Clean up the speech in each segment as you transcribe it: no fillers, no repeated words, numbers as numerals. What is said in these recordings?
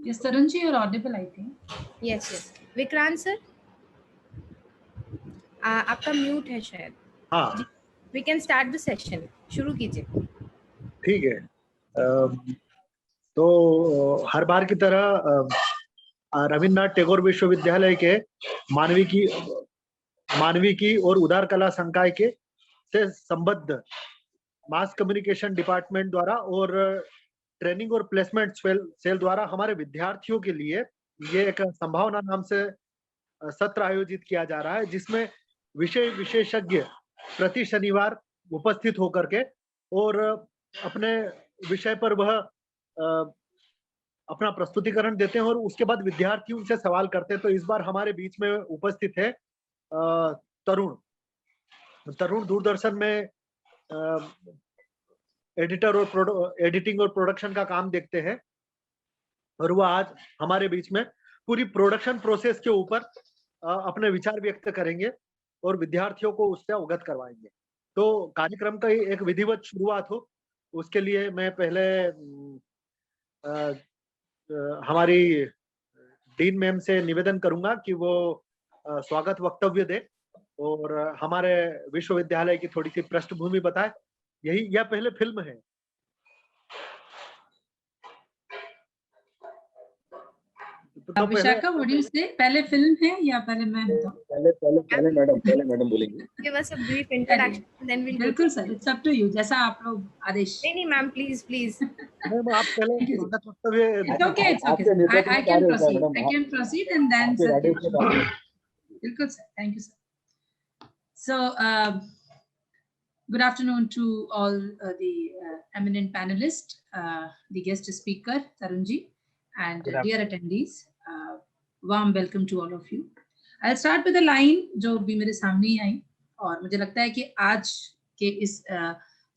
Yes, Tarunji, you're audible, I think. Yes. Vikrant sir, आपका mute है शायद. हाँ, We can start the session. शुरू कीजिए. ठीक है. तो हर बार की तरह रविन्द्रनाथ टैगोर विश्वविद्यालय के मानविकी और उदार कला संकाय के से संबद्ध मास कम्युनिकेशन डिपार्टमेंट द्वारा और ट्रेनिंग और प्लेसमेंट सेल द्वारा हमारे विद्यार्थियों के लिए ये एक संभावना नाम से सत्र आयोजित किया जा रहा है, जिसमें विषय विशेषज्ञ प्रति शनिवार उपस्थित होकर के और अपने विषय पर वह अपना प्रस्तुतिकरण देते हैं और उसके बाद विद्यार्थी उनसे सवाल करते हैं. तो इस बार हमारे बीच में उपस्थित है तरुण दूरदर्शन में एडिटिंग और प्रोडक्शन का काम देखते हैं और वह आज हमारे बीच में पूरी प्रोडक्शन प्रोसेस के ऊपर अपने विचार व्यक्त करेंगे और विद्यार्थियों को उससे अवगत करवाएंगे. तो कार्यक्रम का एक विधिवत शुरुआत हो, उसके लिए मैं पहले हमारी डीन मैम से निवेदन करूंगा कि वो स्वागत वक्तव्य दे और हमारे विश्वविद्यालय की थोड़ी सी पृष्ठभूमि बताए. यह पहले फिल्म है. तो Vishakha, what do you say? पहले फिल्म है या पहले मैं बताऊं? पहले मैडम बोलेंगे. Give us a brief introduction, then we'll. बिल्कुल sir, it's up to you. जैसा आप लोग आदेश. नहीं मैम, please. मैम आप पहले स्वागत वक्तव्य. It's okay. I can proceed and then sir. बिल्कुल sir, thank you sir. So good afternoon to all the eminent panelists, the guest speaker Tarunji, and dear attendees. Warm welcome to all of you. I'll start with a line जो भी मेरे सामने ही आई और मुझे लगता है कि आज के इस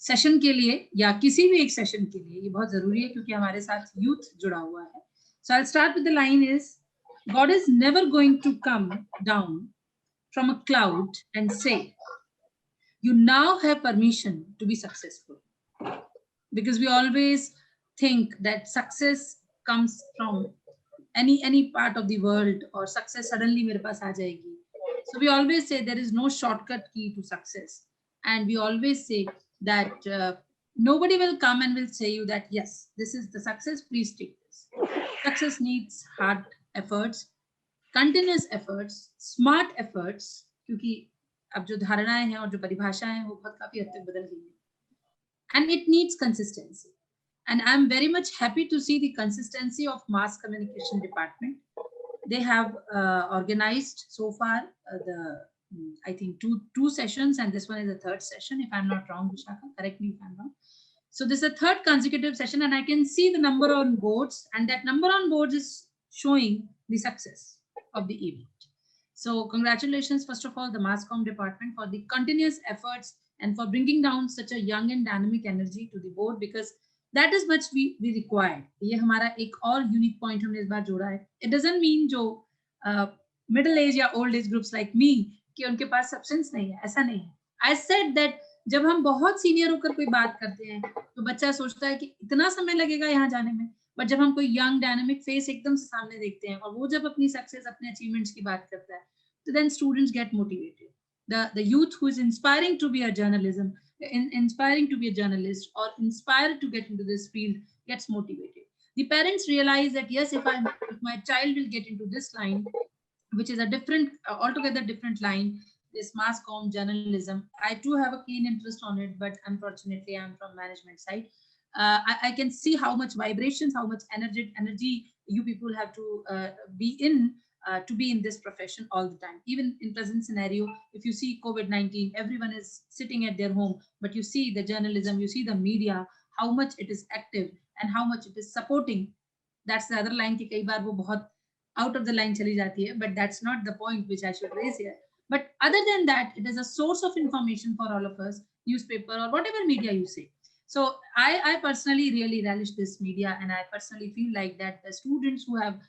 सेशन के लिए या किसी भी एक सेशन के लिए ये बहुत जरूरी है क्योंकि हमारे साथ यूथ जुड़ा हुआ है. So I'll start with the line is, God is never going to come down from a cloud and say, you now have permission to be successful. Because we always think that success comes from any part of the world or success suddenly mere paas aa jayegi. So we always say there is no shortcut key to success. And we always say that nobody will come and will say you that, yes, this is the success, please take this. Success needs hard efforts, continuous efforts, smart efforts, क्योंकि अब जो धारणाएं हैं और जो परिभाषाएं हैं वो बहुत काफी हद तक बदल गई हैं. And it needs consistency. And I'm very much happy to see the consistency of Mass Communication Department. They have organized so far I think two sessions, and this one is the third session, if I'm not wrong, Vishaka, correct me if I'm wrong. So this is the third consecutive session, and I can see the number on boards, and that number on boards is showing the success of the event. So congratulations, first of all, the Mass Comm Department for the continuous efforts and for bringing down such a young and dynamic energy to the board, because that is much we required. ये हमारा एक और unique point हमने इस बार जोड़ा है. It doesn't mean जो middle age या old age groups like me कि उनके पास substance नहीं है, ऐसा नहीं है. I said that जब हम बहुत senior होकर कोई बात करते हैं तो बच्चा सोचता है कि इतना समय लगेगा यहाँ जाने में, but जब हम कोई young dynamic face एकदम से सामने देखते हैं और वो जब अपनी success, अपने achievements की बात करता है, तो then students get motivated. The youth who is inspiring to be a journalist or inspired to get into this field gets motivated. The parents realize that yes, if my child will get into this line, which is a different, altogether different line, this mass comm journalism, I too have a keen interest on it, but unfortunately I'm from management side. I can see how much vibrations, how much energy you people have to be in this profession all the time. Even in present scenario, if you see COVID-19, everyone is sitting at their home, but you see the journalism, you see the media, how much it is active and how much it is supporting. That's the other line ki kai baar wo bahut out of the line chali jati hai, but that's not the point which I should raise here. But other than that, it is a source of information for all of us, newspaper or whatever media you say. So I personally really relish this media, and I personally feel like that the students who have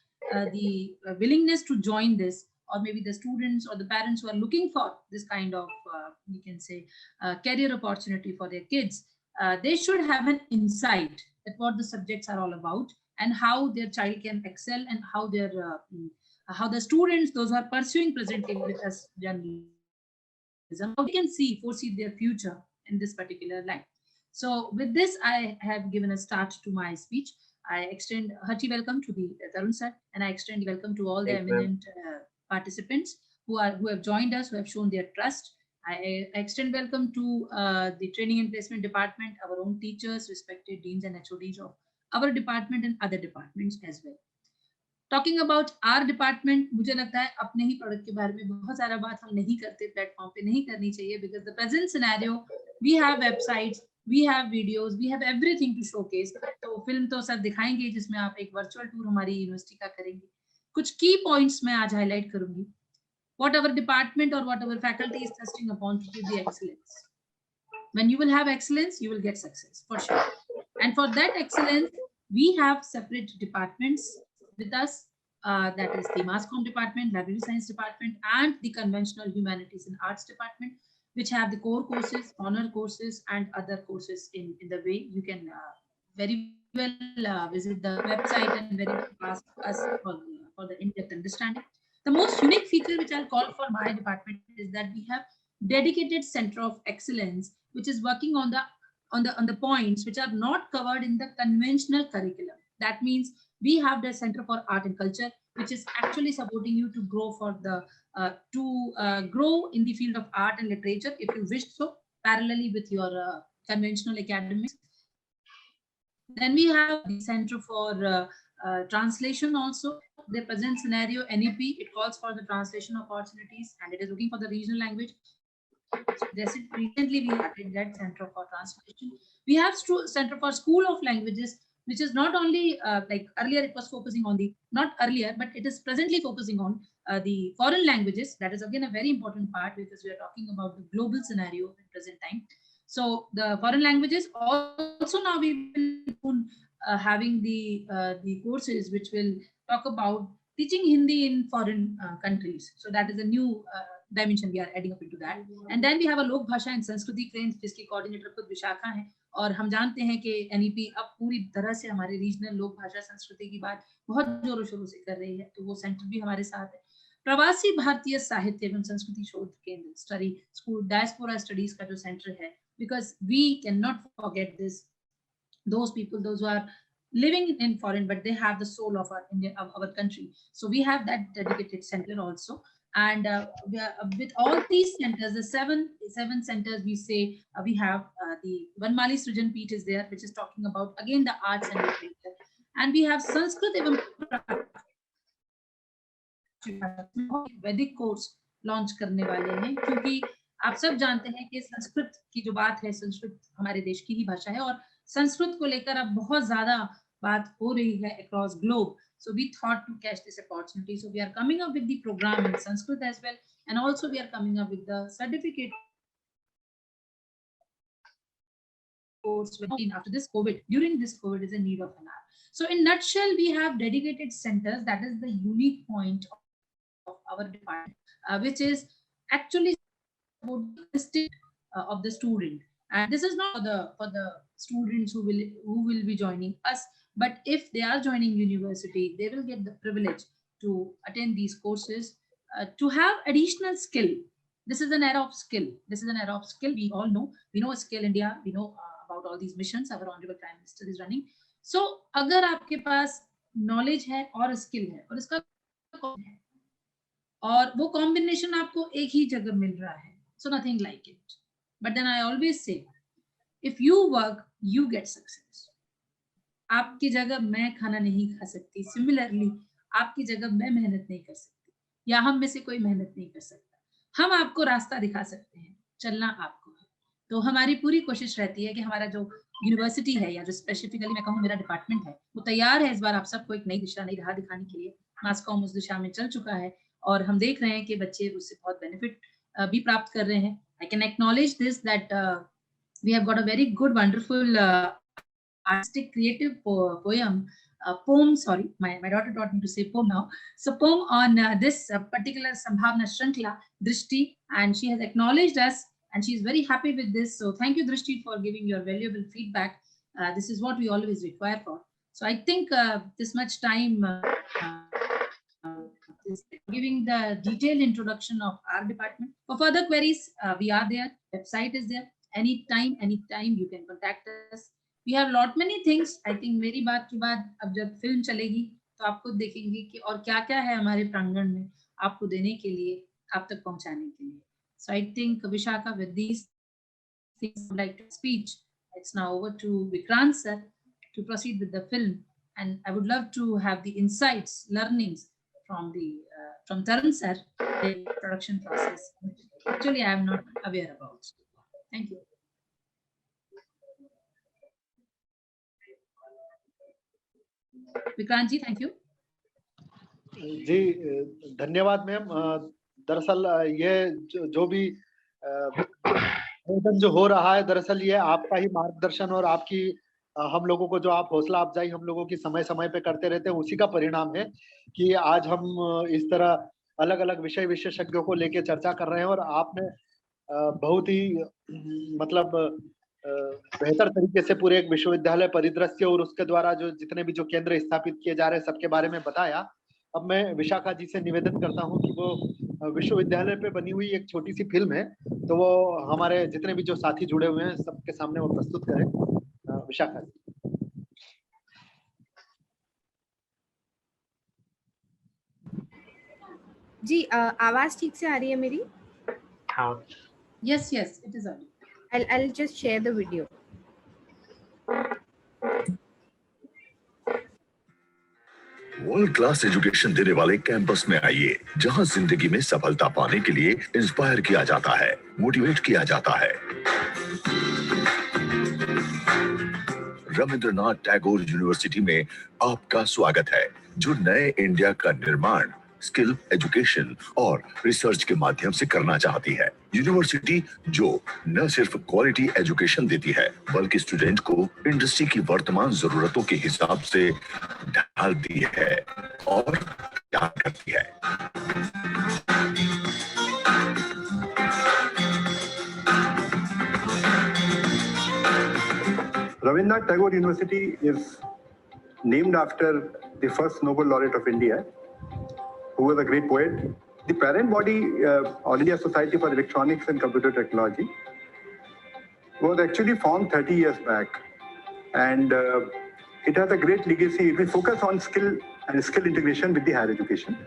the willingness to join this, or maybe the students or the parents who are looking for this kind of, we can say, career opportunity for their kids, they should have an insight at what the subjects are all about. and how their child can excel, and how the students, those who are pursuing presently with us journalism, how they can foresee their future in this particular line. So with this, I have given a start to my speech. I extend hearty welcome to the Tarun sir, and I extend welcome to all the Thanks, ma'am. eminent participants who have joined us, who have shown their trust. I extend welcome to the Training and Placement Department, our own teachers, respected deans and HODs of our department and other departments as well. Talking about our department, मुझे लगता है अपने ही product के बारे में बहुत सारा बात हम नहीं करते, प्लेटफॉर्म पे नहीं करनी चाहिए, because the present scenario, we have websites, we have videos, we have everything to showcase. तो फिल्म तो सर दिखाएंगे जिसमें आप एक वर्चुअल टूर हमारी यूनिवर्सिटी का करेंगे. कुछ की पॉइंट्स मैं आज हाईलाइट करूंगी. What our department or what our faculty is testing upon to give the excellence. When you will have excellence, you will get success for sure. And for that excellence, we have separate departments with us. That is the Mass Comm department, Library Science department, and the Conventional Humanities and Arts department, which have the core courses, honor courses, and other courses in the way. You can very well visit the website and very well ask us for the in-depth understanding. The most unique feature which I'll call for my department is that we have dedicated center of excellence, which is working on the points which are not covered in the conventional curriculum. That means we have the Center for Art and Culture, which is actually supporting you to grow grow in the field of art and literature, if you wish so, parallelly with your conventional academics. Then we have the Center for Translation also. The present scenario, NEP, it calls for the translation opportunities, and it is looking for the regional language. So recently we started that Center for Translation. We have Center for School of Languages, which is not only like earlier it was focusing on not earlier, but it is presently focusing on the foreign languages. That is again a very important part, because we are talking about the global scenario at present time. So the foreign languages also, now we will having the courses which will talk about teaching Hindi in foreign countries. So that is a new dimension we are adding up into that. And then we have a Lok Bhasha and Sanskriti Cranes, जिसकी coordinator खुद विशाखा है. और हम जानते हैं कि NEP अब पूरी तरह से हमारे रीजनल लोक भाषा संस्कृति की बात बहुत जोरों शोरों से कर रही है, तो वो सेंटर भी हमारे साथ है. प्रवासी भारतीय साहित्य एवं संस्कृति शोध केंद्र, स्टडी स्कूल डायस्पोरा स्टडीज का जो सेंटर है, because we cannot forget this, those people, those who are living in foreign but they have the soul of our country. So we have that dedicated center also. And with all these centers, the seven centers, we say we have the Vanmali Srijan Peeth is there, which is talking about again the arts and literature. And we have Sanskrit evam Vedic course launch करने वाले हैं, क्योंकि आप सब जानते हैं कि संस्कृत की जो बात है, संस्कृत हमारे देश की ही भाषा है, और संस्कृत को लेकर अब बहुत ज्यादा बात हो रही है across globe. So we thought to catch this opportunity. So we are coming up with the program in Sanskrit as well, and also we are coming up with the certificate course after this COVID. During this COVID is a need of an hour. So in nutshell, we have dedicated centers. That is the unique point of our department, which is actually of the student. And this is not for the students who will be joining us, but if they are joining university, they will get the privilege to attend these courses, to have additional skill. This is an era of skill. This is an era of skill. We all know. We know Skill India. We know about all these missions our honorable Prime Minister is running. So, अगर आपके पास knowledge है और skill है और इसका और वो combination आपको एक ही जगह मिल रहा है, so nothing like it. But then I always say, if you work, you get success. आपकी जगह मैं खाना नहीं खा सकती, सिमिलरली आपकी जगह मैं मेहनत नहीं कर सकती, या हम में से कोई मेहनत नहीं कर सकता. हम आपको रास्ता दिखा सकते हैं, चलना आपको है. तो हमारी पूरी कोशिश रहती है कि हमारा जो यूनिवर्सिटी है, या जो स्पेसिफिकली मैं कहूँ मेरा डिपार्टमेंट है, वो तैयार है इस बार आप सबको एक नई दिशा, नई राह दिखाने के लिए. मास कॉम उस दिशा में चल चुका है और हम देख रहे हैं कि बच्चे उससे बहुत बेनिफिट भी प्राप्त कर रहे हैं. I can acknowledge this, that we have got a very good, wonderful artistic, creative poem, sorry, my daughter taught me to say poem now. So poem on this particular Sambhavna Shrankla, Drishti, and she has acknowledged us and she is very happy with this. So thank you, Drishti, for giving your valuable feedback. This is what we always require for. So I think this much time is giving the detailed introduction of our department. For further queries, we are there. Website is there. Anytime you can contact us. We have lot many things. I think मेरी बात के बाद अब जब film चलेगी तो आप खुद देखेंगे कि और क्या-क्या है हमारे प्रांगण में आपको देने के लिए, आप तक पहुंचाने के लिए. So I think Vishakha, with these things, I'd like to speech. It's now over to Vikrant sir to proceed with the film, and I would love to have the insights, learnings from Tarun sir, the production process. Actually, I am not aware about. Thank you. Vikrant ji, thank you. जी धन्यवाद ma'am. दरअसल ये जो भी आयोजन जो हो रहा है, दरअसल ये आपका ही मार्गदर्शन और आपकी हम लोगों को जो आप हौसला अफजाई हम लोगों की समय समय पे करते रहते हैं, उसी का परिणाम है कि आज हम इस तरह अलग अलग विषय विशेषज्ञों को लेके चर्चा कर रहे हैं. और आपने बहुत ही मतलब बेहतर तरीके से पूरे एक विश्वविद्यालय परिदृश्य और उसके द्वारा जो जितने भी जो केंद्र स्थापित किए जा रहे हैं सबके बारे में बताया. अब मैं विशाखा जी से निवेदन करता हूं कि वो विश्वविद्यालय पे बनी हुई एक छोटी सी फिल्म है, तो वो हमारे जितने भी जो साथी जुड़े हुए हैं सबके सामने वो प्रस्तुत करें. विशाखा जी. जी आवाज ठीक से आ रही है मेरी? हाँ. Yes, it is on. I'll just share the video. World class education देने वाले कैंपस में आइए, जहां जिंदगी में सफलता पाने के लिए इंस्पायर किया जाता है, मोटिवेट किया जाता है. रविंद्रनाथ टैगोर यूनिवर्सिटी में आपका स्वागत है, जो नए इंडिया का निर्माण स्किल, एजुकेशन और रिसर्च के माध्यम से करना चाहती है. यूनिवर्सिटी जो न सिर्फ क्वालिटी एजुकेशन देती है, बल्कि स्टूडेंट को इंडस्ट्री की वर्तमान जरूरतों के हिसाब से ढालती है और तैयार करती है. Rabindranath Tagore University is named after the first Nobel laureate of India, who was a great poet. The parent body, All India Society for Electronics and Computer Technology, was actually formed 30 years back, and it has a great legacy. It will focus on skill and skill integration with the higher education,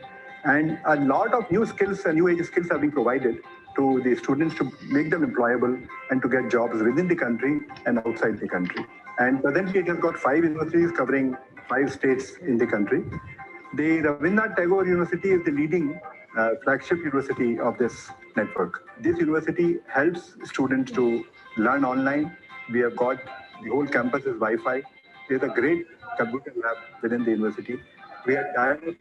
and a lot of new skills and new age skills are being provided to the students to make them employable and to get jobs within the country and outside the country. And presently it has got 5 universities covering 5 states in the country. The Rabindranath Tagore University is the leading flagship university of this network. This university helps students to learn online. We have got the whole campus is Wi-Fi. There's a great computer lab within the university. We are tied with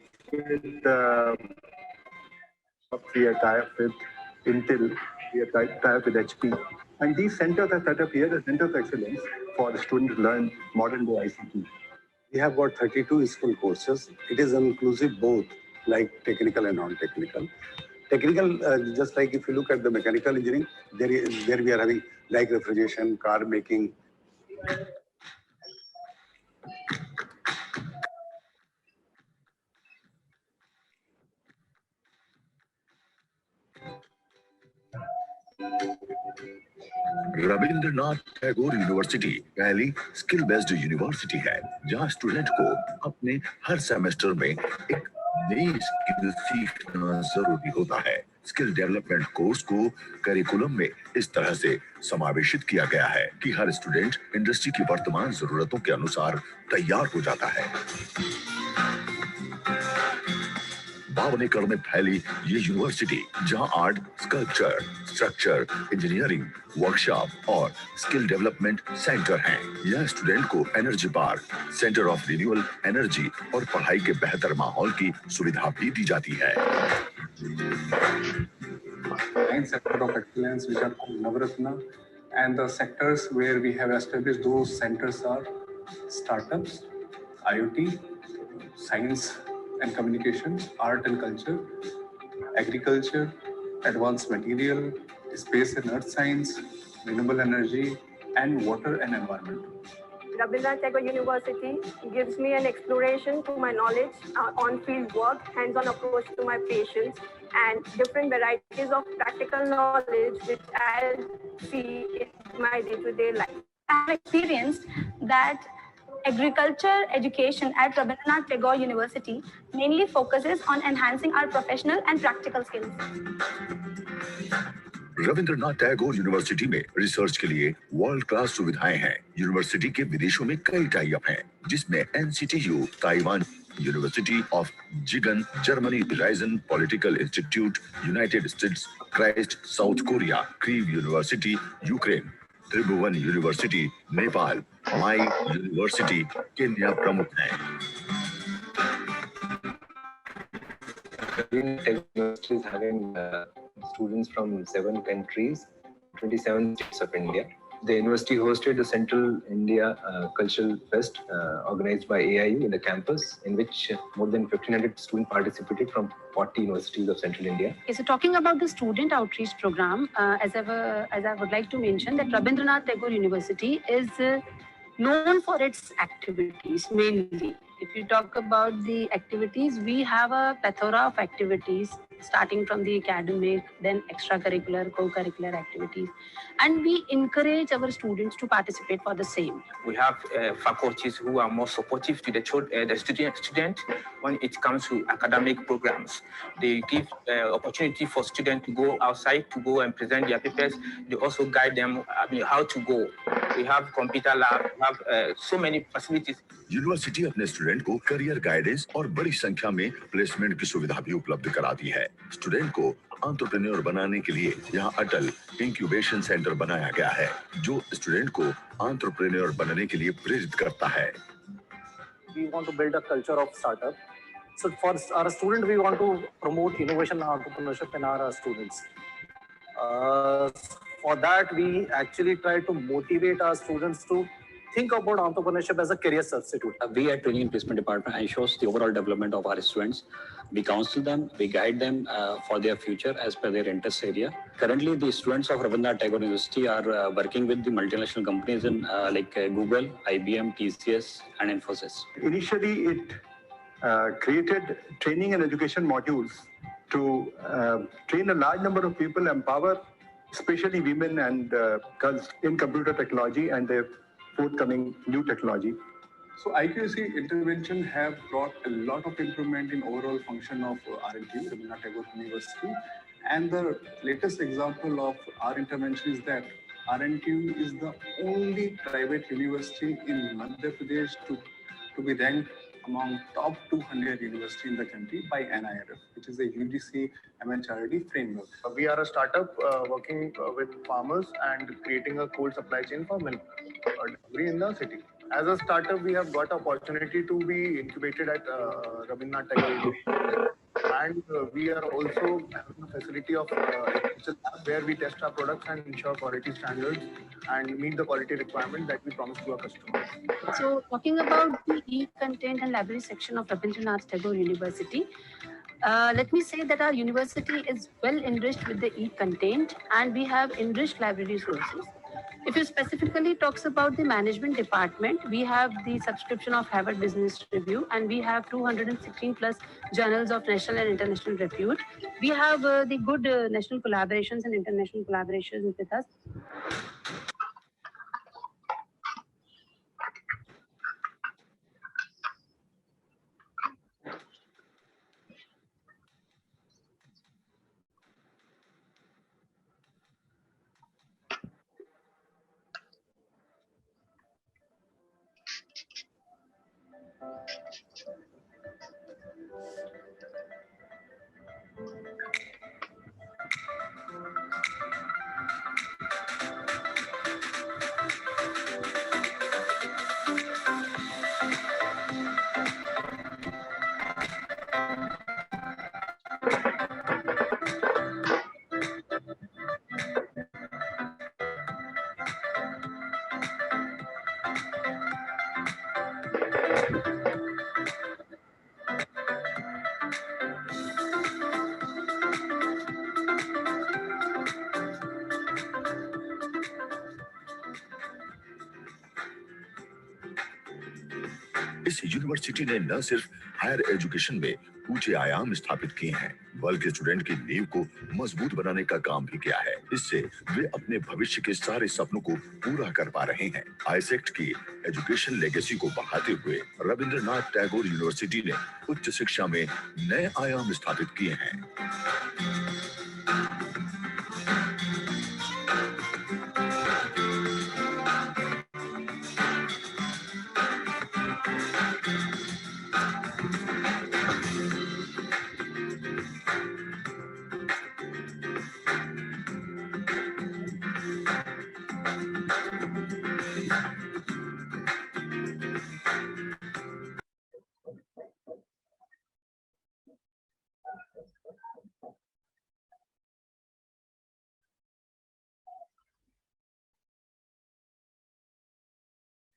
Intel, we are tied up with HP. And these centers are set up here as centers of excellence for the students to learn modern day ICT. We have got 32 school courses. It is inclusive both, like technical and non-technical. Technical, just like if you look at the mechanical engineering, there we are having like refrigeration, car making. Rabindranath Tagore university पहली skill based university है, जहां student को अपने हर semester में एक नई skill सीखना जरूरी होता है. स्किल डेवलपमेंट कोर्स को करिकुलम में इस तरह से समावेशित किया गया है कि हर स्टूडेंट इंडस्ट्री की वर्तमान जरूरतों के अनुसार तैयार हो जाता है. 52 एकड़ में फैली ये यूनिवर्सिटी, जहां art, sculpture, structure, engineering, workshop और स्किल डेवलपमेंट सेंटर हैं. यह स्टूडेंट को energy park, centre of renewable energy और पढ़ाई के बेहतर माहौल की सुविधा भी दी जाती है. 9 sectors of excellence which are called Navaratna, and the sectors where we have established those centers are startups, IoT, science and communication, art and culture, agriculture, advanced material, space and earth science, renewable energy, and water and environment. Rabindranath Tagore University gives me an exploration to my knowledge, on-field work, hands-on approach to my patients, and different varieties of practical knowledge which I'll see in my day-to-day life. I have experienced that agriculture education at Rabindranath Tagore University mainly focuses on enhancing our professional and practical skills. Rabindranath Tagore university में research के लिए world class सुविधाएं हैं। University के विदेशों में कई tie up हैं, जिसमें NCTU, Taiwan university of Siegen, Germany राइजन political institute, United States, Christ South Korea, क्रीव university Ukraine, Tribhuvan university Nepal, Moi university Kenya प्रमुख हैं। University is having students from 7 countries, 27 states of India. The university hosted the Central India Cultural Fest organized by AIU in the campus, in which more than 1,500 students participated from 40 universities of Central India. Okay, so talking about the student outreach program, as I would like to mention that Rabindranath Tagore University is known for its activities mainly. If you talk about the activities, we have a plethora of activities starting from the academic, then extracurricular, co-curricular activities, and we encourage our students to participate for the same. We have faculties who are more supportive to the student when it comes to academic programs. They give opportunity for students to go outside, to go and present their papers. They also guide them how to go. We have computer lab, we have so many facilities. University अपने student को career guidance और बड़ी संख्या में placement की सुविधा भी उपलब्ध कराती है। स्टूडेंट को एंटरप्रेन्योर बनाने के लिए यहाँ अटल इंक्यूबेशन सेंटर बनाया गया है, जो स्टूडेंट को एंटरप्रेन्योर बनने के लिए प्रेरित करता है। We want to build a culture of startup. So for our student, we want to promote innovation and entrepreneurship in our students. For that, we actually try to motivate our students to think about entrepreneurship as a career substitute. We at Training and Placement Department ensures the overall development of our students. We counsel them, we guide them for their future as per their interest area. Currently, the students of Rabindranath Tagore University are working with the multinational companies in like Google, IBM, TCS, and Infosys. Initially, it created training and education modules to train a large number of people, empower especially women and girls in computer technology and their forthcoming new technology. So IQAC intervention have brought a lot of improvement in overall function of RNTU, Rabindranath Tagore University. And the latest example of our intervention is that RNTU is the only private university in Madhya Pradesh to be ranked among top 200 universities in the country by NIRF, which is a UGC MHRD framework. We are a startup working with farmers and creating a cold supply chain for milk delivery in the city. As a startup, we have got opportunity to be incubated at Rabindranath Tagore University. And we are also having a facility of where we test our products and ensure quality standards and meet the quality requirement that we promise to our customers. So talking about the e-content and library section of Rabindranath Tagore University, let me say that our university is well enriched with the e-content and we have enriched library resources. If you specifically talks about the management department, we have the subscription of Harvard Business Review and we have 216 plus journals of national and international repute. We have the good national collaborations and international collaborations with us. इस university ने न सिर्फ higher education में ऊंचे आयाम स्थापित किए हैं, बल्कि स्टूडेंट की नींव को मजबूत बनाने का काम भी किया है। इससे वे अपने भविष्य के सारे सपनों को पूरा कर पा रहे हैं। आईसेक्ट की एजुकेशन लेगेसी को बढ़ाते हुए रविंद्रनाथ टैगोर यूनिवर्सिटी ने उच्च शिक्षा में नए आयाम स्थापित किए हैं।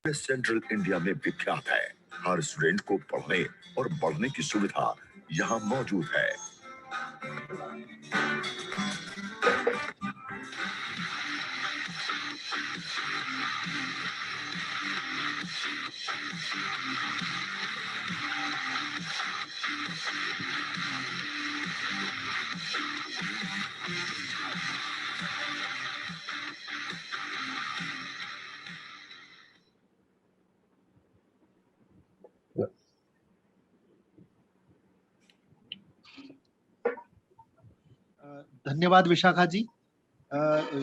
सेंट्रल इंडिया में विख्यात है। हर स्टूडेंट को पढ़ने और बढ़ने की सुविधा यहाँ मौजूद है। धन्यवाद विशाखा जी,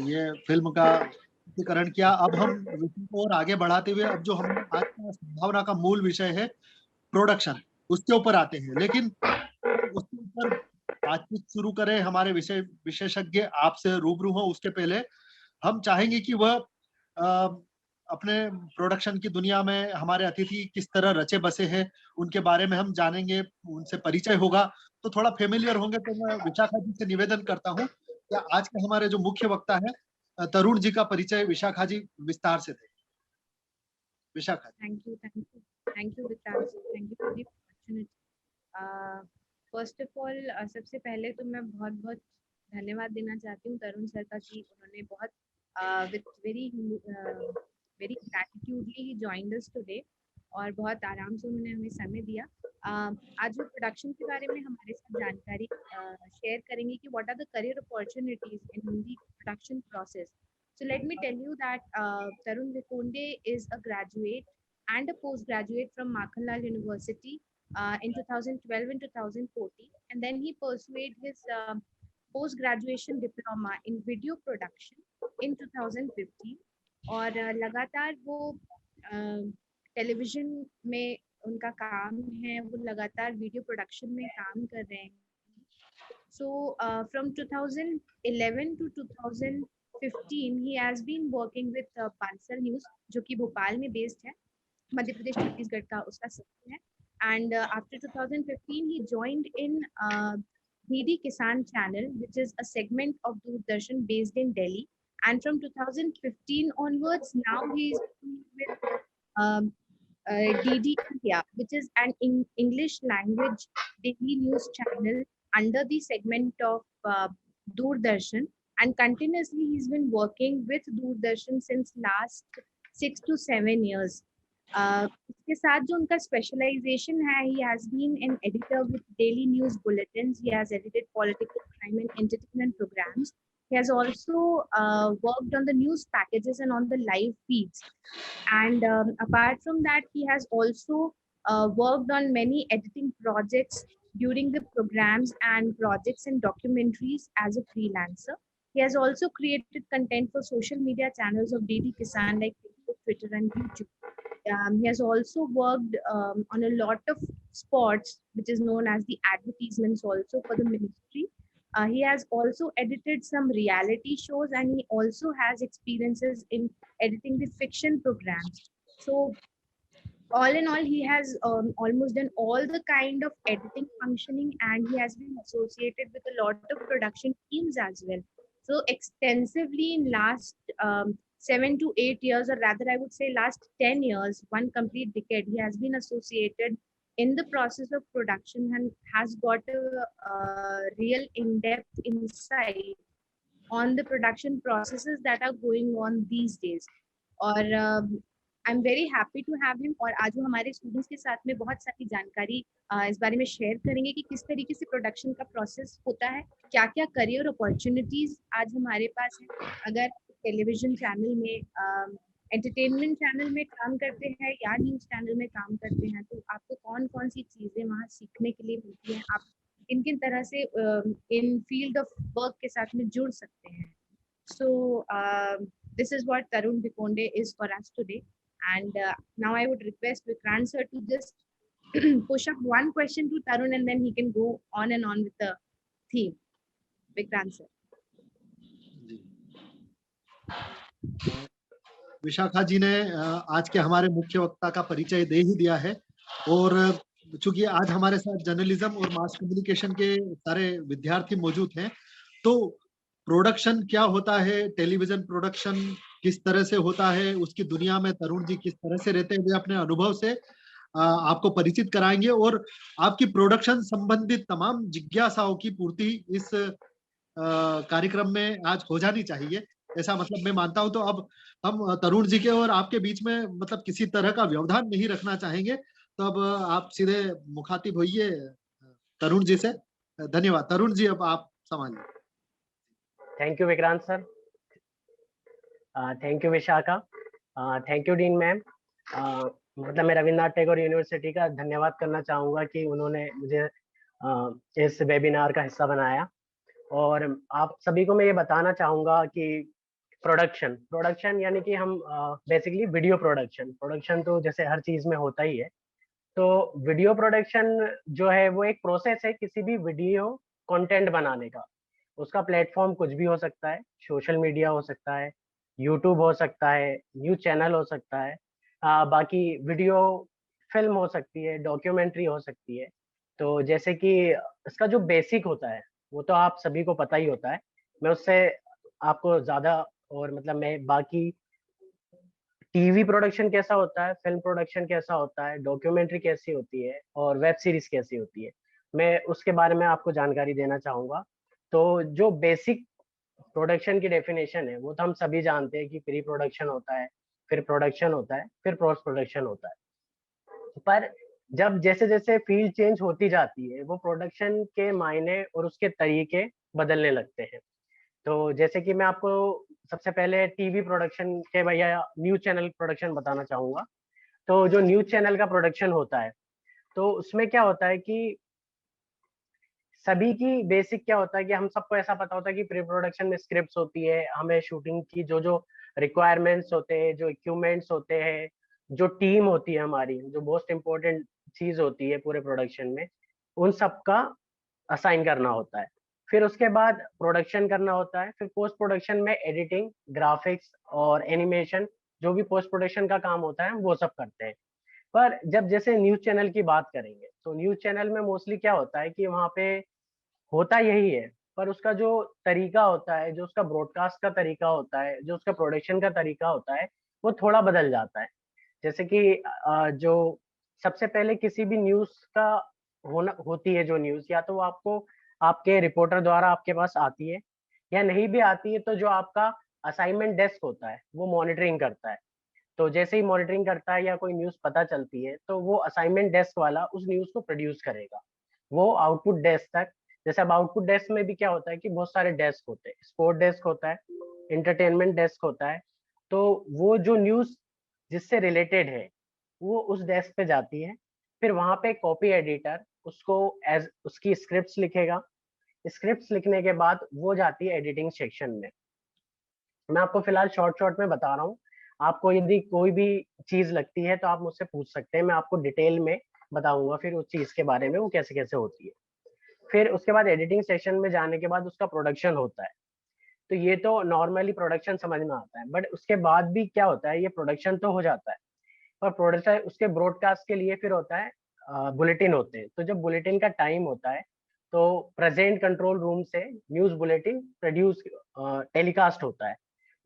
ये फिल्म का चित्रीकरण किया। अब हम विषय को और आगे बढ़ाते हुए अब जो हम आज का संभावना का मूल विषय है प्रोडक्शन, उसके ऊपर आते हैं। लेकिन उसके ऊपर बातचीत शुरू करें, हमारे विशेषज्ञ आपसे रूबरू हो, उसके पहले हम चाहेंगे कि वह अपने प्रोडक्शन की दुनिया में हमारे अतिथि किस तरह रचे बसे हैं उनके बारे में हम जानेंगे, उनसे परिचय होगा, तो थोड़ा फेमिलियर होंगे। तो मैं विशाखा जी से निवेदन करता हूँ कि आज के हमारे जो मुख्य वक्ता है तरुण जी का परिचय विशाखा जी विस्तार से दें। Vishakha. Thank you Vikas, thank you for the opportunity. First of all सबसे पहले तो मैं बहुत बहुत धन्यवाद देना चाहती हूँ तरुण सर का कि उन्होंने बहुत विद वेरी ग्रैटिट्यूडली ही जॉइंड अस टुडे और बहुत आराम से उन्होंने हमें समय दिया। आज वो प्रोडक्शन के बारे में हमारे साथ जानकारी शेयर करेंगे कि what are the career opportunities in the production process. So let me tell you that Tarun Vikonde is a graduate and a postgraduate from Makhanlal University in 2012 and 2014, and then he pursued his post-graduation diploma in video production in 2015. और लगातार वो television में उनका काम है, वो लगातार video production में काम कर रहे हैं। So from 2011 to 2015 he has been working with Pansal News, जो कि भोपाल में बेस्ड है, मध्य प्रदेश छत्तीसगढ़ का उसका सेक्शन है। And after 2015 he joined in DD Kisan channel, which is a segment of Doordarshan based in Delhi. And from 2015 onwards, now he is with DD India, which is an English language daily news channel under the segment of Doordarshan, and continuously he's been working with Doordarshan since last 6 to 7 years. इसके साथ जो उनका specialisation है, he has been an editor with daily news bulletins, he has edited political, crime and entertainment programs. He has also worked on the news packages and on the live feeds. And apart from that, he has also worked on many editing projects during the programs and projects and documentaries as a freelancer. He has also created content for social media channels of DD Kisan like Facebook, Twitter and YouTube. He has also worked on a lot of spots, which is known as the advertisements also for the ministry. He has also edited some reality shows, and he also has experiences in editing the fiction programs. So all in all, he has almost done all the kind of editing functioning, and he has been associated with a lot of production teams as well. So extensively in last 7 to 8 years, or rather I would say last 10 years, one complete decade, he has been associated in the process of production and has got a real in-depth insight on the production processes that are going on these days. और I am very happy to have him. और आज वो हमारे students के साथ में बहुत सारी जानकारी इस बारे में शेयर करेंगे कि किस तरीके से प्रोडक्शन का प्रोसेस होता है, क्या क्या करियर अपॉर्चुनिटीज आज हमारे पास है। अगर टेलीविजन चैनल में, एंटरटेनमेंट चैनल में काम करते हैं या न्यूज़ चैनल में काम करते हैं, तो आपको कौन कौन सी चीज़ें वहाँ सीखने के लिए मिलती हैं, आप किन किन तरह से इन फील्ड ऑफ वर्क के साथ में जुड़ सकते हैं। सो this is what Tarun Bikonde is for us today. And now I would request Vikrant sir to just push up one question to Tarun, and then he can go on and on with the theme. Vikrant sir. Vishakha ji ने आज के हमारे मुख्य वक्ता का परिचय दे ही दिया है, और चूंकि आज हमारे साथ जर्नलिज्म और मास कम्युनिकेशन के सारे विद्यार्थी मौजूद हैं, तो प्रोडक्शन क्या होता है, टेलीविजन प्रोडक्शन किस तरह से होता है, उसकी दुनिया में तरुण जी किस तरह से रहते हुए अपने अनुभव से आपको परिचित कराएंगे, और आपकी प्रोडक्शन संबंधित तमाम जिज्ञासाओं की पूर्ति इस कार्यक्रम में आज हो जानी चाहिए, ऐसा मतलब मैं मानता हूं। तो अब हम तरुण जी के और आपके बीच में मतलब किसी तरह का व्यवधान नहीं रखना चाहेंगे, तो अब आप सीधे मुखातिब होइए तरुण जी से। धन्यवाद तरुण जी, अब आप संभालिए। Thank you Vikrant sir, thank you Vishakha, thank you dean ma'am. मतलब मैं रविन्द्रनाथ टैगोर यूनिवर्सिटी का धन्यवाद करना चाहूँगा कि उन्होंने मुझे इस वेबिनार का हिस्सा बनाया। और आप सभी को मैं ये बताना चाहूँगा कि प्रोडक्शन यानी कि हम बेसिकली वीडियो प्रोडक्शन तो जैसे हर चीज़ में होता ही है। तो वीडियो प्रोडक्शन जो है वो एक प्रोसेस है किसी भी वीडियो कंटेंट बनाने का। उसका प्लेटफॉर्म कुछ भी हो सकता है, सोशल मीडिया हो सकता है, यूट्यूब हो सकता है, न्यूज़ चैनल हो सकता है, बाकी वीडियो फिल्म हो सकती है, डॉक्यूमेंट्री हो सकती है। तो जैसे कि इसका जो बेसिक होता है वो तो आप सभी को पता ही होता है, मैं उससे आपको ज़्यादा और मतलब मैं बाकी टीवी प्रोडक्शन कैसा होता है, फिल्म प्रोडक्शन कैसा होता है, डॉक्यूमेंट्री कैसी होती है और वेब सीरीज कैसी होती है, मैं उसके बारे में आपको जानकारी देना चाहूँगा। तो जो बेसिक प्रोडक्शन की डेफिनेशन है वो तो हम सभी जानते हैं कि प्री प्रोडक्शन होता है, फिर प्रोडक्शन होता है, फिर पोस्ट प्रोडक्शन होता है। पर जब जैसे जैसे फील्ड चेंज होती जाती है वो प्रोडक्शन के मायने और उसके तरीके बदलने लगते हैं। तो जैसे कि मैं आपको सबसे पहले टीवी प्रोडक्शन के या न्यूज़ चैनल प्रोडक्शन बताना चाहूँगा। तो जो न्यूज़ चैनल का प्रोडक्शन होता है तो उसमें क्या होता है कि सभी की बेसिक क्या होता है कि हम सबको ऐसा पता होता है कि प्री प्रोडक्शन में स्क्रिप्ट्स होती है, हमें शूटिंग की जो जो रिक्वायरमेंट्स होते हैं, जो इक्विपमेंट्स होते हैं, जो टीम होती है हमारी, जो मोस्ट इम्पोर्टेंट चीज होती है पूरे प्रोडक्शन में, उन सब का असाइन करना होता है। फिर उसके बाद प्रोडक्शन करना होता है, फिर पोस्ट प्रोडक्शन में एडिटिंग, ग्राफिक्स और एनिमेशन जो भी पोस्ट प्रोडक्शन का काम होता है वो सब करते हैं। पर जब जैसे न्यूज़ चैनल की बात करेंगे तो न्यूज़ चैनल में मोस्टली क्या होता है कि वहाँ पे होता यही है, पर उसका जो तरीका होता है, जो उसका ब्रॉडकास्ट का तरीका होता है, जो उसका प्रोडक्शन का तरीका होता है, वो थोड़ा बदल जाता है। जैसे कि जो सबसे पहले किसी भी न्यूज़ का होती है जो न्यूज़, या तो वो आपको आपके रिपोर्टर द्वारा आपके पास आती है, या नहीं भी आती है तो जो आपका असाइनमेंट डेस्क होता है वो मॉनिटरिंग करता है। तो जैसे ही मॉनिटरिंग करता है या कोई न्यूज़ पता चलती है तो वो असाइनमेंट डेस्क वाला उस न्यूज़ को प्रोड्यूस करेगा, वो आउटपुट डेस्क तक। जैसे अब आउटपुट डेस्क में भी क्या होता है कि बहुत सारे डेस्क होते हैं, स्पोर्ट डेस्क होता है, एंटरटेनमेंट डेस्क होता है। तो वो जो न्यूज़ जिससे रिलेटेड है वो उस डेस्क पे जाती है, फिर वहाँ पे कॉपी एडिटर उसको एज उसकी स्क्रिप्ट्स लिखेगा। स्क्रिप्ट्स लिखने के बाद वो जाती है एडिटिंग सेक्शन में। मैं आपको फिलहाल शॉर्ट में बता रहा हूँ, आपको यदि कोई भी चीज लगती है तो आप मुझसे पूछ सकते हैं, मैं आपको डिटेल में बताऊंगा फिर उस चीज के बारे में वो कैसे कैसे होती है। फिर उसके बाद एडिटिंग सेशन में जाने के बाद उसका प्रोडक्शन होता है। तो ये तो नॉर्मली प्रोडक्शन समझ में आता है, बट उसके बाद भी क्या होता है, ये प्रोडक्शन तो हो जाता है पर प्रोडक्शन उसके ब्रॉडकास्ट के लिए फिर होता है बुलेटिन होते हैं। तो जब बुलेटिन का टाइम होता है तो प्रेजेंट कंट्रोल रूम से न्यूज़ बुलेटिन प्रोड्यूस टेलीकास्ट होता है,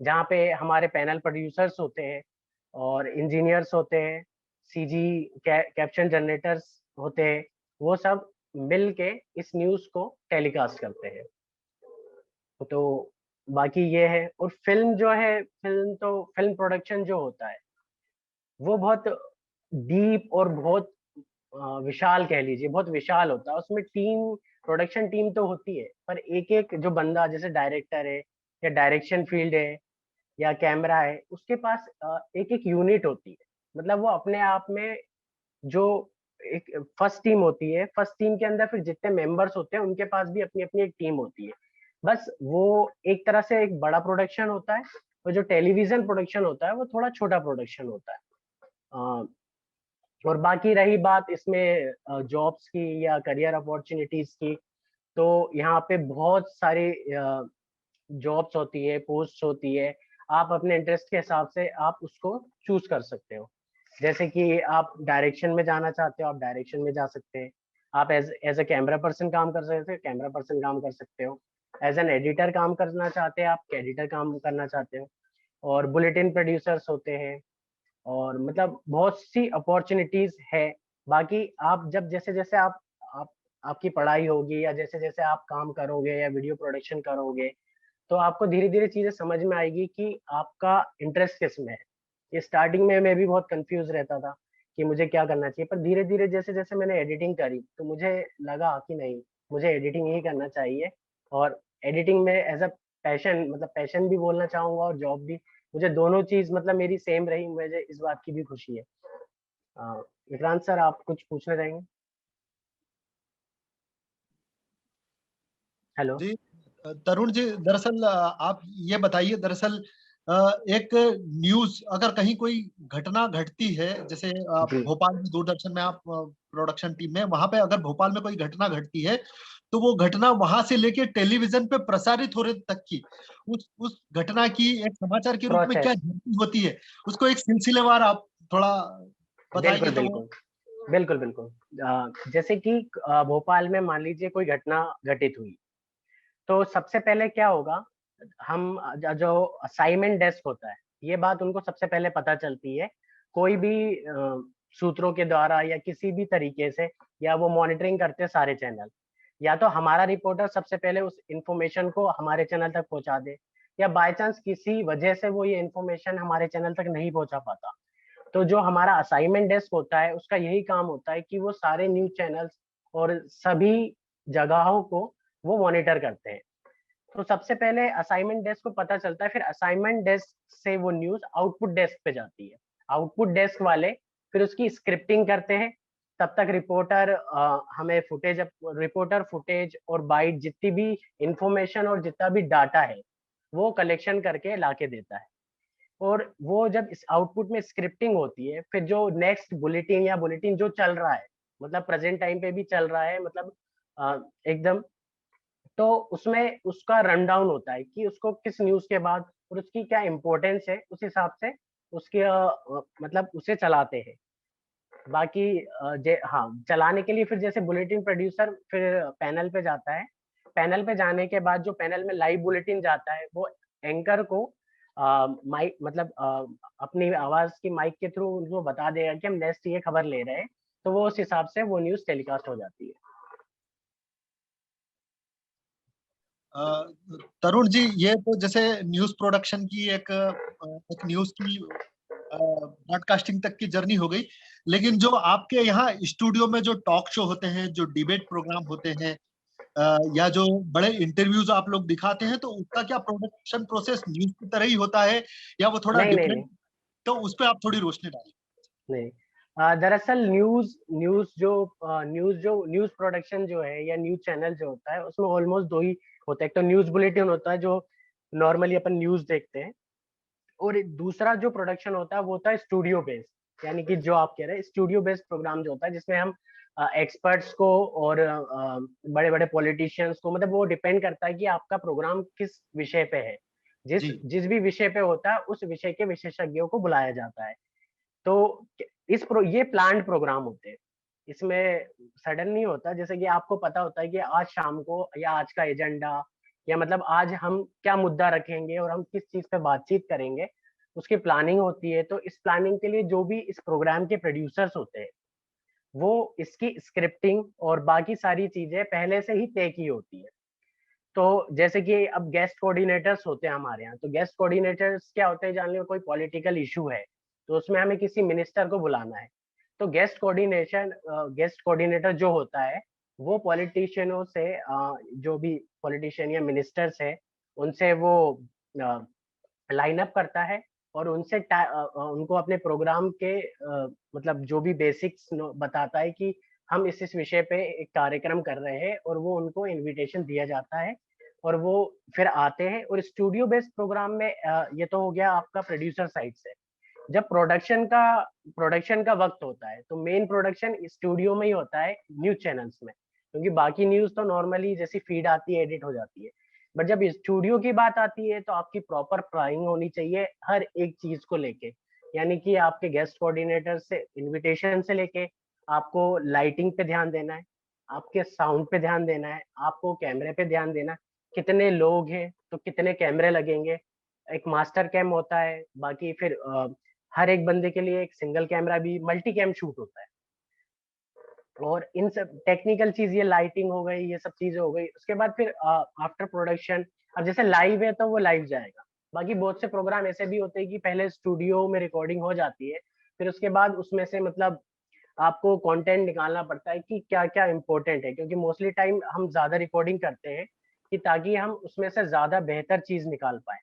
जहाँ पे हमारे पैनल प्रोड्यूसर्स होते हैं और इंजीनियर्स होते हैं, सीजी कैप्शन जनरेटर्स होते हैं, वो सब मिल के इस न्यूज़ को टेलीकास्ट करते हैं। तो बाकी ये है। और फिल्म जो है, फिल्म प्रोडक्शन जो होता है वो बहुत डीप और बहुत विशाल कह लीजिए, बहुत विशाल होता है। उसमें टीम, प्रोडक्शन टीम तो होती है, पर एक एक जो बंदा जैसे डायरेक्टर है या डायरेक्शन फील्ड है या कैमरा है, उसके पास एक एक यूनिट होती है। मतलब वो अपने आप में जो एक फर्स्ट टीम होती है, फर्स्ट टीम के अंदर फिर जितने मेंबर्स होते हैं उनके पास भी अपनी अपनी एक टीम होती है। बस वो एक तरह से एक बड़ा प्रोडक्शन होता है, और जो टेलीविजन प्रोडक्शन होता है वो थोड़ा छोटा प्रोडक्शन होता है। और बाकी रही बात इसमें जॉब्स की या करियर अपॉर्चुनिटीज की, तो यहाँ पे बहुत सारी जॉब्स होती है, पोस्ट होती है। आप अपने इंटरेस्ट के हिसाब से आप उसको चूज कर सकते हो। जैसे कि आप डायरेक्शन में जाना चाहते हो, आप डायरेक्शन में जा सकते हैं। आप एज ए कैमरा पर्सन काम कर सकते हो, कैमरा पर्सन काम कर सकते हो। एज एन एडिटर काम करना चाहते हैं आप, एडिटर काम करना चाहते हो। और बुलेटिन प्रोड्यूसर्स होते हैं, और मतलब बहुत सी अपॉर्चुनिटीज है। बाकी आप जब जैसे जैसे आप आपकी पढ़ाई होगी या जैसे जैसे आप काम करोगे या वीडियो प्रोडक्शन करोगे, तो आपको धीरे धीरे चीजें समझ में आएगी कि आपका इंटरेस्ट किस में है। ये स्टार्टिंग में मैं भी बहुत कंफ्यूज रहता था कि मुझे क्या करना चाहिए, पर धीरे धीरे जैसे जैसे मैंने एडिटिंग करी तो मुझे लगा कि नहीं, मुझे एडिटिंग ही करना चाहिए। और एडिटिंग में एज अ पैशन, मतलब पैशन भी बोलना चाहूंगा और जॉब भी, मुझे दोनों चीज मतलब मेरी सेम रही, मुझे इस बात की भी खुशी है। विक्रांत सर, आप कुछ पूछना चाहेंगे? हेलो जी तरुण जी, दरअसल आप ये बताइए, दरअसल एक न्यूज, अगर कहीं कोई घटना घटती है, जैसे भोपाल में दूरदर्शन में आप प्रोडक्शन टीम में, वहां पे अगर भोपाल में कोई घटना घटती है, तो वो घटना वहां से लेके टेलीविजन पे प्रसारित होने तक की उस घटना की एक समाचार के रूप में क्या जर्नी होती है, उसको एक सिलसिलेवार आप थोड़ा बताएंगे बिल्कुल तो बिल्कुल बिल्कुल। जैसे कि भोपाल में मान लीजिए कोई घटना घटित हुई, तो सबसे पहले क्या होगा, हम जो असाइनमेंट डेस्क होता है, ये बात उनको सबसे पहले पता चलती है। कोई भी सूत्रों के द्वारा या किसी भी तरीके से, या वो मॉनिटरिंग करते हैं सारे चैनल, या तो हमारा रिपोर्टर सबसे पहले उस इंफॉर्मेशन को हमारे चैनल तक पहुंचा दे, या बाय चांस किसी वजह से वो ये इंफॉर्मेशन हमारे चैनल तक नहीं पहुंचा पाता, तो जो हमारा असाइनमेंट डेस्क होता है उसका यही काम होता है कि वो सारे न्यूज चैनल्स और सभी जगहों को वो मॉनिटर करते हैं। तो सबसे पहले असाइनमेंट डेस्क को पता चलता है, फिर असाइनमेंट डेस्क से वो न्यूज आउटपुट डेस्क पे जाती है। आउटपुट डेस्क वाले फिर उसकी स्क्रिप्टिंग करते हैं। तब तक रिपोर्टर हमें रिपोर्टर फुटेज और बाइट, जितनी भी इंफॉर्मेशन और जितना भी डाटा है वो कलेक्शन करके लाके देता है। और वो जब इस आउटपुट में स्क्रिप्टिंग होती है, फिर जो नेक्स्ट बुलेटिन या बुलेटिन जो चल रहा है, मतलब प्रेजेंट टाइम पे भी चल रहा है, मतलब एकदम, तो उसमें उसका रन डाउन होता है कि उसको किस न्यूज के बाद और उसकी क्या इम्पोर्टेंस है, उस हिसाब से उसके मतलब उसे चलाते हैं। बाकी हाँ, चलाने के लिए फिर जैसे बुलेटिन प्रोड्यूसर फिर पैनल पे जाता है। पैनल पे जाने के बाद जो पैनल में लाइव बुलेटिन जाता है, वो एंकर को माइक, मतलब अपनी आवाज की माइक के थ्रू उनको बता देगा कि हम नेक्स्ट ये खबर ले रहे हैं, तो वो उस हिसाब से वो न्यूज टेलीकास्ट हो जाती है। तरुण जी, ये तो जैसे न्यूज प्रोडक्शन की एक न्यूज की ब्रॉडकास्टिंग तक की जर्नी हो गई, लेकिन जो आपके यहाँ स्टूडियो में जो टॉक शो होते हैं, जो डिबेट प्रोग्राम होते हैं, या जो बड़े इंटरव्यूज आप लोग दिखाते हैं, तो उसका क्या प्रोडक्शन प्रोसेस न्यूज की तरह ही होता है या वो थोड़ा डिफरेंट? तो उस पर आप थोड़ी रोशनी डालिए। नहीं, दरअसल न्यूज प्रोडक्शन जो है या न्यूज चैनल जो होता है, उसमें ऑलमोस्ट दो ही होता है। एक तो न्यूज बुलेटिन होता है जो नॉर्मली अपन न्यूज देखते हैं, और दूसरा जो प्रोडक्शन होता है वो होता है स्टूडियो बेस्ड, यानी कि जो आप कह रहे हैं स्टूडियो बेस्ड प्रोग्राम जो होता है, जिसमें हम एक्सपर्ट्स को और बड़े बड़े पॉलिटिशियंस को, मतलब वो डिपेंड करता है कि आपका प्रोग्राम किस विषय पे है। जिस भी विषय पे होता है उस विषय के विशेषज्ञों को बुलाया जाता है। तो ये प्लान्ड प्रोग्राम होते हैं, इसमें सडन नहीं होता। जैसे कि आपको पता होता है कि आज शाम को या आज का एजेंडा, या मतलब आज हम क्या मुद्दा रखेंगे और हम किस चीज पे बातचीत करेंगे, उसकी प्लानिंग होती है। तो इस प्लानिंग के लिए जो भी इस प्रोग्राम के प्रोड्यूसर्स होते हैं, वो इसकी स्क्रिप्टिंग और बाकी सारी चीजें पहले से ही तय की होती है। तो जैसे कि अब गेस्ट कोऑर्डिनेटर्स होते हैं हमारे यहाँ, तो गेस्ट कोऑर्डिनेटर्स क्या होते हैं, जान लो कोई पॉलिटिकल इशू है तो उसमें हमें किसी मिनिस्टर को बुलाना है। तो गेस्ट कोऑर्डिनेटर जो होता है वो पॉलिटिशियनों से जो भी पॉलिटिशियन या मिनिस्टर्स है उनसे वो लाइन अप करता है और उनसे उनको अपने प्रोग्राम के मतलब जो भी बेसिक्स बताता है कि हम इस विषय पे एक कार्यक्रम कर रहे हैं, और वो उनको इनविटेशन दिया जाता है और वो फिर आते हैं। और स्टूडियो बेस्ड प्रोग्राम में ये तो हो गया आपका प्रोड्यूसर साइड से। जब प्रोडक्शन का वक्त होता है तो मेन प्रोडक्शन स्टूडियो में ही होता है न्यूज चैनल्स में, क्योंकि बाकी न्यूज तो नॉर्मली जैसी फीड आती है एडिट हो जाती है। बट जब स्टूडियो की बात आती है तो आपकी प्रॉपर प्लानिंग होनी चाहिए हर एक चीज को लेके, यानी कि आपके गेस्ट कोऑर्डिनेटर से इनविटेशन से लेके आपको लाइटिंग पे ध्यान देना है, आपके साउंड पे ध्यान देना है, आपको कैमरे पे ध्यान देना है, कितने लोग हैं तो कितने कैमरे लगेंगे, एक मास्टर कैम होता है, बाकी फिर हर एक बंदे के लिए एक सिंगल कैमरा भी मल्टी कैम शूट होता है। और इन सब टेक्निकल चीज, ये लाइटिंग हो गई, ये सब चीजें हो गई। उसके बाद फिर आफ्टर प्रोडक्शन, अब जैसे लाइव है तो वो लाइव जाएगा। बाकी बहुत से प्रोग्राम ऐसे भी होते हैं कि पहले स्टूडियो में रिकॉर्डिंग हो जाती है, फिर उसके बाद उसमें से मतलब आपको कंटेंट निकालना पड़ता है कि क्या क्या इम्पोर्टेंट है, क्योंकि मोस्टली टाइम हम ज्यादा रिकॉर्डिंग करते हैं कि ताकि हम उसमें से ज्यादा बेहतर चीज निकाल पाए।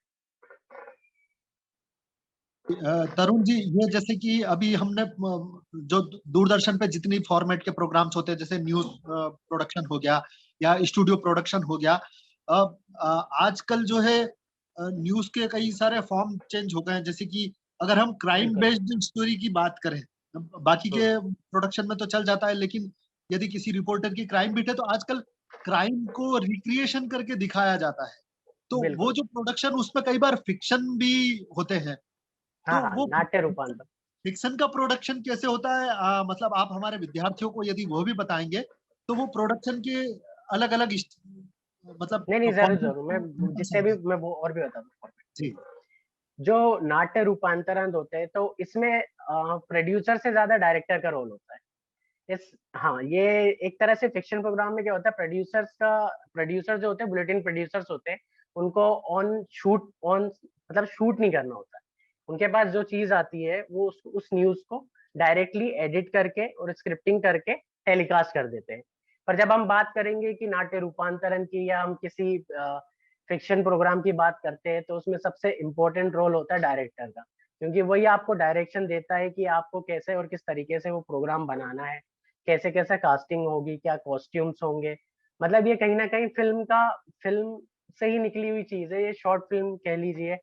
तरुण जी, ये जैसे कि अभी हमने जो दूरदर्शन पे जितनी फॉर्मेट के प्रोग्राम्स होते हैं, जैसे न्यूज प्रोडक्शन हो गया या स्टूडियो प्रोडक्शन हो गया, आजकल जो है न्यूज के कई सारे फॉर्म चेंज हो गए हैं। जैसे कि अगर हम क्राइम बेस्ड स्टोरी की बात करें, बाकी के प्रोडक्शन में तो चल जाता है, लेकिन यदि किसी रिपोर्टर की क्राइम बीट है तो आजकल क्राइम को रिक्रिएशन करके दिखाया जाता है। तो वो जो प्रोडक्शन, उसमें कई बार फिक्शन भी होते हैं। तो वो नाट्य रूपांतर, फिक्शन का प्रोडक्शन कैसे होता है? मतलब आप हमारे विद्यार्थियों को यदि वो भी बताएंगे तो वो प्रोडक्शन के अलग अलग मतलब नहीं जरूर मैं जितने भी मैं वो और भी बता दूं जी। जो नाट्य रूपांतरण होते हैं तो इसमें प्रोड्यूसर से ज्यादा डायरेक्टर का रोल होता है। हाँ, ये एक तरह से फिक्शन प्रोग्राम में क्या होता है, प्रोड्यूसर जो होते हैं, बुलेटिन प्रोड्यूसर्स होते हैं, उनको मतलब शूट नहीं करना होता है। उनके पास जो चीज आती है वो उस न्यूज को डायरेक्टली एडिट करके और स्क्रिप्टिंग करके टेलीकास्ट कर देते हैं। पर जब हम बात करेंगे कि नाट्य रूपांतरण की या हम किसी फिक्शन प्रोग्राम की बात करते हैं तो उसमें सबसे इम्पोर्टेंट रोल होता है डायरेक्टर का, क्योंकि वही आपको डायरेक्शन देता है कि आपको कैसे और किस तरीके से वो प्रोग्राम बनाना है, कैसे कैसे कास्टिंग होगी, क्या कॉस्ट्यूम्स होंगे। मतलब ये कहीं ना कहीं फिल्म से ही निकली हुई चीज है, ये शॉर्ट फिल्म कह लीजिए।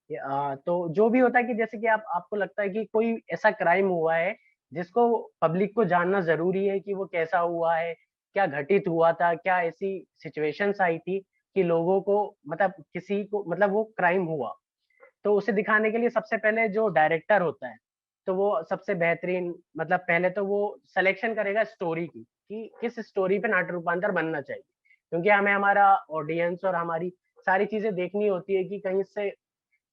तो जो भी होता है कि जैसे कि आपको लगता है कि कोई ऐसा क्राइम हुआ है जिसको पब्लिक को जानना जरूरी है कि वो कैसा हुआ है, क्या घटित हुआ था, क्या ऐसी सिचुएशंस आई थी कि लोगों को मतलब किसी को मतलब वो क्राइम हुआ, तो उसे दिखाने के लिए सबसे पहले जो डायरेक्टर होता है तो वो सबसे बेहतरीन मतलब पहले तो वो सिलेक्शन करेगा स्टोरी की कि किस स्टोरी पे नाट्य रूपांतर बनना चाहिए, क्योंकि हमें हमारा ऑडियंस और हमारी सारी चीजें देखनी होती है कि कहीं से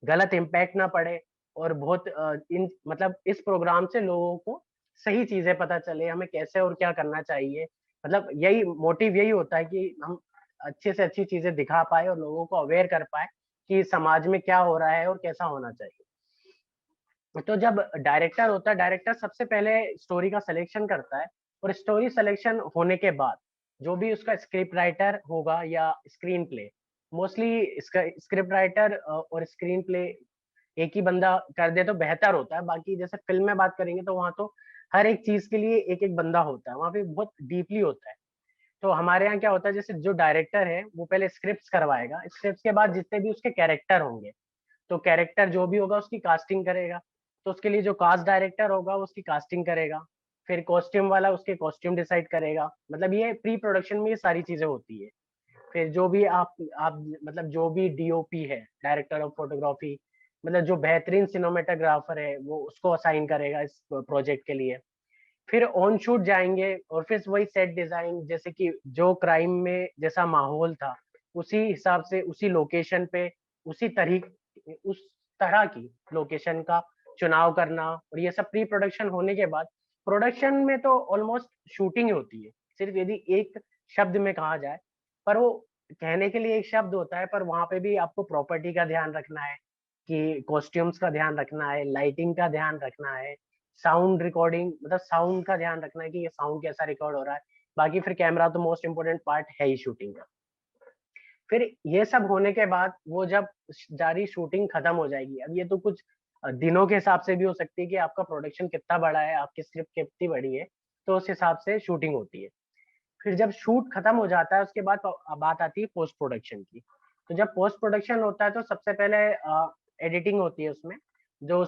गलत इम्पैक्ट ना पड़े और बहुत इन मतलब इस प्रोग्राम से लोगों को सही चीजें पता चले, हमें कैसे और क्या करना चाहिए। मतलब यही मोटिव यही होता है कि हम अच्छे से अच्छी चीजें दिखा पाए और लोगों को अवेयर कर पाए कि समाज में क्या हो रहा है और कैसा होना चाहिए। तो जब डायरेक्टर होता है, डायरेक्टर सबसे पहले स्टोरी का सिलेक्शन करता है, और स्टोरी सिलेक्शन होने के बाद जो भी उसका स्क्रिप्ट राइटर होगा या स्क्रीन प्ले, मोस्टली इसका स्क्रिप्ट राइटर और स्क्रीन प्ले एक ही बंदा कर दे तो बेहतर होता है। बाकी जैसे फिल्म में बात करेंगे तो वहाँ तो हर एक चीज के लिए एक एक बंदा होता है, वहाँ पे बहुत डीपली होता है। तो हमारे यहाँ क्या होता है, जैसे जो डायरेक्टर है वो पहले स्क्रिप्ट करवाएगा, स्क्रिप्ट के बाद जितने भी उसके कैरेक्टर होंगे तो कैरेक्टर जो भी होगा उसकी कास्टिंग करेगा। तो उसके लिए जो कास्ट डायरेक्टर होगा उसकी कास्टिंग करेगा, फिर कॉस्ट्यूम वाला उसके कॉस्ट्यूम डिसाइड करेगा। मतलब ये प्री प्रोडक्शन में ये सारी चीजें होती है। फिर जो भी आप मतलब जो भी डीओपी है, डायरेक्टर ऑफ फोटोग्राफी, मतलब जो बेहतरीन सिनेमेटोग्राफर है वो उसको असाइन करेगा इस प्रोजेक्ट के लिए। फिर ऑन शूट जाएंगे और फिर वही सेट डिजाइन, जैसे कि जो क्राइम में जैसा माहौल था उसी हिसाब से उसी लोकेशन पे उस तरह की लोकेशन का चुनाव करना। और ये सब प्री प्रोडक्शन होने के बाद प्रोडक्शन में तो ऑलमोस्ट शूटिंग होती है, सिर्फ यदि एक शब्द में कहा जाए, पर वो कहने के लिए एक शब्द होता है, पर वहां पे भी आपको प्रॉपर्टी का ध्यान रखना है कि कॉस्ट्यूम्स का ध्यान रखना है, लाइटिंग का ध्यान रखना है, साउंड रिकॉर्डिंग मतलब साउंड का ध्यान रखना है कि ये साउंड कैसा रिकॉर्ड हो रहा है। बाकी फिर कैमरा तो मोस्ट इम्पोर्टेंट पार्ट है ही शूटिंग का। फिर ये सब होने के बाद वो जब जारी शूटिंग खत्म हो जाएगी, अब ये तो कुछ दिनों के हिसाब से भी हो सकती है कि आपका प्रोडक्शन कितना बड़ा है, आपकी स्क्रिप्ट कितनी बड़ी है, तो उस हिसाब से शूटिंग होती है। फिर जब शूट खत्म हो जाता है उसके बाद बात आती है पोस्ट प्रोडक्शन की। तो जब पोस्ट प्रोडक्शन होता है तो सबसे पहले एडिटिंग होती है उसमें, जो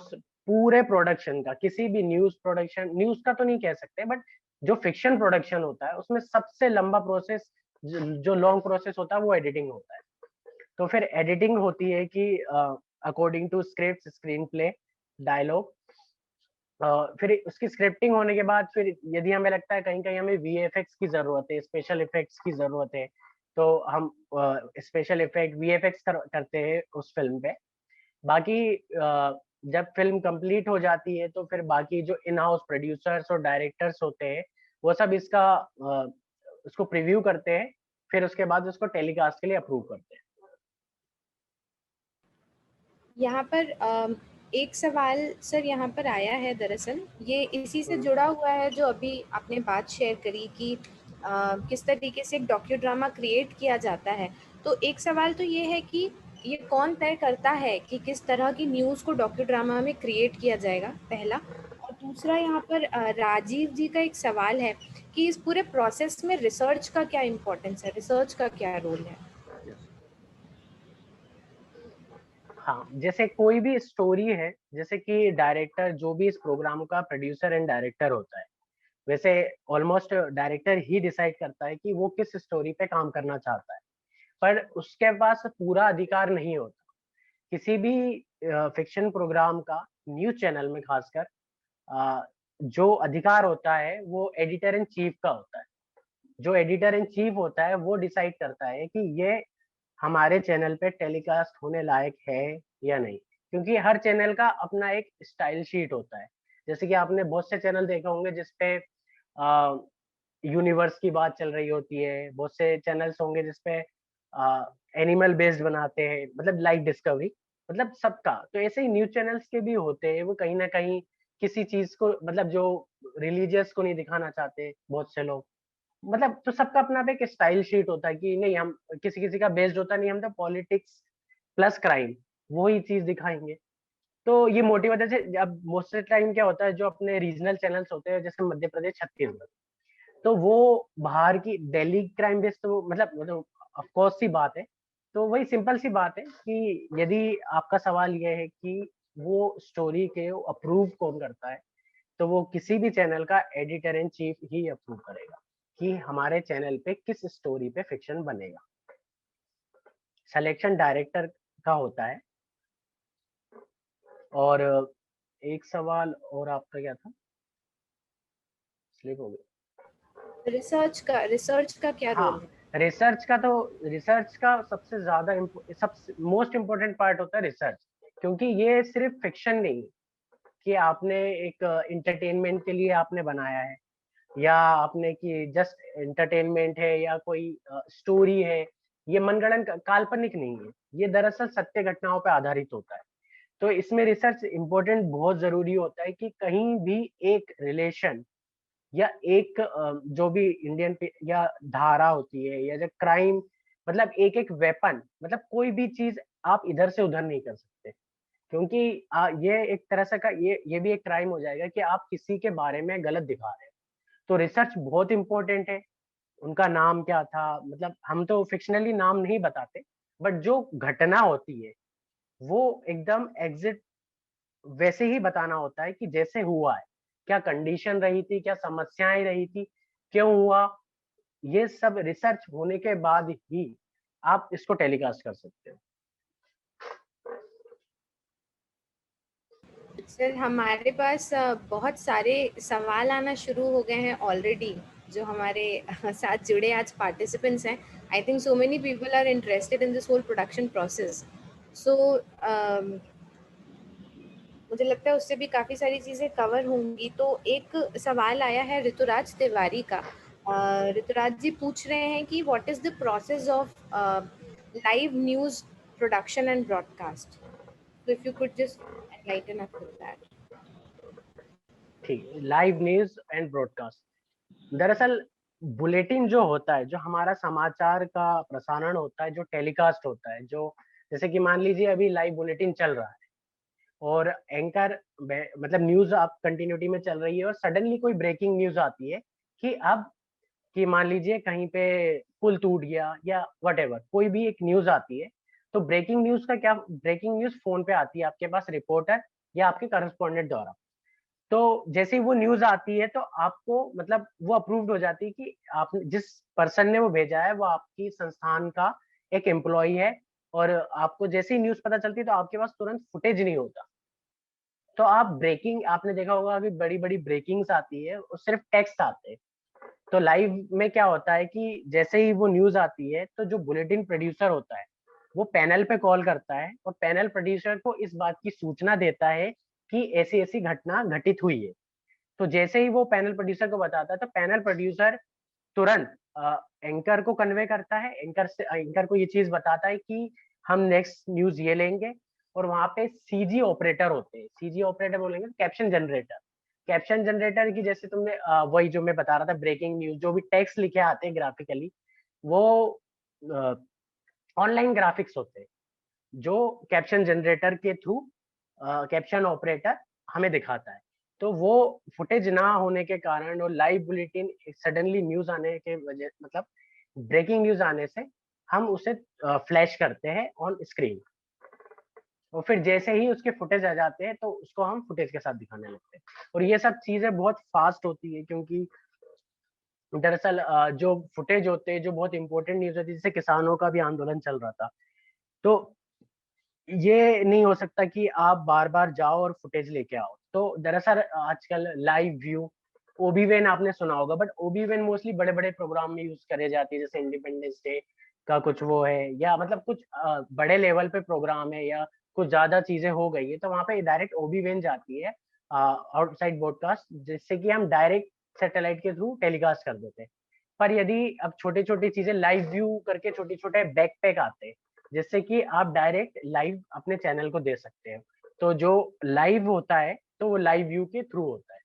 पूरे प्रोडक्शन का, किसी भी न्यूज प्रोडक्शन, न्यूज का तो नहीं कह सकते बट जो फिक्शन प्रोडक्शन होता है उसमें सबसे लंबा प्रोसेस, जो लॉन्ग प्रोसेस होता है वो एडिटिंग होता है। तो फिर एडिटिंग होती है कि according to script, screenplay, dialogue, फिर उसकी स्क्रिप्टिंग होने के बाद फिर यदि हमें लगता है कहीं कहीं हमें वीएफएक्स की जरूरत है, स्पेशल इफेक्ट्स की जरूरत है, तो हम स्पेशल इफेक्ट वीएफएक्स करते हैं उस फिल्म पे। बाकी जब फिल्म कंप्लीट हो जाती है तो फिर बाकी जो इन हाउस प्रोड्यूसर्स और डायरेक्टर्स होते हैं वो सब इसका उसको प्रीव्यू करते हैं, फिर उसके बाद उसको टेलीकास्ट के लिए अप्रूव करते हैं। यहाँ पर एक सवाल सर यहाँ पर आया है, दरअसल ये इसी से जुड़ा हुआ है जो अभी आपने बात शेयर करी कि किस तरीके से एक डॉक्यू ड्रामा क्रिएट किया जाता है। तो एक सवाल तो ये है कि ये कौन तय करता है कि किस तरह की न्यूज़ को डॉक्यू ड्रामा में क्रिएट किया जाएगा, पहला। और दूसरा यहाँ पर राजीव जी का एक सवाल है कि इस पूरे प्रोसेस में रिसर्च का क्या इम्पोर्टेंस है, रिसर्च का क्या रोल है? हाँ, जैसे कोई भी स्टोरी है, जैसे कि डायरेक्टर जो भी इस प्रोग्राम का प्रोड्यूसर एंड डायरेक्टर होता है, वैसे ऑलमोस्ट डायरेक्टर ही डिसाइड करता है कि वो किस स्टोरी पे काम करना चाहता है, पर उसके पास पूरा अधिकार नहीं होता। किसी भी फिक्शन प्रोग्राम का न्यूज चैनल में खासकर जो अधिकार होता है वो एडिटर इन चीफ का होता है। जो एडिटर इन चीफ होता है वो डिसाइड करता है कि ये हमारे चैनल पे टेलीकास्ट होने लायक है या नहीं, क्योंकि हर चैनल का अपना एक स्टाइल शीट होता है। जैसे कि आपने बहुत से चैनल देखे होंगे जिसपे यूनिवर्स की बात चल रही होती है, बहुत से चैनल्स होंगे जिसपे एनिमल बेस्ड बनाते हैं, मतलब लाइक डिस्कवरी, मतलब सबका। तो ऐसे ही न्यूज चैनल्स के भी होते हैं, वो कहीं ना कहीं किसी चीज को, मतलब जो रिलीजियस को नहीं दिखाना चाहते बहुत से लोग, मतलब तो सबका अपना एक स्टाइल शीट होता है कि नहीं, हम किसी किसी का बेस्ड होता नहीं, हम तो पॉलिटिक्स प्लस क्राइम वही चीज दिखाएंगे। तो ये मोटी वजह से अब मोस्ट टाइम क्या होता है, जो अपने रीजनल चैनल्स होते हैं जैसे मध्य प्रदेश, छत्तीसगढ़, तो वो बाहर की दिल्ली क्राइम बेस्ड, तो मतलब ऑफ कोर्स सी बात है। तो वही सिंपल सी बात है कि यदि आपका सवाल ये है कि वो स्टोरी के अप्रूव कौन करता है, तो वो किसी भी चैनल का editor in chief he approve करेगा कि हमारे चैनल पे किस स्टोरी पे फिक्शन बनेगा। सिलेक्शन डायरेक्टर का होता है। और एक सवाल और आपका क्या था, स्लिप हो गया। रिसर्च का क्या रोल है? रिसर्च का सबसे ज्यादा सबसे मोस्ट इम्पोर्टेंट पार्ट होता है रिसर्च, क्योंकि ये सिर्फ फिक्शन नहीं कि आपने एक एंटरटेनमेंट के लिए आपने बनाया है, या आपने कि जस्ट एंटरटेनमेंट है या कोई स्टोरी है, ये मनगढ़ंत काल्पनिक नहीं है, ये दरअसल सत्य घटनाओं पर आधारित होता है। तो इसमें रिसर्च इम्पोर्टेंट बहुत जरूरी होता है कि कहीं भी एक रिलेशन या एक जो भी इंडियन या धारा होती है या जो क्राइम, मतलब एक एक वेपन, मतलब कोई भी चीज आप इधर से उधर नहीं कर सकते, क्योंकि ये एक तरह से का ये भी एक क्राइम हो जाएगा कि आप किसी के बारे में गलत दिखा रहे हैं। तो रिसर्च बहुत इंपॉर्टेंट है। उनका नाम क्या था, मतलब हम तो फिक्शनली नाम नहीं बताते, बट जो घटना होती है वो एकदम एग्जिट वैसे ही बताना होता है कि जैसे हुआ है, क्या कंडीशन रही थी, क्या समस्याएं रही थी, क्यों हुआ, ये सब रिसर्च होने के बाद ही आप इसको टेलीकास्ट कर सकते हो। सर हमारे पास बहुत सारे सवाल आना शुरू हो गए हैं ऑलरेडी, जो हमारे साथ जुड़े आज पार्टिसिपेंट्स हैं। I think so many people are interested in this whole production process. So मुझे लगता है उससे भी काफ़ी सारी चीज़ें कवर होंगी। तो एक सवाल आया है ऋतुराज तिवारी का। ऋतुराज जी पूछ रहे हैं कि what is the process of live news production and broadcast? So if you could just enlighten us with that. ठीक है, लाइव न्यूज एंड ब्रॉडकास्ट। दरअसल बुलेटिन जो होता है, जो हमारा समाचार का प्रसारण होता है, जो टेलीकास्ट होता है, जो जैसे कि मान लीजिए अभी लाइव बुलेटिन चल रहा है और एंकर मतलब न्यूज आप कंटिन्यूटी में चल रही है और सडनली कोई ब्रेकिंग न्यूज आती है कि अब कि मान लीजिए कहीं पे पुल टूट गया या व्हाटएवर, कोई भी एक न्यूज आती है, तो ब्रेकिंग न्यूज का क्या, ब्रेकिंग न्यूज फोन पे आती है आपके पास रिपोर्टर या आपके करस्पॉन्डेंट द्वारा। तो जैसे ही वो न्यूज आती है तो आपको मतलब वो अप्रूव्ड हो जाती है कि आप जिस पर्सन ने वो भेजा है वो आपकी संस्थान का एक एम्प्लॉय है, और आपको जैसे ही न्यूज पता चलती है तो आपके पास तुरंत फुटेज नहीं होता। तो आप ब्रेकिंग, आपने देखा होगा अभी बड़ी बड़ी ब्रेकिंग्स आती है और सिर्फ टेक्स्ट आते हैं। तो लाइव में क्या होता है कि जैसे ही वो न्यूज आती है तो जो बुलेटिन प्रोड्यूसर होता है वो पैनल पे कॉल करता है और पैनल प्रोड्यूसर को इस बात की सूचना देता है कि ऐसी ऐसी घटना घटित हुई है। तो जैसे ही वो पैनल प्रोड्यूसर को बताता है तो पैनल प्रोड्यूसर तुरंत एंकर को कन्वे करता है, एंकर को ये चीज बताता है कि हम नेक्स्ट न्यूज ये लेंगे। और वहां पे सीजी ऑपरेटर होते हैं, सीजी ऑपरेटर बोलेंगे कैप्शन जनरेटर। कैप्शन जनरेटर की जैसे तुमने वही जो मैं बता रहा था ब्रेकिंग न्यूज, जो भी टेक्स्ट लिखे आते हैं ग्राफिकली, वो ऑनलाइन ग्राफिक्स होते हैं जो कैप्शन जनरेटर के थ्रू कैप्शन ऑपरेटर हमें दिखाता है। तो वो फुटेज ना होने के कारण और लाइव बुलेटिन सडनली न्यूज आने के वजह, मतलब ब्रेकिंग न्यूज आने से हम उसे फ्लैश करते हैं ऑन स्क्रीन, और फिर जैसे ही उसके फुटेज आ जाते हैं तो उसको हम फुटेज के साथ दिखाने लगते हैं। और ये सब चीजें बहुत फास्ट होती है क्योंकि दरअसल जो फुटेज होते हैं, जो बहुत इंपॉर्टेंट न्यूज होती है, जैसे किसानों का भी आंदोलन चल रहा था, तो ये नहीं हो सकता कि आप बार बार जाओ और फुटेज लेके आओ। तो दरअसल आजकल लाइव व्यू, ओबीवेन आपने सुना होगा, बट ओबीवेन मोस्टली बड़े बड़े प्रोग्राम में यूज करे जाती है, जैसे इंडिपेंडेंस डे का कुछ वो है या मतलब कुछ बड़े लेवल पे प्रोग्राम है या कुछ ज्यादा चीजें हो गई है, तो वहां पे डायरेक्ट ओबीवेन जाती है आउटसाइड ब्रॉडकास्ट, जिससे कि हम डायरेक्ट सैटेलाइट के थ्रू टेलीकास्ट कर देते हैं। पर यदि अब छोटी छोटी चीजें लाइव व्यू करके छोटे छोटे बैकपैक आते हैं जिससे कि आप डायरेक्ट लाइव अपने चैनल को दे सकते हैं। तो जो लाइव होता है तो वो लाइव व्यू के थ्रू होता है।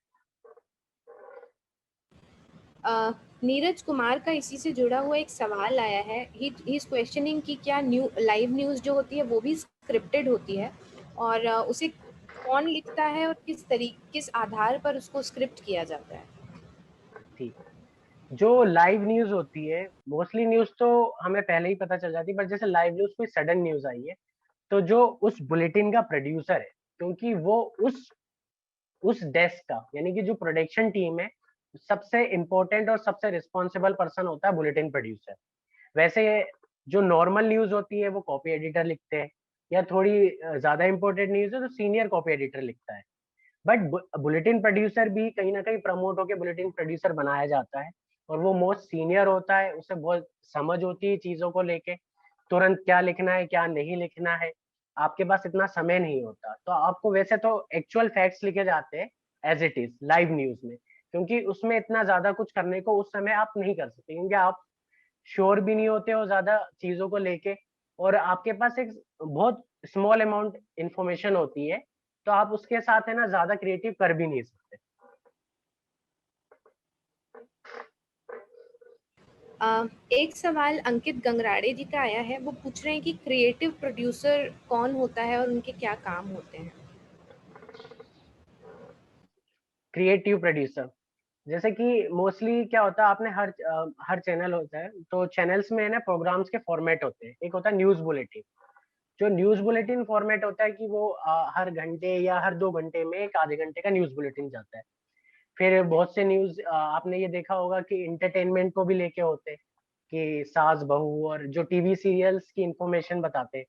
नीरज कुमार का इसी से जुड़ा हुआ एक सवाल आया है। ही इज क्वेश्चनिंग कि क्या लाइव न्यूज जो होती है वो भी स्क्रिप्टेड होती है, और उसे कौन लिखता है और किस आधार पर उसको स्क्रिप्ट किया जाता है? ठीक, जो लाइव न्यूज होती है, मोस्टली न्यूज तो हमें पहले ही पता चल जाती है, बट जैसे लाइव न्यूज कोई सडन न्यूज आई है तो जो उस बुलेटिन का प्रोड्यूसर है, क्योंकि वो उस डेस्क का यानी कि जो प्रोडक्शन टीम है, सबसे इम्पोर्टेंट और सबसे रिस्पॉन्सिबल पर्सन होता है बुलेटिन प्रोड्यूसर। वैसे जो नॉर्मल न्यूज होती है वो कॉपी एडिटर लिखते हैं, या थोड़ी ज्यादा इंपॉर्टेंट न्यूज है तो सीनियर कॉपी एडिटर लिखता है। बट बुलेटिन प्रोड्यूसर भी कहीं ना कहीं प्रमोट होकर बुलेटिन प्रोड्यूसर बनाया जाता है, और वो मोस्ट सीनियर होता है, उसे बहुत समझ होती है चीजों को लेके, तुरंत क्या लिखना है क्या नहीं लिखना है। आपके पास इतना समय नहीं होता, तो आपको वैसे तो एक्चुअल फैक्ट्स लिखे जाते हैं as it is live news में, क्योंकि उसमें इतना ज्यादा कुछ करने को उस समय आप नहीं कर सकते, क्योंकि आप श्योर भी नहीं होते हो ज्यादा चीजों को लेके, और आपके पास एक बहुत स्मॉल अमाउंट इंफॉर्मेशन होती है, तो आप उसके साथ है ना ज्यादा क्रिएटिव कर भी नहीं सकते। एक सवाल अंकित गंगराड़े जी का आया है। वो पूछ रहे हैं कि क्रिएटिव प्रोड्यूसर कौन होता है और उनके क्या काम होते हैं? क्रिएटिव प्रोड्यूसर जैसे कि मोस्टली क्या होता है, आपने हर चैनल होता है, तो चैनल्स में है ना प्रोग्राम्स के फॉर्मेट होते हैं। एक होता है न्यूज बुलेटिन, जो न्यूज बुलेटिन फॉर्मेट होता है कि वो हर घंटे या हर 2 घंटे में एक आधे घंटे का न्यूज बुलेटिन जाता है। फिर बहुत से न्यूज आपने ये देखा होगा कि इंटरटेनमेंट को भी लेके होते हैं, कि सास बहू और जो टीवी सीरियल्स की इंफॉर्मेशन बताते हैं।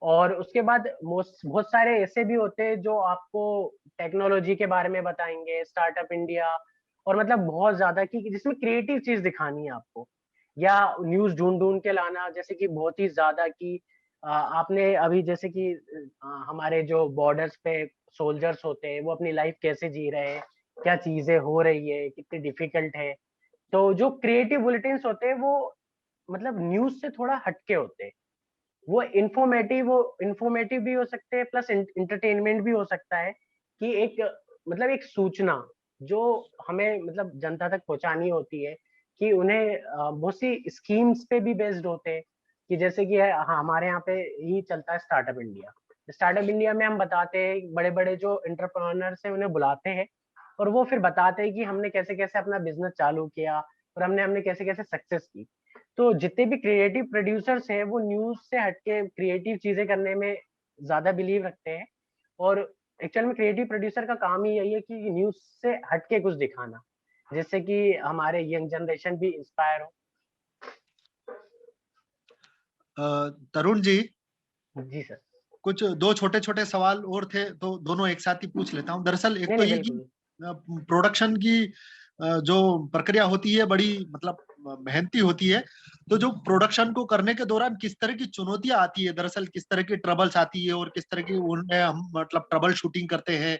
और उसके बाद बहुत सारे ऐसे भी होते हैं जो आपको टेक्नोलॉजी के बारे में बताएंगे, स्टार्टअप इंडिया, और मतलब बहुत ज्यादा कि जिसमें क्रिएटिव चीज दिखानी है आपको, या न्यूज ढूंढ ढूंढ के लाना, जैसे कि बहुत ही ज्यादा कि आपने अभी जैसे कि हमारे जो बॉर्डर्स पे सोल्जर्स होते हैं वो अपनी लाइफ कैसे जी रहे हैं, क्या चीजें हो रही है, कितनी डिफिकल्ट है। तो जो क्रिएटिव बुलेटिन्स होते हैं वो मतलब न्यूज से थोड़ा हटके होते हैं, वो इंफॉर्मेटिव भी हो सकते हैं, प्लस इंटरटेनमेंट भी हो सकता है, कि एक मतलब एक सूचना जो हमें मतलब जनता तक पहुंचानी होती है, कि उन्हें बहुत सी स्कीम्स पे भी बेस्ड होते हैं, कि जैसे कि हमारे यहाँ पे ही चलता है स्टार्टअप इंडिया। स्टार्टअप इंडिया में हम बताते हैं, बड़े बड़े जो एंटरप्रेन्योर्स हैं उन्हें बुलाते हैं, और वो फिर बताते हैं कि हमने कैसे कैसे अपना बिजनेस चालू किया और हमने कैसे कैसे सक्सेस की। तो जितने भी क्रिएटिव प्रोड्यूसर्स हैं वो न्यूज से हटके क्रिएटिव चीजें करने में ज्यादा बिलीव रखते हैं, और एक्चुअल में क्रिएटिव प्रोड्यूसर का काम ही यही है कि न्यूज से हटके कुछ दिखाना, जिससे कि हमारे यंग जनरेशन भी इंस्पायर हो। तरुण जी जी सर, कुछ दो छोटे छोटे सवाल और थे, तो दोनों एक साथ ही पूछ लेता हूँ। दरअसल एक नहीं, तो नहीं, ये कि बिल्कुल। प्रोडक्शन की जो प्रक्रिया होती है बड़ी मतलब मेहनती होती है, तो जो प्रोडक्शन को करने के दौरान किस तरह की चुनौतियां आती है, दरअसल किस तरह की ट्रबल्स आती है और किस तरह की उनमें हम मतलब ट्रबल शूटिंग करते हैं,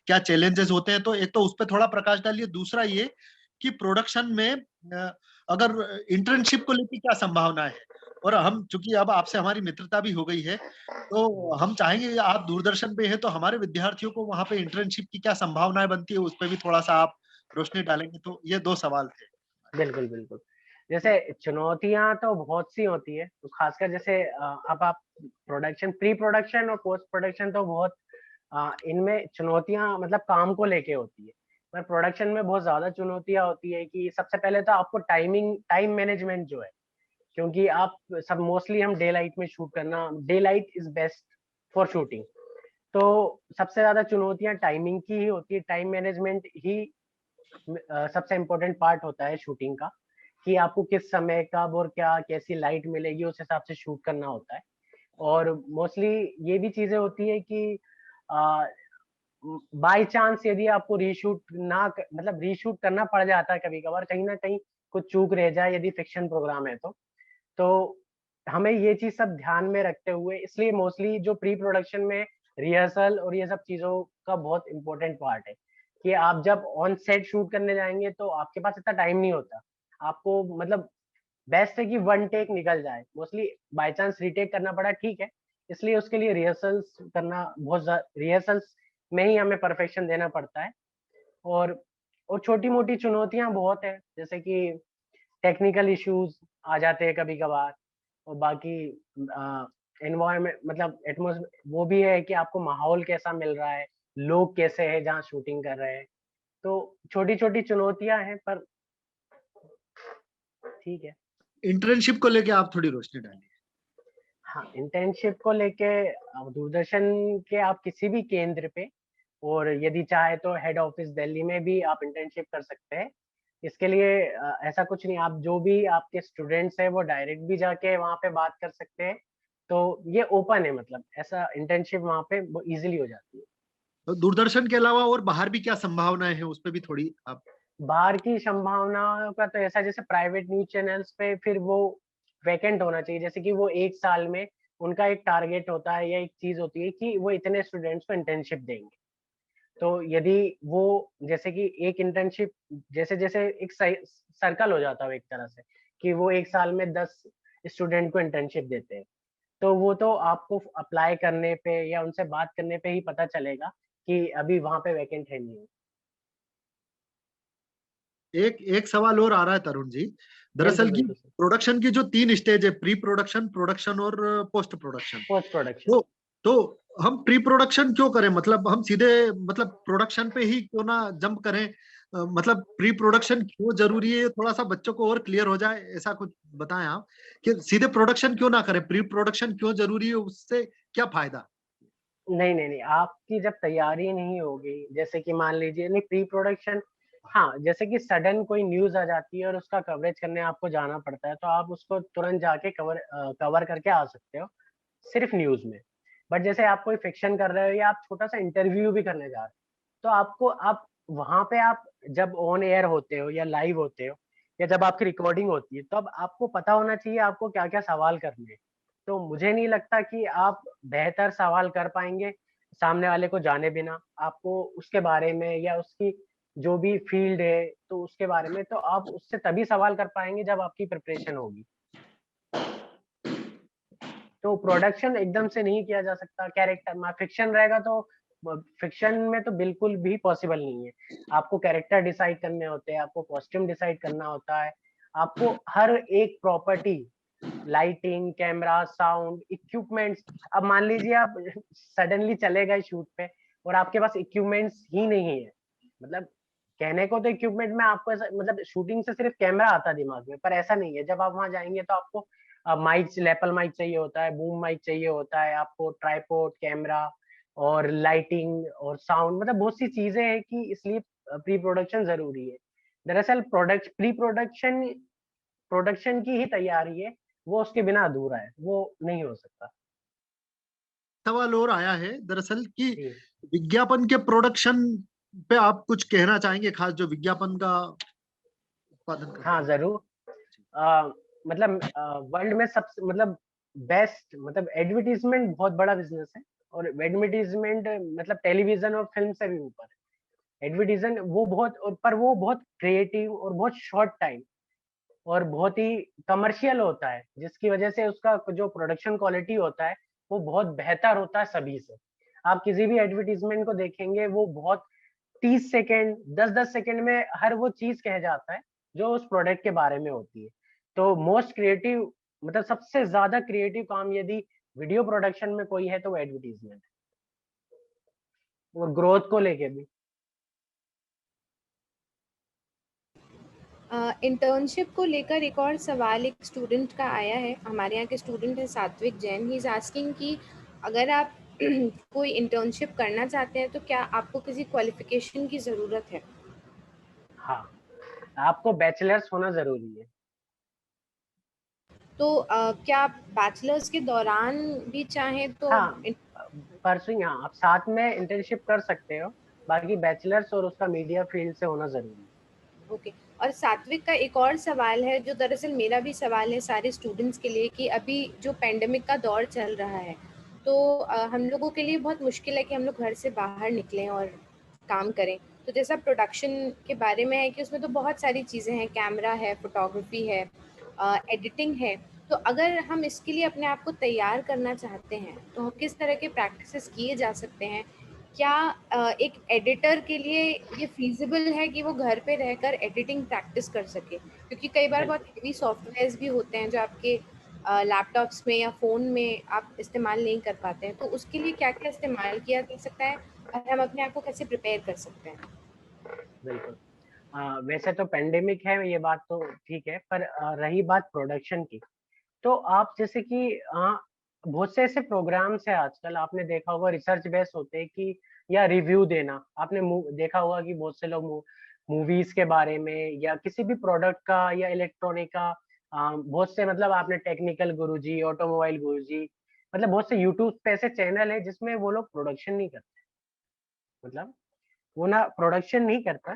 क्या चैलेंजेस होते हैं, तो एक तो उस पर थोड़ा प्रकाश डालिए। दूसरा ये कि प्रोडक्शन में अगर इंटर्नशिप को लेकर क्या संभावना है, और हम चूंकि अब आपसे हमारी मित्रता भी हो गई है, तो हम चाहेंगे आप दूरदर्शन पे हैं तो हमारे विद्यार्थियों को वहां पे इंटर्नशिप की क्या संभावनाएं बनती है, उस पर भी थोड़ा सा आप रोशनी डालेंगे। तो ये दो सवाल थे। बिल्कुल, बिल्कुल। जैसे चुनौतियां तो बहुत सी होती है, तो खासकर जैसे अब आप प्री प्रोडक्शन और पोस्ट प्रोडक्शन तो बहुत इनमें चुनौतियां मतलब काम को लेके होती है, पर प्रोडक्शन में बहुत ज्यादा चुनौतियां होती है कि सबसे पहले तो आपको टाइम मैनेजमेंट जो है, क्योंकि आप सब मोस्टली हम डे लाइट में शूट करना, day light is best for shooting. तो सबसे ज्यादा चुनौतियां टाइमिंग की ही होती है, टाइम मैनेजमेंट ही सबसे इम्पोर्टेंट पार्ट होता है शूटिंग का, कि आपको किस समय कब और क्या कैसी लाइट मिलेगी उस हिसाब से शूट करना होता है। और मोस्टली ये भी चीजें होती है कि बाय चांस यदि आपको मतलब रीशूट करना पड़ जाता है कभी कभार, कहीं ना कहीं कुछ चूक रह जाए यदि फिक्शन प्रोग्राम है तो हमें ये चीज सब ध्यान में रखते हुए, इसलिए मोस्टली जो प्री प्रोडक्शन में रिहर्सल और ये सब चीजों का बहुत इंपॉर्टेंट पार्ट है, कि आप जब ऑन सेट शूट करने जाएंगे तो आपके पास इतना टाइम नहीं होता, आपको मतलब बेस्ट है कि वन टेक निकल जाए, मोस्टली बाय चांस रीटेक करना पड़ा ठीक है, इसलिए उसके लिए रिहर्सल्स करना रिहर्सल्स में ही हमें परफेक्शन देना पड़ता है। और छोटी मोटी चुनौतियां बहुत है, जैसे कि टेक्निकल इश्यूज आ जाते हैं कभी कभार, और बाकी एनवायरमेंट मतलब एटमॉस्फेयर वो भी है कि आपको माहौल कैसा मिल रहा है, लोग कैसे हैं जहाँ शूटिंग कर रहे हैं, तो छोटी छोटी चुनौतियां हैं, पर ठीक है। इंटर्नशिप को लेके आप थोड़ी रोशनी डालिए। हाँ, इंटर्नशिप को लेके दूरदर्शन के आप किसी भी केंद्र पे, और यदि चाहे तो हेड ऑफिस दिल्ली में भी आप इंटर्नशिप कर सकते हैं। इसके लिए ऐसा कुछ नहीं, आप जो भी आपके स्टूडेंट्स हैं वो डायरेक्ट भी जाके वहाँ पे बात कर सकते हैं, तो ये ओपन है, मतलब ऐसा इंटर्नशिप वहाँ पे वो इजीली हो जाती है। तो दूरदर्शन के अलावा और बाहर भी क्या संभावनाएं हैं, उस पर भी थोड़ी आप। बाहर की संभावनाओं का तो ऐसा, जैसे प्राइवेट न्यूज चैनल्स पे फिर वो वैकेंट होना चाहिए, जैसे कि वो एक साल में उनका एक टारगेट होता है या एक चीज होती है कि वो इतने स्टूडेंट्स को इंटर्नशिप देंगे। तो यदि वो जैसे कि एक इंटर्नशिप जैसे जैसे एक सर्कल हो जाता है एक तरह से, कि वो एक साल में 10 स्टूडेंट को इंटर्नशिप देते हैं, तो वो तो आपको अप्लाई करने पे या उनसे बात करने पे ही पता चलेगा कि अभी वहां पे वैकेंट है नहीं। एक सवाल और आ रहा है तरुण जी, दरअसल की प्रोडक्शन की जो 3 स्टेज है, प्री प्रोडक्शन, प्रोडक्शन और पोस्ट प्रोडक्शन, तो हम प्री प्रोडक्शन क्यों करें, मतलब हम सीधे मतलब प्रोडक्शन पे ही क्यों ना जंप करें, मतलब प्री प्रोडक्शन क्यों जरूरी है, थोड़ा सा बच्चों को और क्लियर हो जाए, ऐसा कुछ बताएं आप कि सीधे प्रोडक्शन क्यों ना करें, प्री प्रोडक्शन क्यों जरूरी है, उससे क्या फायदा। नहीं नहीं नहीं, आपकी जब तैयारी नहीं होगी, जैसे कि मान लीजिए नहीं प्री प्रोडक्शन, हाँ जैसे कि सडन कोई न्यूज आ जाती है और उसका कवरेज करने आपको जाना पड़ता है, तो आप उसको तुरंत जाके कवर करके आ सकते हो सिर्फ न्यूज में। बट जैसे आप कोई फिक्शन कर रहे हो या आप छोटा सा इंटरव्यू भी करने जा रहे हो, तो आप वहां पे आप जब ऑन एयर होते हो या लाइव होते हो या जब आपकी रिकॉर्डिंग होती है, तो अब आपको पता होना चाहिए आपको क्या क्या सवाल करने हैं। तो मुझे नहीं लगता कि आप बेहतर सवाल कर पाएंगे सामने वाले को जाने बिना, आपको उसके बारे में या उसकी जो भी फील्ड है तो उसके बारे में तो आप उससे तभी सवाल कर पाएंगे जब आपकी प्रिपरेशन होगी। तो प्रोडक्शन एकदम से नहीं किया जा सकता। कैरेक्टर फिक्शन रहेगा तो फिक्शन में तो बिल्कुल भी पॉसिबल नहीं है। आपको कैरेक्टर डिसाइड करने होते हैं, आपको कॉस्ट्यूम डिसाइड करना होता है, आपको हर एक property, lighting, camera, sound, equipments. अब मान लीजिए आप सडनली चले गए शूट पे और आपके पास इक्विपमेंट्स ही नहीं है, मतलब कहने को तो इक्विपमेंट में आपको मतलब शूटिंग से सिर्फ कैमरा आता है दिमाग में, पर ऐसा नहीं है। जब आप वहां जाएंगे तो आपको माइक, लैपल माइक चाहिए होता है, बूम माइक चाहिए होता है, आपको ट्राइपॉड, कैमरा और लाइटिंग और साउंड, मतलब बहुत सी चीजें हैं कि इसलिए प्री प्रोडक्शन जरूरी है। दरअसल प्रोडक्शन की ही तैयारी है, वो उसके बिना अधूरा है, वो नहीं हो सकता। सवाल और आया है दरअसल कि विज्ञापन के प्रोडक्शन पे आप कुछ कहना चाहेंगे, खास जो विज्ञापन का उत्पादन? हाँ जरूर। मतलब वर्ल्ड में सबसे मतलब बेस्ट, मतलब एडवर्टीजमेंट बहुत बड़ा बिजनेस है, और एडवर्टीजमेंट मतलब टेलीविजन और फिल्म से भी ऊपर है। एडवर्टीजमेंट वो बहुत, पर वो बहुत क्रिएटिव और बहुत शॉर्ट टाइम और बहुत ही कमर्शियल होता है, जिसकी वजह से उसका जो प्रोडक्शन क्वालिटी होता है वो बहुत बेहतर होता है सभी से। आप किसी भी एडवर्टीजमेंट को देखेंगे, वो बहुत 30 सेकेंड 10-10 सेकेंड में हर वो चीज कह जाता है जो उस प्रोडक्ट के बारे में होती है। तो मोस्ट क्रिएटिव, मतलब सबसे ज्यादा क्रिएटिव काम यदि वीडियो प्रोडक्शन में कोई है तो वो एडवर्टीजमेंट है, और ग्रोथ को लेके भी। इंटर्नशिप को लेकर एक और सवाल एक स्टूडेंट का आया है। हमारे यहाँ के स्टूडेंट है सात्विक जैन। ही इज आस्किंग कि अगर आप कोई इंटर्नशिप करना चाहते हैं तो क्या आपको किसी क्वालिफिकेशन की ज़रूरत है? हाँ, आपको बैचलर्स होना जरूरी है। तो क्या आप बैचलर्स के दौरान भी चाहें तो? हाँ, परसों हाँ, आप साथ में इंटर्नशिप कर सकते हो, बाकी बैचलर्स और उसका मीडिया फील्ड से होना जरूरी है। ओके। और सात्विक का एक और सवाल है, जो दरअसल मेरा भी सवाल है सारे स्टूडेंट्स के लिए, कि अभी जो पेंडेमिक का दौर चल रहा है तो हम लोगों के लिए बहुत मुश्किल है कि हम लोग घर से बाहर निकलें और काम करें। तो जैसा प्रोडक्शन के बारे में है कि उसमें तो बहुत सारी चीज़ें हैं, कैमरा है, फोटोग्राफी है, एडिटिंग है। तो अगर हम इसके लिए अपने आप को तैयार करना चाहते हैं तो किस तरह के प्रैक्टिसेस किए जा सकते हैं? क्या एक एडिटर के लिए ये फीजिबल है कि वो घर पे रहकर एडिटिंग प्रैक्टिस कर सके? क्योंकि कई बार बहुत हेवी सॉफ्टवेयर्स भी होते हैं जो आपके लैपटॉप्स में या फ़ोन में आप इस्तेमाल नहीं कर पाते हैं, तो उसके लिए क्या-क्या इस्तेमाल किया जा सकता है और हम अपने आप को कैसे प्रिपेयर कर सकते हैं? बिल्कुल। वैसे तो पेंडेमिक है, ये बात तो ठीक है, पर रही बात प्रोडक्शन की, तो आप जैसे कि बहुत से ऐसे प्रोग्राम्स हैं आजकल, आपने देखा होगा रिसर्च बेस्ड होते हैं कि, या रिव्यू देना। आपने देखा होगा कि बहुत से लोग मूवीज के बारे में या किसी भी प्रोडक्ट का या इलेक्ट्रॉनिक का, बहुत से मतलब आपने टेक्निकल गुरुजी, ऑटोमोबाइल गुरुजी, मतलब बहुत से यूट्यूब पे ऐसे चैनल है जिसमें वो लोग प्रोडक्शन नहीं करते, मतलब वो ना प्रोडक्शन नहीं करते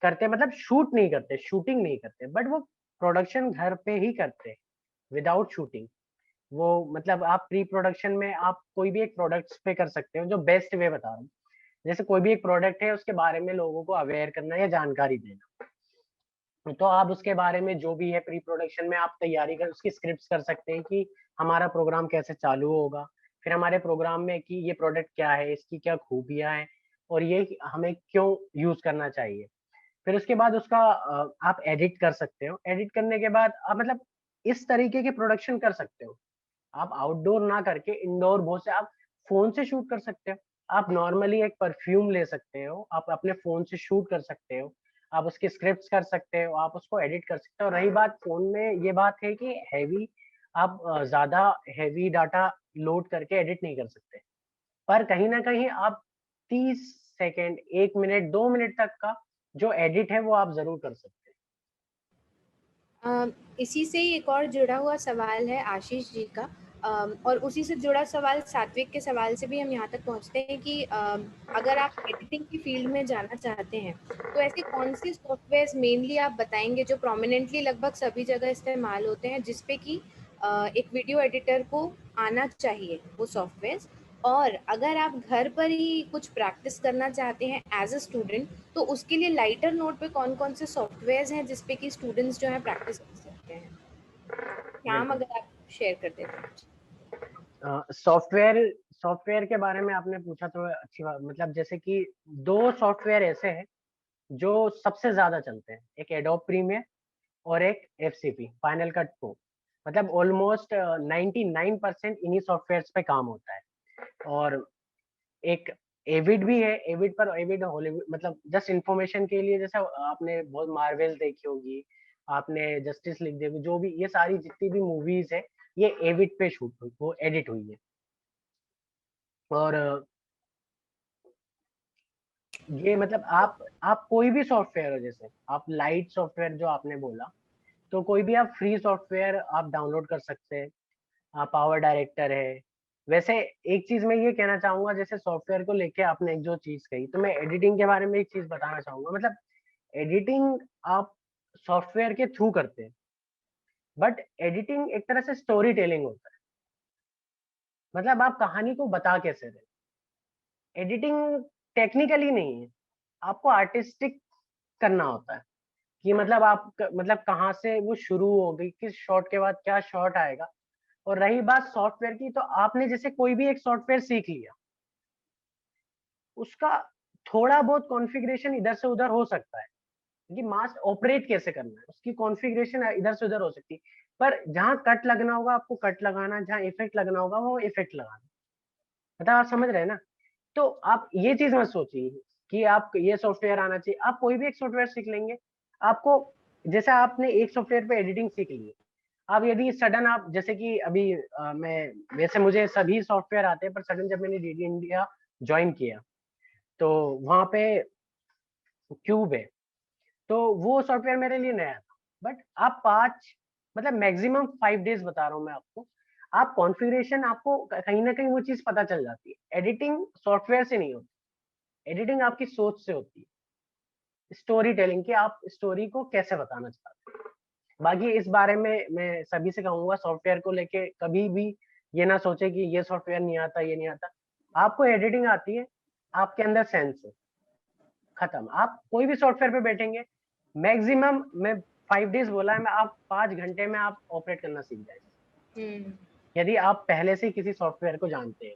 मतलब शूट नहीं करते, शूटिंग नहीं करते, बट वो प्रोडक्शन घर पे ही करते हैं विदाउट शूटिंग। वो मतलब आप प्री प्रोडक्शन में आप कोई भी एक प्रोडक्ट्स पे कर सकते हो, जो बेस्ट वे बता रहा हूँ। जैसे कोई भी एक प्रोडक्ट है, उसके बारे में लोगों को अवेयर करना या जानकारी देना, तो आप उसके बारे में जो भी है प्री प्रोडक्शन में आप तैयारी कर, उसकी स्क्रिप्ट्स कर सकते हैं कि हमारा प्रोग्राम कैसे चालू होगा, फिर हमारे प्रोग्राम में कि ये प्रोडक्ट क्या है, इसकी क्या खूबियां हैं और ये हमें क्यों यूज करना चाहिए। फिर उसके बाद उसका आप एडिट कर सकते हो। एडिट करने के बाद आप मतलब इस तरीके के प्रोडक्शन कर सकते हो। आप आउटडोर ना करके इंडोर बहुत से आप फोन से शूट कर सकते हो। आप नॉर्मली एक परफ्यूम ले सकते हो, आप अपने फोन से शूट कर सकते हो, आप उसकी स्क्रिप्ट्स कर सकते हो, आप उसको एडिट कर सकते हो। रही बात फोन में, ये बात है कि हैवी, आप ज्यादा हैवी डाटा लोड करके एडिट नहीं कर सकते, पर कहीं ना कहीं आप 30 सेकेंड, 1 मिनट, 2 मिनट तक का जो एडिट है वो आप जरूर कर सकते हैं। इसी से ही एक और जुड़ा हुआ सवाल है आशीष जी का, और उसी से जुड़ा सवाल सात्विक के सवाल से भी हम यहाँ तक पहुँचते हैं कि अगर आप एडिटिंग की फील्ड में जाना चाहते हैं तो ऐसे कौन से सॉफ्टवेयर्स मेनली आप बताएंगे जो प्रोमिनेंटली लगभग सभी जगह इस्तेमाल होते हैं, जिसपे कि एक वीडियो एडिटर को आना चाहिए वो सॉफ्टवेयर्स? और अगर आप घर पर ही कुछ प्रैक्टिस करना चाहते हैं एज अ स्टूडेंट, तो उसके लिए लाइटर नोट पे कौन-कौन से सॉफ्टवेयर्स हैं जिसपे कि स्टूडेंट्स जो हैं प्रैक्टिस कर सकते हैं? नाम अगर आप शेयर कर दें तो। सॉफ्टवेयर के बारे में आपने पूछा तो अच्छी बात, मतलब जैसे कि 2 सॉफ्टवेयर ऐसे हैं जो सबसे ज्यादा चलते हैं, एक एडोब प्रीमियर और एक एफसीपी फाइनल कट प्रो। मतलब ऑलमोस्ट 99% इन्हीं सॉफ्टवेयर्स पे काम होता है। और एक एविड भी है, एविड हॉलीवुड, मतलब जस्ट इंफॉर्मेशन के लिए, जैसे आपने बहुत मार्वल्स देखी होगी, आपने जस्टिस लीग देखी, जो भी ये सारी जितनी भी मूवीज है ये एविड पे शूट हुई, वो एडिट हुई है। और ये मतलब आप कोई भी सॉफ्टवेयर हो, जैसे आप लाइट सॉफ्टवेयर जो आपने बोला, तो कोई भी आप फ्री सॉफ्टवेयर आप डाउनलोड कर सकते हैं। पावर डायरेक्टर है। वैसे एक चीज मैं ये कहना चाहूंगा, जैसे सॉफ्टवेयर को लेके आपने एक जो चीज कही, तो मैं एडिटिंग के बारे में एक चीज बताना चाहूंगा। मतलब एडिटिंग आप सॉफ्टवेयर के थ्रू करते हैं, बट एडिटिंग एक तरह से स्टोरी टेलिंग होता है। मतलब आप कहानी को बता कैसे रहे। एडिटिंग टेक्निकली नहीं है, आपको आर्टिस्टिक करना होता है कि मतलब आप मतलब कहाँ से वो शुरू होगी, किस शॉट के बाद क्या शॉट आएगा। और रही बात सॉफ्टवेयर की, तो आपने जैसे कोई भी एक सॉफ्टवेयर सीख लिया, उसका थोड़ा बहुत कॉन्फ़िगरेशन इधर से उधर हो सकता है कि मास्क ऑपरेट कैसे करना है, उसकी कॉन्फ़िगरेशन इधर से उधर हो सकती है। पर जहाँ कट लगना होगा आपको कट लगाना, जहाँ इफेक्ट लगना होगा वो इफेक्ट लगाना। मतलब आप समझ रहे हैं ना। तो आप ये चीज मत सोचिए कि आप ये सॉफ्टवेयर आना चाहिए। आप कोई भी एक सॉफ्टवेयर सीख लेंगे, आपको जैसे आपने एक सॉफ्टवेयर पे एडिटिंग सीख ली है, अब यदि सडन आप जैसे कि अभी मैं वैसे मुझे सभी सॉफ्टवेयर आते हैं, पर सडन जब मैंने डीडी इंडिया ज्वाइन किया तो वहां पे क्यूब है, तो वो सॉफ्टवेयर मेरे लिए नया था। बट आप 5 मतलब मैक्सिमम 5 डेज बता रहा हूँ मैं आपको, आप कॉन्फ़िगरेशन आपको कहीं ना कहीं वो चीज पता चल जाती है। एडिटिंग सॉफ्टवेयर से नहीं होती, एडिटिंग आपकी सोच से होती है, स्टोरी टेलिंग की, आप स्टोरी को कैसे बताना चाहते हैं। बाकी इस बारे में मैं सभी से कहूंगा, सॉफ्टवेयर को लेके कभी भी ये ना सोचे कि ये सॉफ्टवेयर नहीं आता, ये नहीं आता। आपको एडिटिंग आती है, आपके अंदर सेंस है, खत्म। आप कोई भी सॉफ्टवेयर पे बैठेंगे, मैक्सिमम मैं 5 डेज बोला है, मैं आप 5 घंटे में आप ऑपरेट करना सीख जाएंगे, यदि आप पहले से किसी सॉफ्टवेयर को जानते हैं।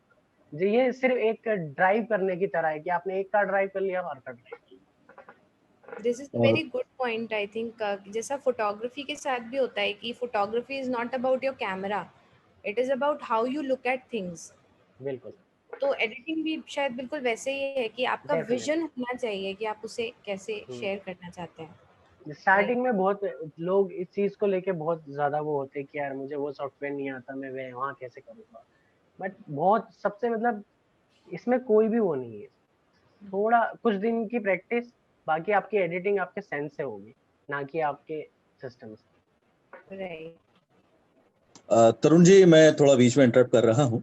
जो ये सिर्फ एक ड्राइव करने की तरह है कि आपने एक कार ड्राइव कर लिया, और कार ड्राइव कर लिया। This is very good point. I think जैसा फोटोग्राफी के साथ भी होता है कि photography is not about your camera, it is about how you look at things. बिल्कुल। तो एडिटिंग भी शायद बिल्कुल वैसे ही है कि आपका विजन होना चाहिए कि आप उसे कैसे शेयर करना चाहते हैं। स्टार्टिंग में बहुत लोग इस चीज को लेके बहुत ज्यादा वो होते हैं कि यार मुझे वो सॉफ्टवेयर नहीं आता, मैं वहाँ कैसे करूँगा। बट बहुत सबसे मतलब इसमें कोई भी वो नहीं है, थोड़ा कुछ दिन की प्रैक्टिस, बाकी आपकी एडिटिंग आपके सेंस से होगी, ना कि आपके सिस्टम से। राइट। तरुण जी, मैं थोड़ा बीच में इंटरप्ट कर रहा हूँ।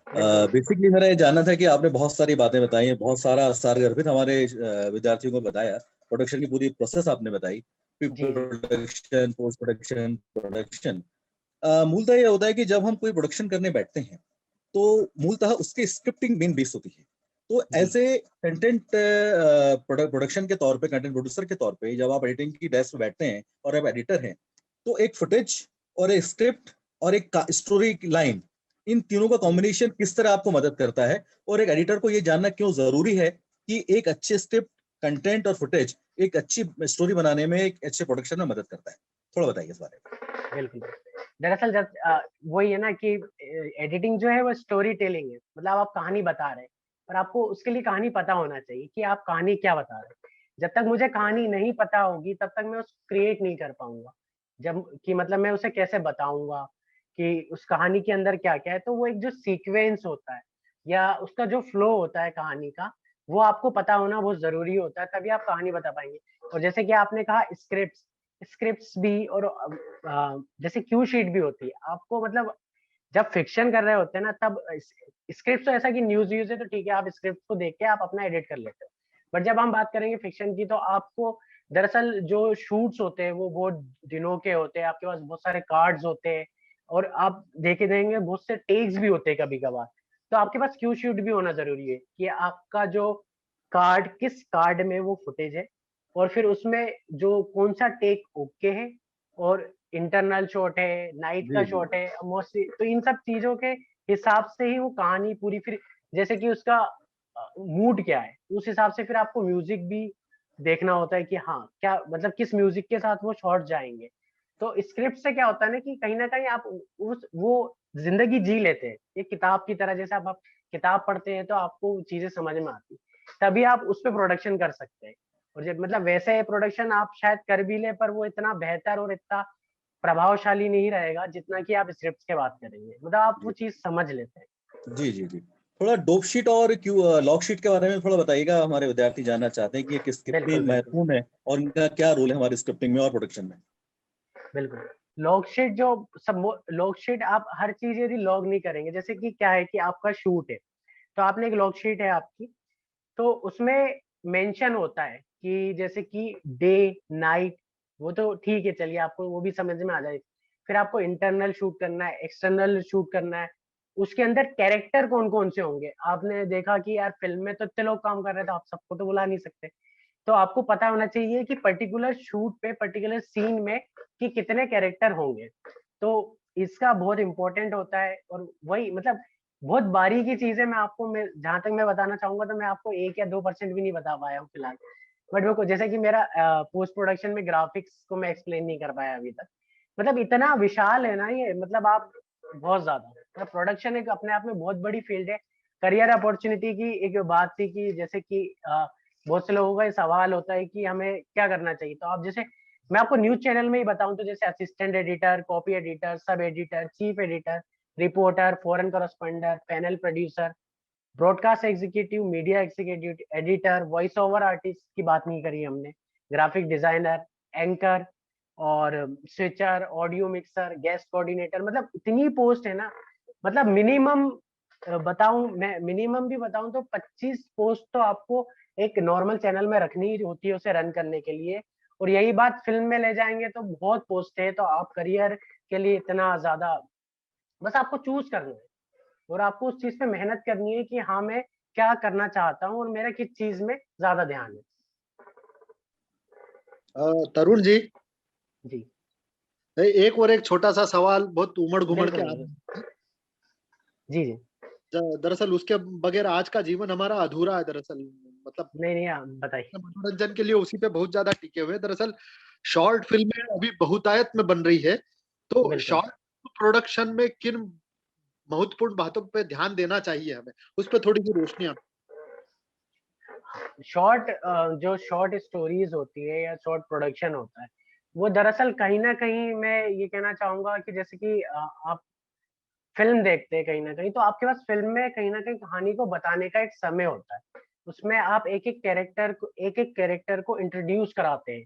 बेसिकली मेरा ये जानना था कि आपने बहुत सारी बातें बताई हैं, बहुत सारा सारगर्भित हमारे विद्यार्थियों को बताया, प्रोडक्शन की पूरी प्रोसेस आपने बताई, प्रोडक्शन, पोस्ट प्रोडक्शन, प्रोडक्शन। मूलतः ये होता है कि जब हम कोई प्रोडक्शन करने बैठते हैं तो मूलतः उसकी स्क्रिप्टिंग मेन बेस होती है। तो एज ए कंटेंट प्रोडक्शन के तौर पे, कंटेंट प्रोड्यूसर के तौर पे, जब आप एडिटिंग की डेस्क पे बैठते हैं और आप एडिटर हैं, तो एक फुटेज और एक स्क्रिप्ट और एक स्टोरी लाइन, इन तीनों का कॉम्बिनेशन किस तरह आपको मदद करता है, और एक एडिटर को ये जानना क्यों जरूरी है कि एक अच्छे स्क्रिप्ट, कंटेंट और फुटेज एक अच्छी स्टोरी बनाने में, एक अच्छे प्रोडक्शन में मदद करता है। थोड़ा बताइए इस बारे में। बिल्कुल। दरअसल जब वही है ना कि एडिटिंग जो है वो स्टोरी टेलिंग है, मतलब आप कहानी बता रहे हैं, पर आपको उसके लिए कहानी पता होना चाहिए कि आप कहानी क्या बता रहे हैं। जब तक मुझे कहानी नहीं पता होगी तब तक मैं उसको क्रिएट नहीं कर पाऊंगा। जब कि मतलब मैं उसे कैसे बताऊंगा कि उस कहानी के अंदर क्या क्या है। तो वो एक जो सीक्वेंस होता है या उसका जो फ्लो होता है कहानी का, वो आपको पता होना बहुत जरूरी होता है, तभी आप कहानी बता पाएंगे। और जैसे कि आपने कहा स्क्रिप्ट्स भी, और जैसे क्यू शीट भी होती है आपको, मतलब जब फिक्शन कर रहे होते हैं ना, तब स्क्रिप्ट तो ऐसा कि न्यूज है तो ठीक है, आप स्क्रिप्ट को देख के आप अपना एडिट कर लेते हो। बट जब हम बात करेंगे फिक्शन की, तो आपको दरअसल जो शूट्स होते हैं वो बहुत दिनों के होते हैं, आपके पास बहुत सारे कार्ड्स होते हैं, और आप देखे देंगे बहुत से टेक्स भी होते हैं कभी कभार। तो आपके पास क्यू शीट भी होना जरूरी है कि आपका जो कार्ड, किस कार्ड में वो फुटेज है, और फिर उसमें जो कौन सा टेक ओके है, और इंटरनल शॉट है, नाइट का शॉट है मोस्टली। तो इन सब चीजों के हिसाब से ही वो कहानी पूरी, फिर जैसे कि उसका मूड क्या है उस हिसाब से फिर आपको म्यूजिक भी देखना होता है कि हाँ क्या मतलब किस म्यूजिक के साथ वो शॉट जाएंगे। तो स्क्रिप्ट से क्या होता है ना कि कहीं ना कहीं आप उस वो जिंदगी जी लेते हैं एक किताब की तरह, जैसे आप किताब पढ़ते हैं तो आपको चीजें समझ में आती, तभी आप उस पर प्रोडक्शन कर सकते हैं। और जब मतलब वैसे प्रोडक्शन आप शायद कर भी ले पर वो इतना बेहतर और इतना प्रभावशाली नहीं रहेगा जितना कि आप स्क्रिप्ट के बात करेंगे, मतलब आप वो चीज समझ लेते हैं। जी जी जी, थोड़ा डोप शीट और क्यों लॉग शीट के बारे में थोड़ा बताइएगा, हमारे विद्यार्थी जानना चाहते हैं कि ये किस कितनी महत्वपूर्ण है और इनका क्या रोल है हमारे स्क्रिप्टिंग में और प्रोडक्शन में। बिल्कुल, लॉग शीट जो सब लॉग शीट आप हर चीज यदि लॉग नहीं करेंगे, जैसे कि क्या है कि आपका शूट है तो आपने एक लॉग शीट है आपकी, तो उसमें मेंशन होता है कि जैसे कि डे नाइट, वो तो ठीक है चलिए आपको वो भी समझ में आ जाएगा। फिर आपको इंटरनल शूट करना है, एक्सटर्नल शूट करना है, उसके अंदर कैरेक्टर कौन कौन से होंगे। आपने देखा कि यार फिल्म में तो इतने लोग काम कर रहे थे, आप सबको तो बुला नहीं सकते, तो आपको पता होना चाहिए कि पर्टिकुलर शूट पे पर्टिकुलर सीन में कि कितने कैरेक्टर होंगे। तो इसका बहुत इंपॉर्टेंट होता है और वही मतलब बहुत बारीकी चीजें मैं आपको मैं जहां तक मैं बताना चाहूंगा तो मैं आपको 1 या 2% भी नहीं बता पाया हूँ फिलहाल। बट वो जैसे कि मेरा पोस्ट प्रोडक्शन में ग्राफिक्स को मैं एक्सप्लेन नहीं कर पाया अभी तक, मतलब इतना विशाल है ना ये, मतलब आप बहुत ज्यादा मतलब प्रोडक्शन एक अपने आप में बहुत बड़ी फील्ड है। करियर अपॉर्चुनिटी की एक बात थी कि जैसे कि बहुत से लोगों का ये सवाल होता है कि हमें क्या करना चाहिए, तो आप जैसे मैं आपको न्यूज चैनल में ही बताऊं तो जैसे assistant editor, copy editor, sub editor, chief editor, reporter, foreign correspondent, panel producer, broadcast executive, media executive, editor, voice over artist की बात नहीं करी हमने, ग्राफिक डिजाइनर, एंकर और switcher, audio mixer, guest coordinator, मतलब इतनी पोस्ट है ना, मतलब मिनिमम बताऊं मैं मिनिमम भी बताऊं तो 25 पोस्ट तो आपको एक नॉर्मल चैनल में रखनी ही होती है उसे रन करने के लिए। और यही बात फिल्म में ले जाएंगे तो बहुत पोस्ट है, तो आप करियर के लिए इतना ज्यादा बस आपको चूज करना है और आपको उस चीज पे मेहनत करनी है कि हाँ मैं क्या करना चाहता हूँ और मेरा किस चीज में ज्यादा ध्यान है। तरुण जी जी एक और एक छोटा सा सवाल, बहुत उमड़ घुमड़ के जी जी दरअसल उसके बगैर आज का जीवन हमारा अधूरा है दरअसल, मतलब नहीं बताइए। मनोरंजन के लिए उसी पे बहुत ज्यादा टिके हुए हैं। दरअसल शॉर्ट फिल्में अभी बहुतायत में बन रही है, तो शॉर्ट प्रोडक्शन में किन महत्वपूर्ण बातों पे ध्यान देना चाहिए हमें, उस पर थोड़ी सी रोशनी आप। शॉर्ट जो शॉर्ट स्टोरीज होती है या शॉर्ट प्रोडक्शन होता है वो दरअसल कहीं ना कहीं मैं ये कहना चाहूंगा कि जैसे कि आप फिल्म देखते हैं कहीं ना कहीं, तो आपके पास फिल्म में कहीं ना कहीं कहानी को बताने का एक समय होता है, उसमें आप एक एक कैरेक्टर को इंट्रोड्यूस कराते हैं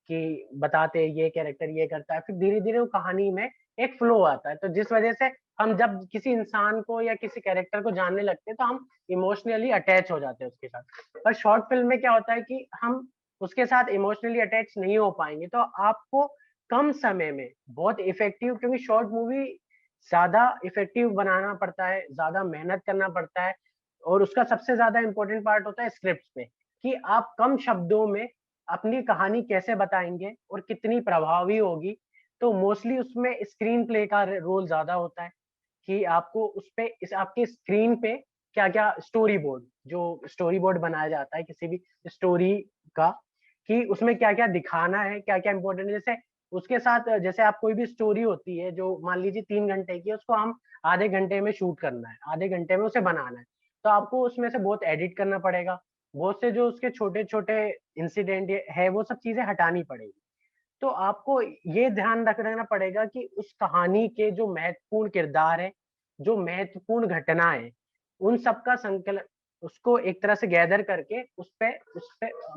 कि बताते हैं ये कैरेक्टर ये करता है, फिर धीरे धीरे वो कहानी में एक फ्लो आता है, तो जिस वजह से हम जब किसी इंसान को या किसी कैरेक्टर को जानने लगते हैं तो हम इमोशनली अटैच हो जाते हैं उसके साथ। पर शॉर्ट फिल्म में क्या होता है कि हम उसके साथ इमोशनली अटैच नहीं हो पाएंगे, तो आपको कम समय में बहुत इफेक्टिव, क्योंकि शॉर्ट मूवी ज्यादा इफेक्टिव बनाना पड़ता है, ज्यादा मेहनत करना पड़ता है, और उसका सबसे ज्यादा इंपॉर्टेंट पार्ट होता है स्क्रिप्ट पे कि आप कम शब्दों में अपनी कहानी कैसे बताएंगे और कितनी प्रभावी होगी। तो मोस्टली उसमें स्क्रीन प्ले का रोल ज्यादा होता है कि आपको उस पे आपके स्क्रीन पे क्या क्या स्टोरी बोर्ड बनाया जाता है किसी भी स्टोरी का, कि उसमें क्या क्या दिखाना है, क्या क्या इंपॉर्टेंट है। जैसे उसके साथ जैसे आप कोई भी स्टोरी होती है जो मान लीजिए 3 घंटे की है, उसको हम आधे घंटे में शूट करना है, आधे घंटे में उसे बनाना है, तो आपको उसमें से बहुत एडिट करना पड़ेगा, बहुत से जो उसके छोटे छोटे इंसिडेंट है वो सब चीजें हटानी पड़ेगी। तो आपको ये ध्यान रखना पड़ेगा कि उस कहानी के जो महत्वपूर्ण किरदार है, जो महत्वपूर्ण घटना है, उन सबका संकलन उसको एक तरह से गैदर करके उस पे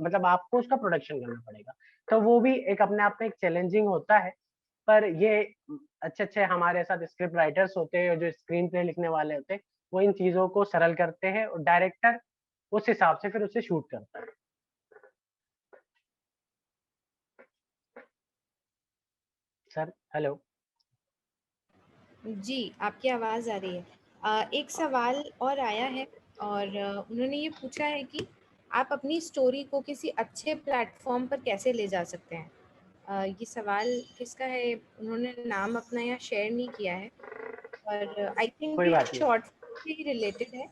मतलब आपको उसका प्रोडक्शन करना पड़ेगा। तो वो भी एक अपने आप में एक चैलेंजिंग होता है, पर ये अच्छे अच्छे हमारे साथ स्क्रिप्ट राइटर्स होते हैं और जो स्क्रीन प्ले लिखने वाले होते हैं वो इन चीजों को सरल करते हैं और डायरेक्टर उस हिसाब से फिर उसे शूट करता है। सर हेलो जी, आपकी आवाज़ आ रही है। एक सवाल और आया है और उन्होंने ये पूछा है कि आप अपनी स्टोरी को किसी अच्छे प्लेटफॉर्म पर कैसे ले जा सकते हैं। ये सवाल किसका है, उन्होंने नाम अपना यहाँ शेयर नहीं किया है। और आई थिंक कोई बात नहीं। शॉर्ट से ही रिलेटेड है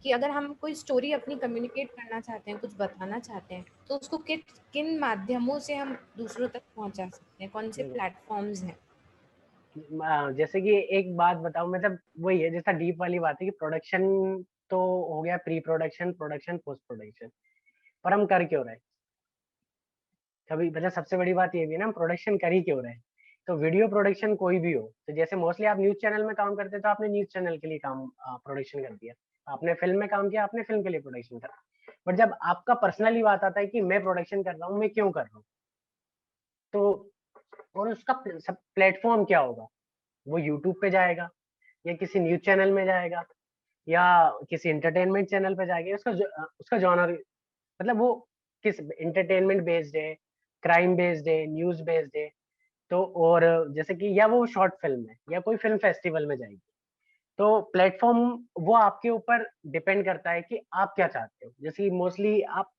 कि अगर हम कोई स्टोरी अपनी कम्युनिकेट करना चाहते हैं, कुछ बताना चाहते हैं, तो उसको किन माध्यमों से हम दूसरों तक पहुंचा सकते हैं, कौन से प्लेटफॉर्म्स हैं? जैसे कि एक बात बताऊं, मतलब वही है जैसा डीप वाली बात है कि प्रोडक्शन तो हो गया, pre production, production, post production, पर हम कर क्यों रहे हैं? कभी मतलब सबसे बड़ी बात ये भी है ना, हम प्रोडक्शन कर ही क्यों रहे हैं? तो वीडियो प्रोडक्शन कोई भी हो, तो जैसे मोस्टली आप न्यूज चैनल में काम करते हैं तो आपने न्यूज चैनल के लिए काम प्रोडक्शन कर दिया, आपने फिल्म में काम किया, आपने फिल्म के लिए प्रोडक्शन करा। बट जब आपका पर्सनली बात आता है कि मैं प्रोडक्शन कर रहा हूँ, मैं क्यों कर रहा हूँ, तो और उसका प्लेटफॉर्म क्या होगा? वो यूट्यूब पे जाएगा या किसी न्यूज चैनल में जाएगा या किसी एंटरटेनमेंट चैनल पे जाएगा, उसका जॉनर मतलब वो किस एंटरटेनमेंट बेस्ड है, क्राइम बेस्ड है, न्यूज बेस्ड है, तो और जैसे कि या वो शॉर्ट फिल्म है या कोई फिल्म फेस्टिवल में जाएगी, तो प्लेटफॉर्म वो आपके ऊपर डिपेंड करता है कि आप क्या चाहते हो। जैसे मोस्टली आप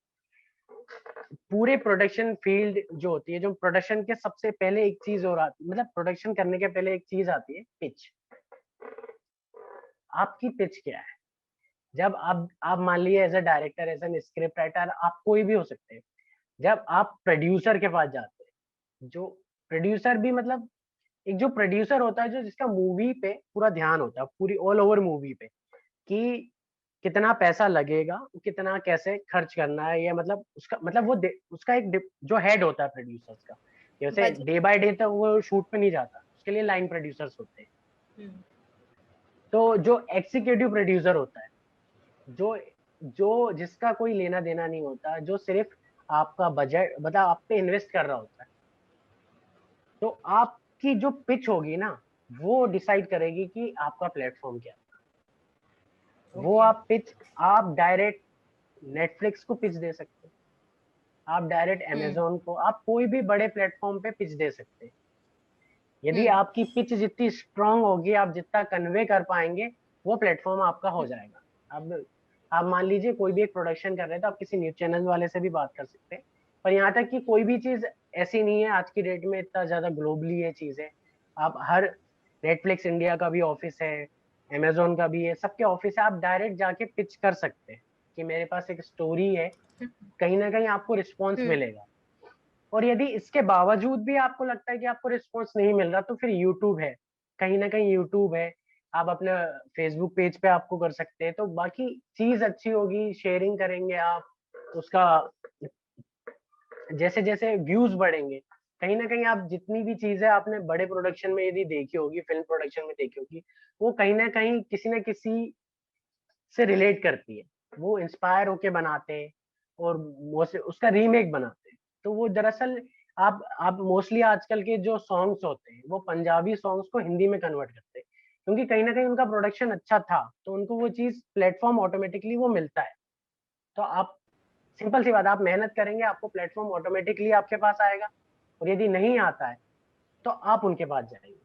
पूरे प्रोडक्शन फील्ड जो होती है, जो प्रोडक्शन के सबसे पहले एक चीज और आती, मतलब प्रोडक्शन करने के पहले एक चीज आती है, पिच। आपकी पिच क्या है? जब आप मान लीजिए as a director, as an script writer, आप कोई भी हो सकते हैं, जब आप प्रोड्यूसर के पास जाते हैं, जो प्रोड्यूसर भी मतलब एक जो प्रोड्यूसर होता है, जो जिसका मूवी पे पूरा ध्यान होता है, पूरी ऑल ओवर मूवी पे, कि कितना पैसा लगेगा, कितना कैसे खर्च करना है, या मतलब उसका मतलब वो उसका एक जो हेड होता है प्रोड्यूसर्स का, जैसे डे बाय डे तो वो शूट पे नहीं जाता, उसके लिए लाइन प्रोड्यूसर्स होते हैं। तो जो एग्जीक्यूटिव प्रोड्यूसर होता है, जो जिसका कोई लेना देना नहीं होता, जो सिर्फ आपका बजट मतलब आप पे इन्वेस्ट कर रहा होता है, तो आपकी जो पिच होगी ना, वो डिसाइड करेगी कि आपका प्लेटफॉर्म क्या है। वो आप पिच, आप डायरेक्ट नेटफ्लिक्स को पिच दे सकते हैं, आप डायरेक्ट अमेज़न को, आप कोई भी बड़े प्लेटफॉर्म पे पिच दे सकते हैं। यदि आपकी पिच जितनी स्ट्रांग होगी, आप जितना कन्वे कर पाएंगे, वो प्लेटफॉर्म आपका हो जाएगा। अब आप मान लीजिए कोई भी एक प्रोडक्शन कर रहे हैं, तो आप किसी न्यूज चैनल वाले से भी बात कर सकते हैं, पर यहाँ तक कि कोई भी चीज ऐसी नहीं है, आज की डेट में इतना ज्यादा ग्लोबली ये चीज है, आप हर नेटफ्लिक्स इंडिया का भी ऑफिस है, अमेज़न का भी है, सबके ऑफिस है, आप डायरेक्ट जाके पिच कर सकते हैं कि मेरे पास एक स्टोरी है, कहीं ना कहीं आपको रिस्पॉन्स मिलेगा। और यदि इसके बावजूद भी आपको लगता है कि आपको रिस्पॉन्स नहीं मिल रहा, तो फिर यूट्यूब है, कहीं ना कहीं यूट्यूब है, आप अपने फेसबुक पेज पे आपको कर सकते हैं, तो बाकी चीज अच्छी होगी, शेयरिंग करेंगे आप उसका, जैसे जैसे व्यूज बढ़ेंगे, कहीं ना कहीं आप जितनी भी चीजें आपने बड़े प्रोडक्शन में यदि देखी होगी, फिल्म प्रोडक्शन में देखी होगी, वो कहीं ना कहीं किसी न किसी से रिलेट करती है, वो इंस्पायर होके बनाते हैं और वो उसका रीमेक बनाते हैं। तो वो दरअसल आप मोस्टली आजकल के जो सॉन्ग्स होते हैं, वो पंजाबी सॉन्ग्स को हिंदी में कन्वर्ट करते हैं, क्योंकि कहीं ना कहीं उनका प्रोडक्शन अच्छा था, तो उनको वो चीज प्लेटफॉर्म ऑटोमेटिकली वो मिलता है। तो आप सिंपल सी बात, आप मेहनत करेंगे, आपको प्लेटफॉर्म ऑटोमेटिकली आपके पास आएगा, और यदि नहीं आता है तो आप उनके पास जाएंगे।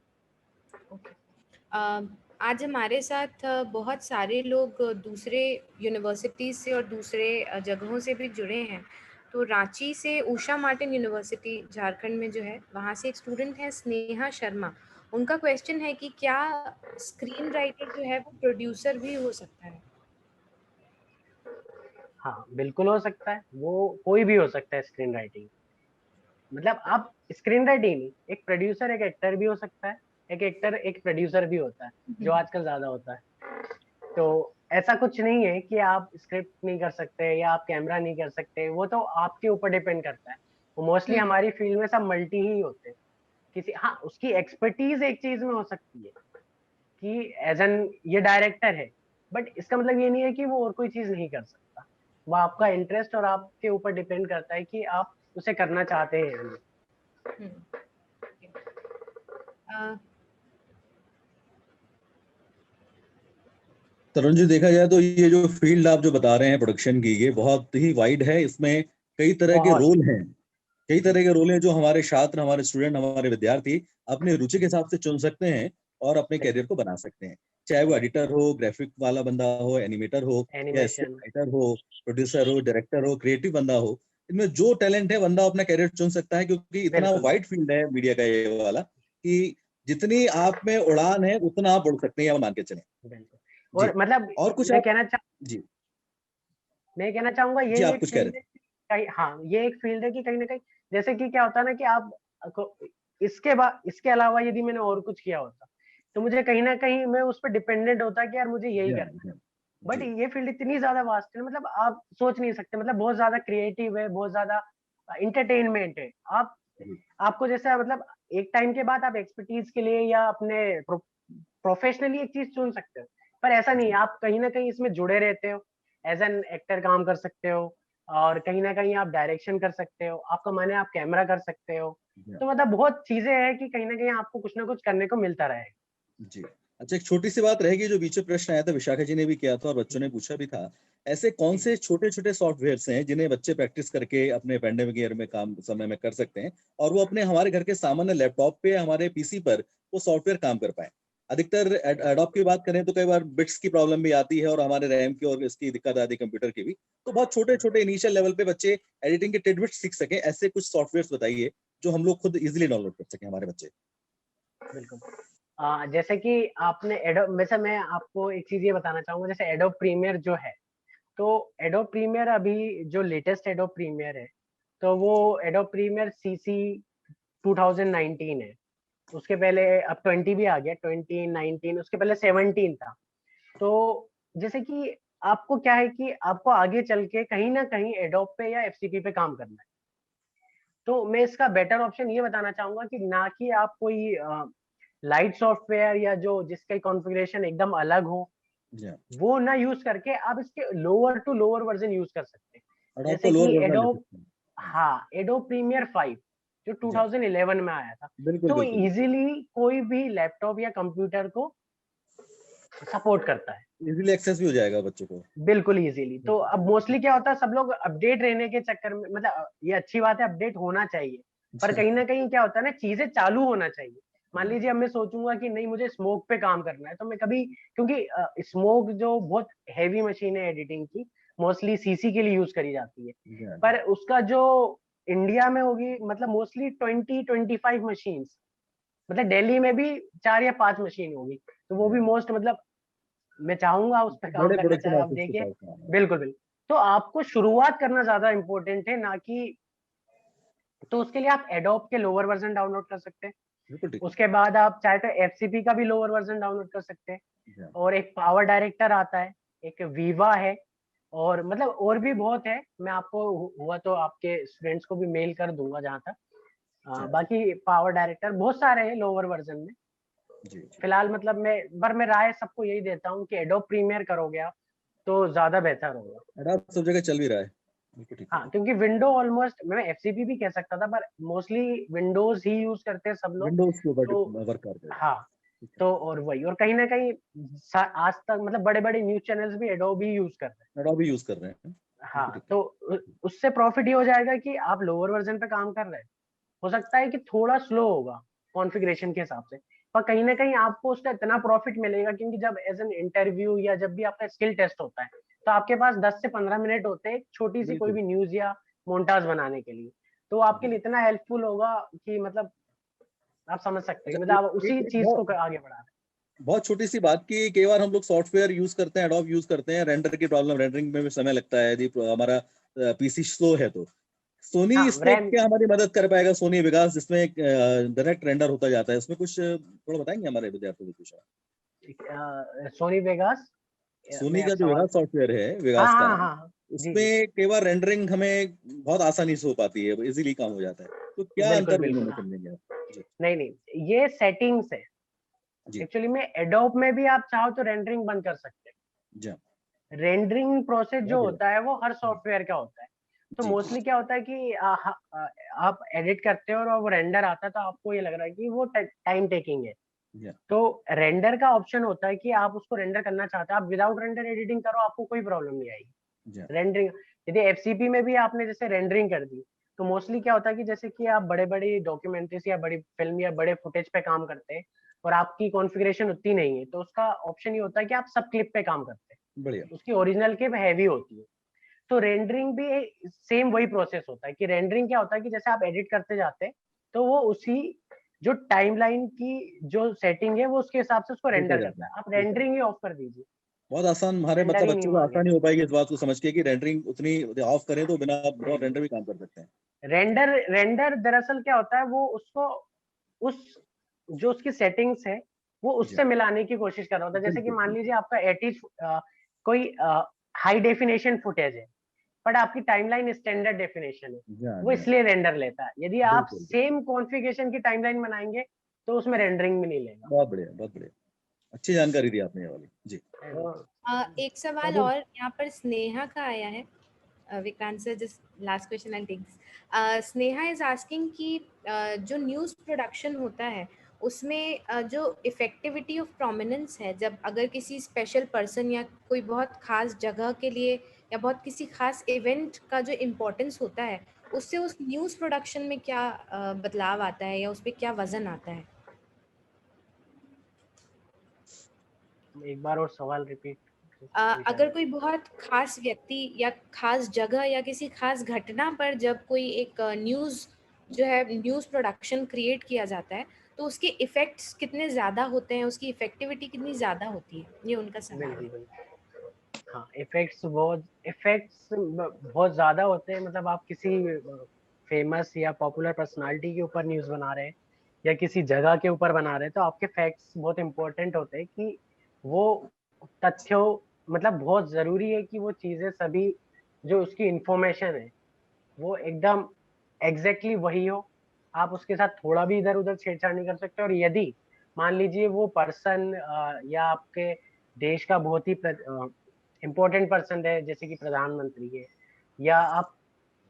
आज हमारे साथ बहुत सारे लोग दूसरे यूनिवर्सिटीज से और दूसरे जगहों से भी जुड़े हैं। तो रांची से उषा मार्टिन यूनिवर्सिटी झारखंड में जो है, वहाँ से एक स्टूडेंट है स्नेहा शर्मा। उनका क्वेश्चन है कि क्या स्क्रीन राइटर जो है वो प्रोड्यूसर भी हो सकता है? हाँ, बिल्कुल हो सकता है, वो कोई भी हो सकता है स्क्रीन राइटिंग। मतलब आप स्क्रीन राइटिंग नहीं, एक प्रोड्यूसर एक एक्टर भी हो सकता है, एक एक्टर एक प्रोड्यूसर भी होता है, जो आजकल ज्यादा होता है। तो ऐसा कुछ नहीं है कि आप स्क्रिप्ट नहीं कर सकते या आप कैमरा नहीं कर सकते, वो तो आपके ऊपर डिपेंड करता है। वो मोस्टली हमारी फील्ड में सब मल्टी ही होते हैं। किसी हाँ, उसकी एक्सपर्टीज एक चीज में हो सकती है कि एज एन ये डायरेक्टर है, बट इसका मतलब ये नहीं है कि वो और कोई चीज नहीं कर सकता। वो आपका इंटरेस्ट और आपके ऊपर डिपेंड करता है कि आप उसे करना चाहते हैं। तरुण जी, देखा जाए तो ये जो फील्ड आप जो बता रहे हैं प्रोडक्शन की, ये बहुत ही वाइड है। इसमें कई तरह के रोल हैं, कई तरह के रोल हैं जो हमारे छात्र, हमारे स्टूडेंट, हमारे विद्यार्थी अपने रुचि के हिसाब से चुन सकते हैं और अपने कैरियर को बना सकते हैं। चाहे वो एडिटर हो, ग्राफिक वाला बंदा हो, एनिमेटर हो, या राइटर हो, प्रोड्यूसर हो, डायरेक्टर हो, क्रिएटिव बंदा हो, इनमें जो टैलेंट है बंदा अपना कैरियर चुन सकता है, क्योंकि इतना वाइड फील्ड है मीडिया का ये वाला कि जितनी आप में उड़ान है उतना आप उड़ सकते हैं, आप मान के चलें। और मतलब और कुछ मैं आप कहना जी चाहूंगा जी, ये आप एक कुछ कह फील्ड रहे है कहीं, हाँ ये एक फील्ड है कि कहीं ना कहीं जैसे कि क्या होता है ना कि आप इसके बाद इसके अलावा यदि मैंने और कुछ किया होता तो मुझे कहीं ना कहीं मैं उस पर डिपेंडेंट होता कि यार मुझे यही करना है। बट ये फील्ड इतनी ज्यादा वास्ट है, मतलब आप सोच नहीं सकते, मतलब बहुत ज्यादा क्रिएटिव है, बहुत ज्यादा इंटरटेनमेंट है। आपको जैसा मतलब एक टाइम के बाद आप एक्सपर्टीज के लिए या अपने प्रोफेशनली एक चीज चुन सकते हो, पर ऐसा नहीं, आप कहीं ना कहीं इसमें जुड़े रहते हो, एज एन एक्टर काम कर सकते हो, और कहीं ना कहीं आप डायरेक्शन कर सकते हो, आपका मन है आप कैमरा कर सकते हो। तो मतलब बहुत चीजें हैं कि कहीं ना कहीं आपको कुछ ना कुछ करने को मिलता रहेगा। जी। अच्छा, एक छोटी सी बात रहेगी, जो बीच में प्रश्न आया था, विशाखा जी ने भी किया था और बच्चों ने पूछा भी था, ऐसे कौन से छोटे छोटे सॉफ्टवेयर्स हैं जिन्हें बच्चे प्रैक्टिस करके अपने पेंडेमिक ईयर में काम समय में कर सकते हैं और वो अपने हमारे घर के सामान्य लैपटॉप पे, हमारे पीसी पर वो सॉफ्टवेयर काम कर पाए। अधिकतर एडोब की बात करें तो कई बार बिट्स की प्रॉब्लम भी आती है और हमारे रैम की और इसकी दिक्कत आती है कंप्यूटर की भी। तो बहुत छोटे छोटे इनिशियल लेवल पे बच्चे एडिटिंग के टिडबिट्स सीख सकें, ऐसे कुछ सॉफ्टवेयर्स बताइए जो हम लोग खुद इजिली डाउनलोड कर सकें हमारे बच्चे। बिल्कुल। जैसे कि आपने एडोब, वैसे मैं आपको एक चीज ये बताना चाहूंगा, जैसे एडोब प्रीमियर जो है, तो एडोब प्रीमियर अभी जो लेटेस्ट एडोब प्रीमियर है, तो वो एडोब प्रीमियर सीसी 2019 है। उसके पहले अब 20 भी आ गया, 2019, उसके पहले 17 था। तो जैसे कि आपको क्या है कि आपको आगे चल के कहीं ना कहीं एडोब पे या एफसीपी पे काम करना है, तो मैं इसका बेटर ऑप्शन ये बताना चाहूंगा कि ना कि आप कोई लाइट सॉफ्टवेयर या जो जिसका कॉन्फ़िगरेशन एकदम अलग हो, वो ना यूज करके आप इसके lower to lower version use कर सकते हैं। एडोब जैसे का लोअर कि वर्जन ले एडोब, सकते हैं। हाँ एडोब प्रीमियर 5 जो 2011 में आया था, बिल्कुल तो बिल्कुल इजीली कोई भी लैपटॉप या कंप्यूटर को सपोर्ट करता है, इजीली एक्सेस भी हो जाएगा बच्चों को। बिल्कुल इजीली। तो अब मोस्टली क्या होता है, सब लोग अपडेट रहने के चक्कर में, मतलब ये अच्छी बात है, अपडेट होना चाहिए, पर कहीं ना कहीं क्या होता है ना, चीजें चालू होना चाहिए। मान लीजिए अब मैं सोचूंगा कि नहीं मुझे स्मोक पे काम करना है, तो मैं कभी, क्योंकि स्मोक जो बहुत हैवी मशीन है एडिटिंग की, मोस्टली सीसी के लिए यूज करी जाती है, पर उसका जो इंडिया में होगी मतलब मोस्टली 20-25 मशीन्स, मतलब दिल्ली में भी 4 या 5 मशीन होगी, तो वो भी मोस्ट मतलब मैं चाहूंगा उस पर काम बड़े करना प्रोडक्शन चाहे, आप हाउसेस के देखिए। पास काम है। बिल्कुल बिल्कुल। तो आपको शुरुआत करना ज्यादा इंपॉर्टेंट है, ना कि, तो उसके लिए आप एडोब के लोअर वर्जन डाउनलोड कर सकते हैं। बिल्कुल ठीक है। उसके बाद आप चाहे तो एफसीपी का भी लोअर वर्जन डाउनलोड कर सकते हैं, और एक पावर डायरेक्टर आता है, एक वीवा है, और मतलब और भी बहुत है। मैं आपको हुआ तो आपके स्टूडेंट्स को भी मेल कर दूंगा जहां तक। बाकी पावर डायरेक्टर बहुत सारे हैं लोअर वर्जन में। फिलहाल मतलब मैं राय सबको यही देता हूँ कि एडोब प्रीमियर करोगे आप तो ज्यादा बेहतर होगा। एडोब सब जगह चल भी रहा है। बिल्कुल ठीक है। हाँ, क्योंकि विंडो ऑलमोस्ट, मैं एफसीपी भी कह सकता था, पर मोस्टली विंडोज ही यूज करते हैं सब लोग। विंडोज के ऊपर तो वर्क करते हैं। हाँ, तो और वही, और कहीं ना कहीं आज तक मतलब बड़े बड़े न्यूज चैनल्स भी एडोब ही यूज कर रहे हैं। एडोब ही यूज कर रहे हैं। हाँ, तो उससे प्रॉफिट ये हो जाएगा कि आप लोअर वर्जन पे काम कर रहे हैं, हो सकता है कि थोड़ा स्लो होगा कॉन्फ़िगरेशन के हिसाब से, पर कहीं ना कहीं आपको उसका इतना प्रॉफिट मिलेगा, क्योंकि जब एज एन इंटरव्यू या जब भी आपका स्किल टेस्ट होता है, तो आपके पास 10 से 15 मिनट होते हैं छोटी सी कोई भी न्यूज या मोन्टाज बनाने के लिए, तो आपके लिए इतना हेल्पफुल होगा कि मतलब आप समझ सकते हैं, मतलब आप उसी चीज को आगे बढ़ा रहे हैं। बहुत छोटी सी बात की, कई बार हम लोग सॉफ्टवेयर यूज करते हैं, एडोब यूज करते हैं, रेंडर की प्रॉब्लम, रेंडरिंग में भी समय लगता है यदि हमारा पीसी स्लो है तो सोनी इसमें क्या हमारी मदद कर पाएगा? सोनी वेगास जिसमें डायरेक्ट रेंडर होता जाता है, उसमें कुछ थोड़ा बताएंगे हमारे विद्यार्थियों को? सोनी वेगास, सोनी का जो वेगास सॉफ्टवेयर है, वेगास का, उसमें कई बार रेंडरिंग हमें बहुत आसानी से हो पाती है, इजीली काम हो जाता है, तो क्या अंतर दोनों में समझेंगे आप? नहीं, ये सेटिंग्स है एक्चुअली में। एडोब में भी आप चाहो तो रेंडरिंग बंद कर सकते हैं। रेंडरिंग प्रोसेस जो होता है वो हर सॉफ्टवेयर का होता है, तो मोस्टली क्या होता है कि आप एडिट करते हो और वो रेंडर आता है, तो आपको ये लग रहा है कि वो टाइम टेकिंग है, तो रेंडर का ऑप्शन होता है कि आप उसको रेंडर करना चाहते हैं, आप विदाउट रेंडर एडिटिंग करो, आपको कोई प्रॉब्लम नहीं आएगी। रेंडरिंग यदि एफसीपी में भी आपने जैसे रेंडरिंग कर दी, तो मोस्टली क्या होता है कि जैसे कि आप बड़े बड़ी डॉक्यूमेंट्रीज या बड़ी फिल्म या बड़े फुटेज पे काम करते हैं और आपकी कॉन्फ़िगरेशन उतनी नहीं है, तो उसका ऑप्शन ये होता है कि आप सब क्लिप पे काम करते हैं, बढ़िया, उसकी ओरिजिनल क्लिप हैवी होती है। तो रेंडरिंग भी सेम वही प्रोसेस होता है कि रेंडरिंग क्या होता है कि जैसे आप एडिट करते जाते हैं, तो वो उसी जो टाइमलाइन की जो सेटिंग है वो उसके हिसाब से उसको रेंडर करता है। आप रेंडरिंग ही ऑफ कर दीजिए, बहुत आसान, हमारे रेंडर मतलब ही नहीं बच्चों को मांगेगा। आसानी हो पाएगी इस बात को समझ के कि रेंडरिंग उतनी ऑफ करें तो बिना रेंडर भी काम कर सकते हैं। रेंडर दरअसल क्या होता है, वो उसको उस जो उसकी सेटिंग्स है वो उससे मिलाने की कोशिश कर रहा होता है। जैसे कि मान लीजिए आपका 80 कोई हाई डेफिनेशन फुटेज है बट आपकी टाइमलाइन स्टैंडर्ड डेफिनेशन है, वो इसलिए रेंडर लेता है। यदि आप सेम कॉन्फ़िगरेशन की टाइमलाइन बनाएंगे तो उसमें रेंडरिंग भी नहीं लेगा। बहुत बढ़िया, बहुत बढ़िया, अच्छी जानकारी दी आपने ये वाली जी। एक सवाल और यहाँ पर स्नेहा का आया है। Vikrant sir, just last question I think. Sneha is asking कि जो न्यूज़ प्रोडक्शन होता है उसमें जो इफेक्टिविटी ऑफ प्रोमिनेंस है, जब अगर किसी स्पेशल पर्सन या कोई बहुत खास जगह के लिए या बहुत किसी खास इवेंट का जो इम्पोर्टेंस होता है, उससे उस न्यूज़ प्रोडक्शन में क्या बदलाव आता है या उस पर क्या वजन आता है? एक बार और सवाल रिपीट। अगर कोई बहुत खास व्यक्ति या खास जगह या किसी खास घटना पर जब कोई एक न्यूज़ जो है न्यूज़ प्रोडक्शन क्रिएट किया जाता है तो उसके इफेक्ट्स कितने ज़्यादा होते हैं, उसकी इफेक्टिविटी कितनी ज़्यादा होती है, ये उनका सवाल है। हाँ, इफेक्ट्स बहुत ज़्यादा होते हैं। मतलब आप किसी फेमस या पॉपुलर पर्सनालिटी के ऊपर न्यूज़ बना रहे हैं या किसी जगह के ऊपर बना रहे हैं तो आपके फैक्ट्स बहुत इंपॉर्टेंट होते हैं कि वो तथ्यों, मतलब बहुत ज़रूरी है कि वो चीज़ें सभी जो उसकी इंफॉर्मेशन है वो एकदम एग्जैक्टली वही हो। आप उसके साथ थोड़ा भी इधर उधर छेड़छाड़ नहीं कर सकते। और यदि मान लीजिए वो पर्सन या आपके देश का बहुत ही इम्पोर्टेंट पर्सन है जैसे कि प्रधानमंत्री है, या आप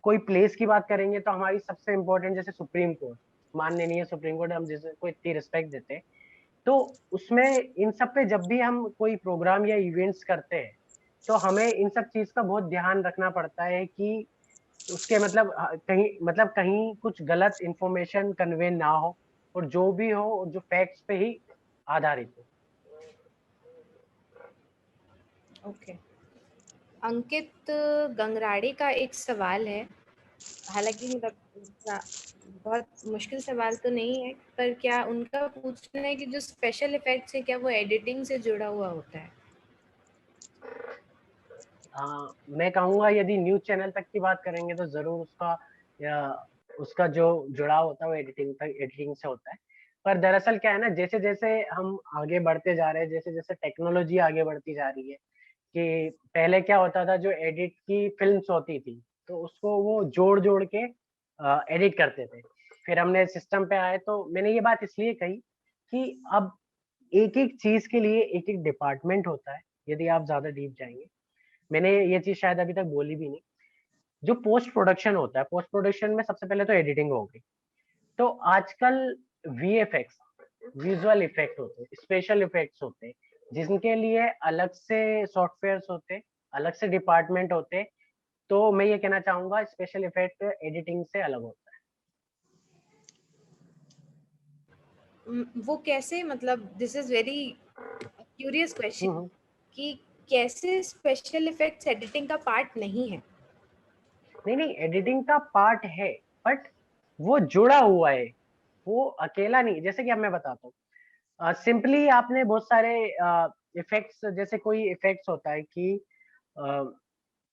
कोई प्लेस की बात करेंगे तो हमारी सबसे इम्पोर्टेंट जैसे सुप्रीम कोर्ट, माननीय सुप्रीम कोर्ट, हम जैसे को इतनी रिस्पेक्ट देते हैं, तो उसमें इन सब पे जब भी हम कोई प्रोग्राम या इवेंट्स करते हैं तो हमें इन सब चीज का बहुत ध्यान रखना पड़ता है कि उसके मतलब कहीं कुछ गलत इंफॉर्मेशन कन्वे ना हो और जो भी हो जो फैक्ट्स पे ही आधारित हो। ओके। अंकित गंगराड़े का एक सवाल है, हालांकि मतलब बहुत मुश्किल सवाल तो नहीं है, पर क्या उनका पूछना है कि जो स्पेशल इफेक्ट्स है क्या वो एडिटिंग से जुड़ा हुआ होता है? मैं कहूँगा यदि न्यूज चैनल तक की बात करेंगे तो जरूर उसका जो जुड़ाव होता है वो एडिटिंग से होता है। पर दरअसल क्या है ना, जैसे जैसे हम आगे बढ़ते जा रहे हैं, जैसे जैसे टेक्नोलॉजी आगे बढ़ती जा रही है, कि पहले क्या होता था, जो एडिट की फिल्म्स होती थी तो उसको वो जोड़ जोड़ के एडिट करते थे। फिर हमने सिस्टम पे आए तो मैंने ये बात इसलिए कही कि अब एक एक चीज के लिए एक एक डिपार्टमेंट होता है। यदि आप ज्यादा डीप जाएंगे, मैंने ये चीज शायद अभी तक बोली भी नहीं, जो पोस्ट प्रोडक्शन होता है, पोस्ट प्रोडक्शन में सबसे पहले तो एडिटिंग होगी। तो आजकल वीएफएक्स, विजुअल इफेक्ट होते हैं, स्पेशल इफेक्ट्स होते हैं, जिनके लिए अलग से सॉफ्टवेयर्स होते हैं, अलग से डिपार्टमेंट होते हैं। तो मैं ये कहना चाहूंगा स्पेशल इफेक्ट एडिटिंग से अलग होता है। वो कैसे, मतलब this is very curious question कि कैसे स्पेशल इफेक्ट्स एडिटिंग का पार्ट नहीं है? नहीं, एडिटिंग का पार्ट है बट वो जुड़ा हुआ है, वो अकेला नहीं। जैसे कि अब मैं बताता हूँ, सिंपली आपने बहुत सारे इफेक्ट्स, जैसे कोई इफेक्ट्स होता है कि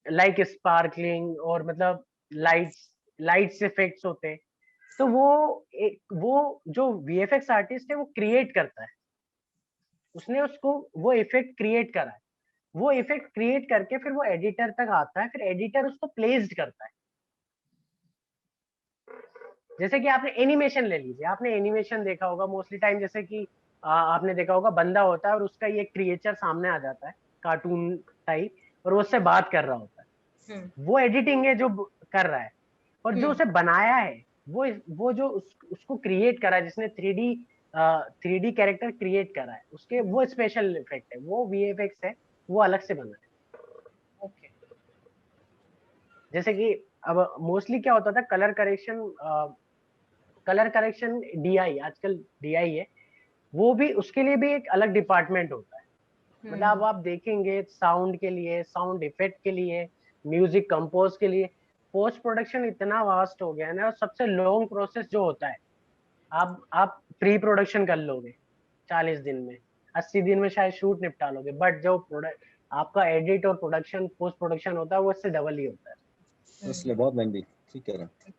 लाइक स्पार्कलिंग और मतलब लाइट्स इफेक्ट्स होते हैं, तो वो जो वीएफएक्स आर्टिस्ट है वो क्रिएट करता है, उसने उसको वो इफेक्ट क्रिएट करा है, वो इफेक्ट क्रिएट करके फिर वो एडिटर तक आता है, फिर एडिटर उसको प्लेस्ड करता है। जैसे कि आपने एनिमेशन ले लीजिए, आपने एनिमेशन देखा होगा मोस्टली टाइम, जैसे कि आपने देखा होगा बंदा होता है और उसका ये क्रिएचर सामने आ जाता है कार्टून टाइप और वो उससे बात कर रहा होता है, वो एडिटिंग है जो कर रहा है। और जो उसे बनाया है वो जो उसको क्रिएट करा है, जिसने 3D कैरेक्टर क्रिएट करा है, उसके वो स्पेशल इफेक्ट है, वो वीएफएक्स है, वो अलग से बना है। ओके। जैसे कि अब मोस्टली क्या होता था, कलर करेक्शन डीआई, आजकल डीआई है, वो भी उसके लिए भी एक अलग डिपार्टमेंट होता है। मतलब अब आप देखेंगे साउंड के लिए, साउंड इफेक्ट के लिए, म्यूजिक कंपोज के लिए, पोस्ट प्रोडक्शन इतना वास्ट हो गया है ना। सबसे लॉन्ग प्रोसेस जो होता है, आप प्री प्रोडक्शन कर लोगे 40 दिन में, 80 दिन में शायद शूट निपटा लोगे, बट जो प्रोडक्ट आपका एडिट और प्रोडक्शन पोस्ट प्रोडक्शन होता है वो इससे डबल ही होता है। इसलिए बहुत लेंदी, ठीक कह रहे हैं।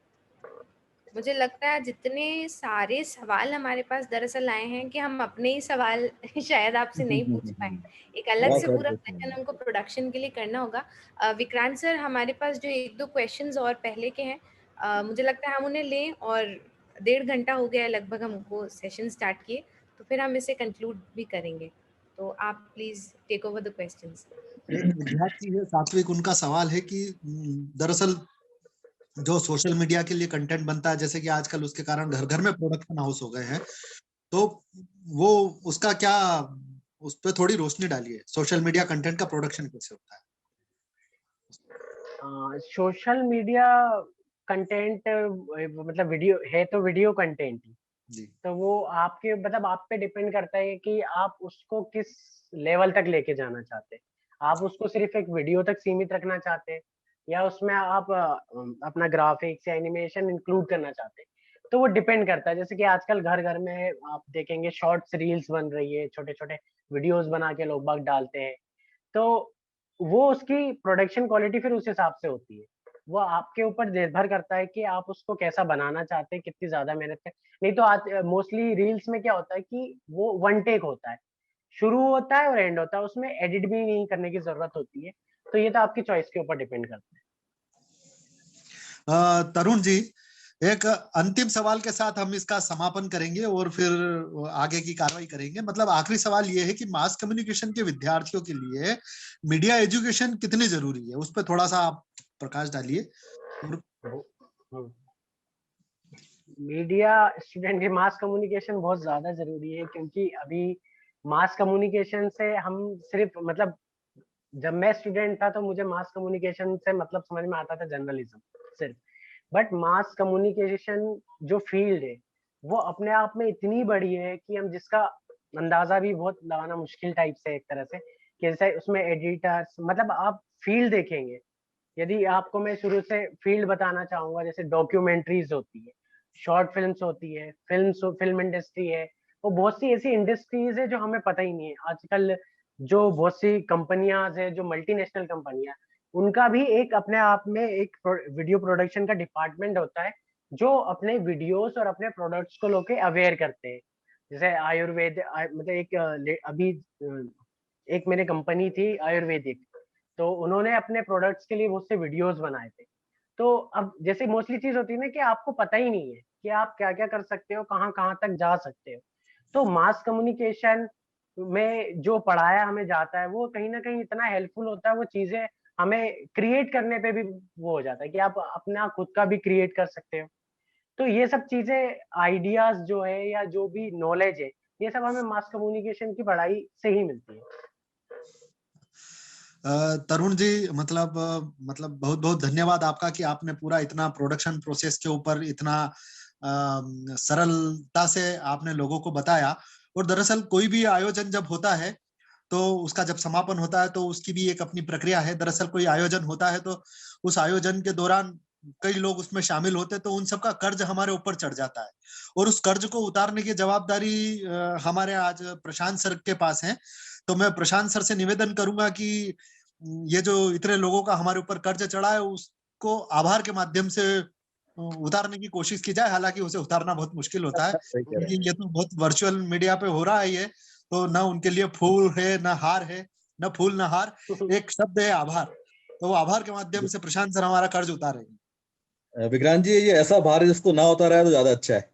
मुझे लगता है जितने सारे सवाल हमारे पास दरअसल आए हैं कि हम अपने ही सवाल शायद आपसे नहीं पूछ पाए, एक अलग से पूरा सेशन हमको प्रोडक्शन के लिए करना होगा। विक्रांत सर, हमारे पास जो 1-2 क्वेश्चंस और पहले के हैं, मुझे लगता है हम उन्हें लें, और 1.5 घंटा हो गया है लगभग हमको सेशन स्टार्ट किए, तो फिर हम इसे कंक्लूड भी करेंगे। तो आप please take over the questions. विद्यार्थी है सात्विक, उनका सवाल है कि दरअसल जो सोशल मीडिया के लिए कंटेंट बनता है, जैसे कि आजकल उसके कारण घर घर में प्रोडक्शन हाउस हो गए हैं, तो वो उसका क्या, उस पर थोड़ी रोशनी डालिए, सोशल मीडिया कंटेंट का प्रोडक्शन कैसे होता है? सोशल मीडिया कंटेंट मतलब वीडियो है तो वीडियो कंटेंट ही, तो वो आपके मतलब आप पे डिपेंड करता है कि आप उसको किस लेवल तक लेके जाना चाहते हैं। आप उसको सिर्फ एक वीडियो तक सीमित रखना चाहते हैं, या उसमें आप अपना ग्राफिक्स या एनिमेशन इंक्लूड करना चाहते हैं, तो वो डिपेंड करता है। जैसे कि आजकल घर घर में आप देखेंगे शॉर्ट्स रील्स बन रही है, छोटे छोटे वीडियोस बना के लोग बाग डालते हैं, तो वो उसकी प्रोडक्शन क्वालिटी फिर उस हिसाब से होती है। वो आपके ऊपर निर्भर करता है कि आप उसको कैसा बनाना चाहते हैं, कितनी ज्यादा मेहनत कर। नहीं तो आज मोस्टली रील्स में क्या होता है कि वो वन टेक होता है, शुरू होता है और एंड होता है, उसमें एडिट भी नहीं करने की जरूरत होती है। तो ये तो आपकी चॉइस के ऊपर डिपेंड करता है। तरुण जी, एक अंतिम सवाल के साथ हम इसका समापन करेंगे और फिर आगे की कार्रवाई करेंगे। मतलब आखिरी सवाल ये है कि मास कम्युनिकेशन के विद्यार्थियों के लिए मीडिया एजुकेशन कितनी जरूरी है, उस पर थोड़ा सा आप प्रकाश डालिए। मीडिया स्टूडेंट के मास कम्युनिकेशन बहुत ज्यादा जरूरी है, क्योंकि अभी मास कम्युनिकेशन से हम सिर्फ मतलब जब मैं स्टूडेंट था तो मुझे मास कम्युनिकेशन से मतलब समझ में आता था जर्नलिज्म सिर्फ, बट मास कम्युनिकेशन जो फील्ड है वो अपने आप में इतनी बड़ी है कि हम जिसका अंदाजा भी बहुत लगाना मुश्किल टाइप से, एक तरह से कि जैसे उसमें एडिटर्स, मतलब आप फील्ड देखेंगे, यदि आपको मैं शुरू से फील्ड बताना चाहूंगा, जैसे डॉक्यूमेंट्रीज होती है, शॉर्ट फिल्म्स होती है, फिल्म इंडस्ट्री है, वो बहुत सी ऐसी इंडस्ट्रीज है जो हमें पता ही नहीं है। आजकल जो बहुत सी कंपनियां है, जो मल्टीनेशनल कंपनियां, उनका भी एक अपने आप में एक वीडियो प्रोडक्शन का डिपार्टमेंट होता है, जो अपने वीडियोस और अपने प्रोडक्ट्स को लोग अवेयर करते हैं। जैसे आयुर्वेद, मतलब एक अभी एक मेरी कंपनी थी आयुर्वेदिक, तो उन्होंने अपने प्रोडक्ट्स के लिए बहुत से वीडियोस बनाए थे। तो अब जैसे मोस्टली चीज होती है ना कि आपको पता ही नहीं है कि आप क्या क्या कर सकते हो, कहाँ कहाँ तक जा सकते हो। तो मास कम्युनिकेशन में जो पढ़ाया हमें जाता है वो कहीं ना कहीं इतना हेल्पफुल होता है, वो चीजें हमें क्रिएट करने पे भी वो हो जाता है कि आप अपना खुद का भी क्रिएट कर सकते हो। तो ये सब चीजें, आइडियाज जो है या जो भी नॉलेज है, ये सब हमें मास कम्युनिकेशन की पढ़ाई से ही मिलती है। तरुण जी, मतलब बहुत बहुत धन्यवाद आपका कि आपने पूरा इतना प्रोडक्शन प्रोसेस के ऊपर इतना सरलता से आपने लोगों को बताया। और दरअसल कोई भी आयोजन जब होता है तो उसका जब समापन होता है तो उसकी भी एक अपनी प्रक्रिया है। दरअसल कोई आयोजन होता है तो उस आयोजन के दौरान कई लोग उसमें शामिल होते, तो उन सबका कर्ज हमारे ऊपर चढ़ जाता है, और उस कर्ज को उतारने की जवाबदारी हमारे आज प्रशांत सर के पास है। तो मैं प्रशांत सर से निवेदन करूंगा कि ये जो इतने लोगों का हमारे ऊपर कर्ज चढ़ा है उसको आभार के माध्यम से उतारने की कोशिश की जाए। हालांकि उसे उतारना बहुत मुश्किल होता है क्योंकि ये तो बहुत वर्चुअल मीडिया पे हो रहा है, ये तो ना उनके लिए फूल है ना हार है, ना फूल ना हार, एक शब्द है आभार। तो वो आभार के माध्यम से प्रशांत सर हमारा कर्ज उतारेंगे। विक्रांत जी, ये ऐसा भार जिसको ना उतारा है तो ज्यादा अच्छा है,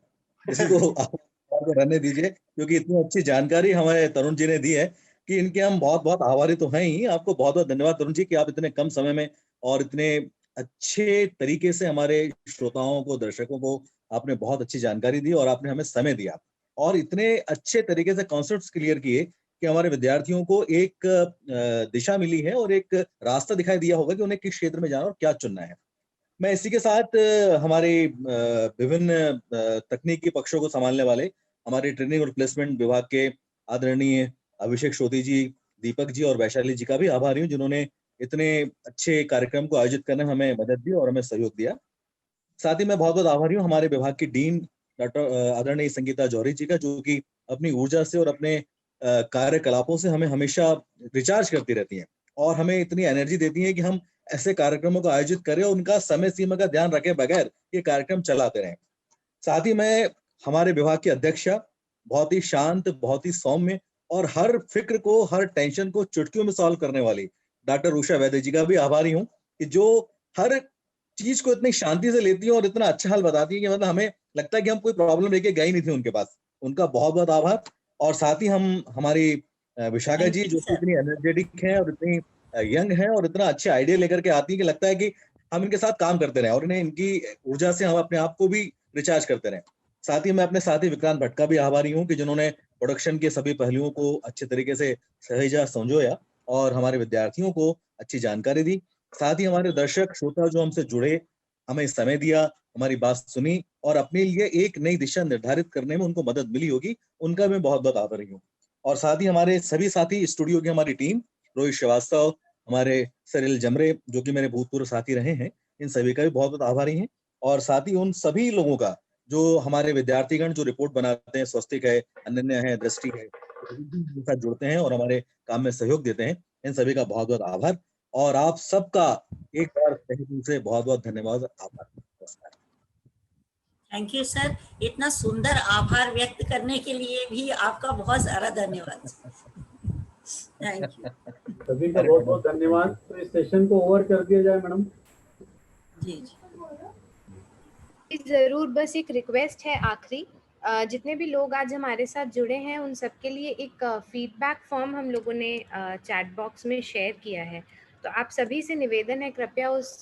इसको रहने दीजिए, क्योंकि इतनी अच्छी जानकारी हमारे तरुण जी ने दी है कि इनके हम बहुत बहुत आभारी तो हैं ही। आपको बहुत बहुत धन्यवाद तरुण जी कि आप इतने कम समय में और इतने अच्छे तरीके से हमारे श्रोताओं को, दर्शकों को आपने बहुत अच्छी जानकारी दी और आपने हमें समय दिया और इतने अच्छे तरीके से कॉन्सेप्ट्स क्लियर किए कि हमारे विद्यार्थियों को एक दिशा मिली है और एक रास्ता दिखाई दिया होगा कि उन्हें किस क्षेत्र में जाना और क्या चुनना है। मैं इसी के साथ हमारे विभिन्न तकनीकी पक्षों को संभालने वाले हमारे ट्रेनिंग और प्लेसमेंट विभाग के आदरणीय अभिषेक श्रोती जी, दीपक जी और वैशाली जी का भी आभारी हूँ, जिन्होंने इतने अच्छे कार्यक्रम को आयोजित करने में हमें मदद दी और हमें सहयोग दिया। साथ ही मैं बहुत बहुत आभारी हूँ हमारे विभाग की डीन डॉक्टर आदरणीय संगीता जौहरी जी का, जो कि अपनी ऊर्जा से और अपने कार्यकलापों से हमें हमेशा रिचार्ज करती रहती हैं और हमें इतनी एनर्जी देती हैं कि हम ऐसे कार्यक्रमों का आयोजित करें और उनका समय सीमा का ध्यान रखे बगैर ये कार्यक्रम चलाते रहें। साथ ही मैं हमारे विभाग की अध्यक्षा, बहुत ही शांत, बहुत ही सौम्य और हर फिक्र को, हर टेंशन को चुटकियों में सॉल्व करने वाली डॉक्टर उषा वैद्य जी का भी आभारी हूँ कि जो हर चीज को इतनी शांति से लेती है और इतना अच्छा हल बताती है कि मतलब हमें लगता है कि हम कोई प्रॉब्लम लेके गए नहीं थे उनके पास। उनका बहुत बहुत आभार। और साथ ही हमारी विशाखा जी, जो इतनी एनर्जेटिक हैं और इतनी यंग हैं और इतना अच्छे आइडिया लेकर के आती है कि लगता है कि हम इनके साथ काम करते रहे और इन्हें इनकी ऊर्जा से हम अपने आप को भी रिचार्ज करते रहे। साथ ही मैं अपने साथी विक्रांत भट्ट का भी आभारी हूँ कि जिन्होंने प्रोडक्शन के सभी पहलुओं को अच्छे तरीके से सहेजा, संजोया और हमारे विद्यार्थियों को अच्छी जानकारी दी। साथ ही हमारे दर्शक श्रोता जो हमसे जुड़े, हमें समय दिया, हमारी बात सुनी और अपने लिए एक नई दिशा निर्धारित करने में उनको मदद मिली होगी, उनका मैं बहुत बहुत आभारी हूँ। और साथ ही हमारे सभी साथी, स्टूडियो की हमारी टीम, रोहित श्रीवास्तव, हमारे सरिल जमरे जो कि मेरे भूतपूर्व साथी रहे हैं, इन सभी का भी बहुत बहुत आभारी हैं। और साथ ही उन सभी लोगों का जो हमारे विद्यार्थीगण जो रिपोर्ट बनाते हैं, स्वस्तिक है, अनन्या है, दृष्टि है, के साथ जुड़ते हैं और हमारे काम में सहयोग देते हैं, इन सभी का बहुत बहुत आभार। और आप सबका एक बार तहे दिल से बहुत बहुत धन्यवाद, आभार। Thank you sir. इतना सुंदर आभार व्यक्त करने के लिए भी आपका बहुत सारा धन्यवाद। Thank you. सभी का बहुत बहुत धन्यवाद। तो इस सेशन को ओवर कर दिया जाए मैडम। जी जरूर, बस एक रिक्वेस्ट है आखिरी, जितने भी लोग आज हमारे साथ जुड़े हैं उन सबके लिए एक फीडबैक फॉर्म हम लोगों ने चैट बॉक्स में शेयर किया है। तो आप सभी से निवेदन है, कृपया उस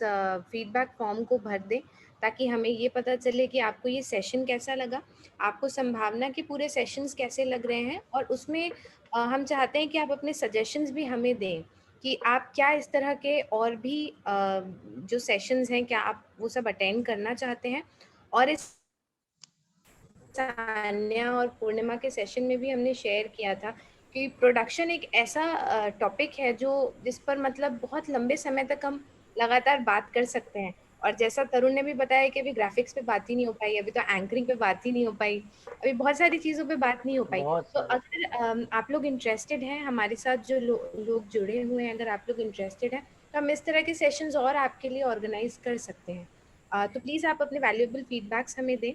फीडबैक फॉर्म को भर दें ताकि हमें ये पता चले कि आपको ये सेशन कैसा लगा, आपको संभावना के पूरे सेशंस कैसे लग रहे हैं। और उसमें हम चाहते हैं कि आप अपने सजेशंस भी हमें दें कि आप क्या इस तरह के और भी जो सेशंस हैं, क्या आप वो सब अटेंड करना चाहते हैं। और इस सान्या और पूर्णिमा के सेशन में भी हमने शेयर किया था कि प्रोडक्शन एक ऐसा टॉपिक है जो जिस पर मतलब बहुत लंबे समय तक हम लगातार बात कर सकते हैं। और जैसा तरुण ने भी बताया कि अभी ग्राफिक्स पे बात ही नहीं हो पाई, अभी तो एंकरिंग पे बात ही नहीं हो पाई, अभी बहुत सारी चीज़ों पे बात नहीं हो पाई। तो अगर आप लोग इंटरेस्टेड हैं, हमारे साथ जो लोग जुड़े हुए हैं, अगर आप लोग इंटरेस्टेड हैं तो हम इस तरह के सेशंस और आपके लिए ऑर्गेनाइज कर सकते हैं। तो प्लीज़ आप अपने वैल्यूएबल फीडबैक्स हमें दें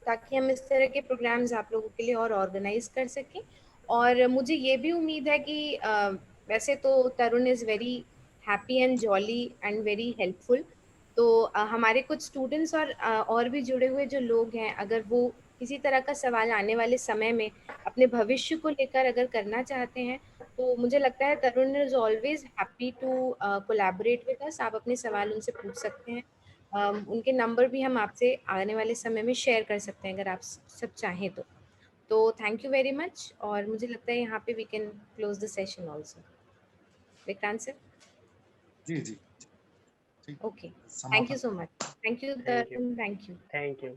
ताकि हम इस तरह के प्रोग्राम्स आप लोगों के लिए और ऑर्गेनाइज कर सकें। और मुझे ये भी उम्मीद है कि वैसे तो Tarun is very happy and jolly and very helpful, तो हमारे कुछ स्टूडेंट्स और भी जुड़े हुए जो लोग हैं, अगर वो किसी तरह का सवाल आने वाले समय में अपने भविष्य को लेकर अगर करना चाहते हैं तो मुझे लगता है Tarun is always happy to collaborate with us. आप अपने सवाल उनसे पूछ सकते हैं। उनके नंबर भी हम आपसे आने वाले समय में शेयर कर सकते हैं अगर आप सब चाहें तो थैंक यू वेरी मच। और मुझे लगता है यहाँ पे we can close the session also. Vikrant sir. जी जी okay, thank you so much. Thank you. Thank you.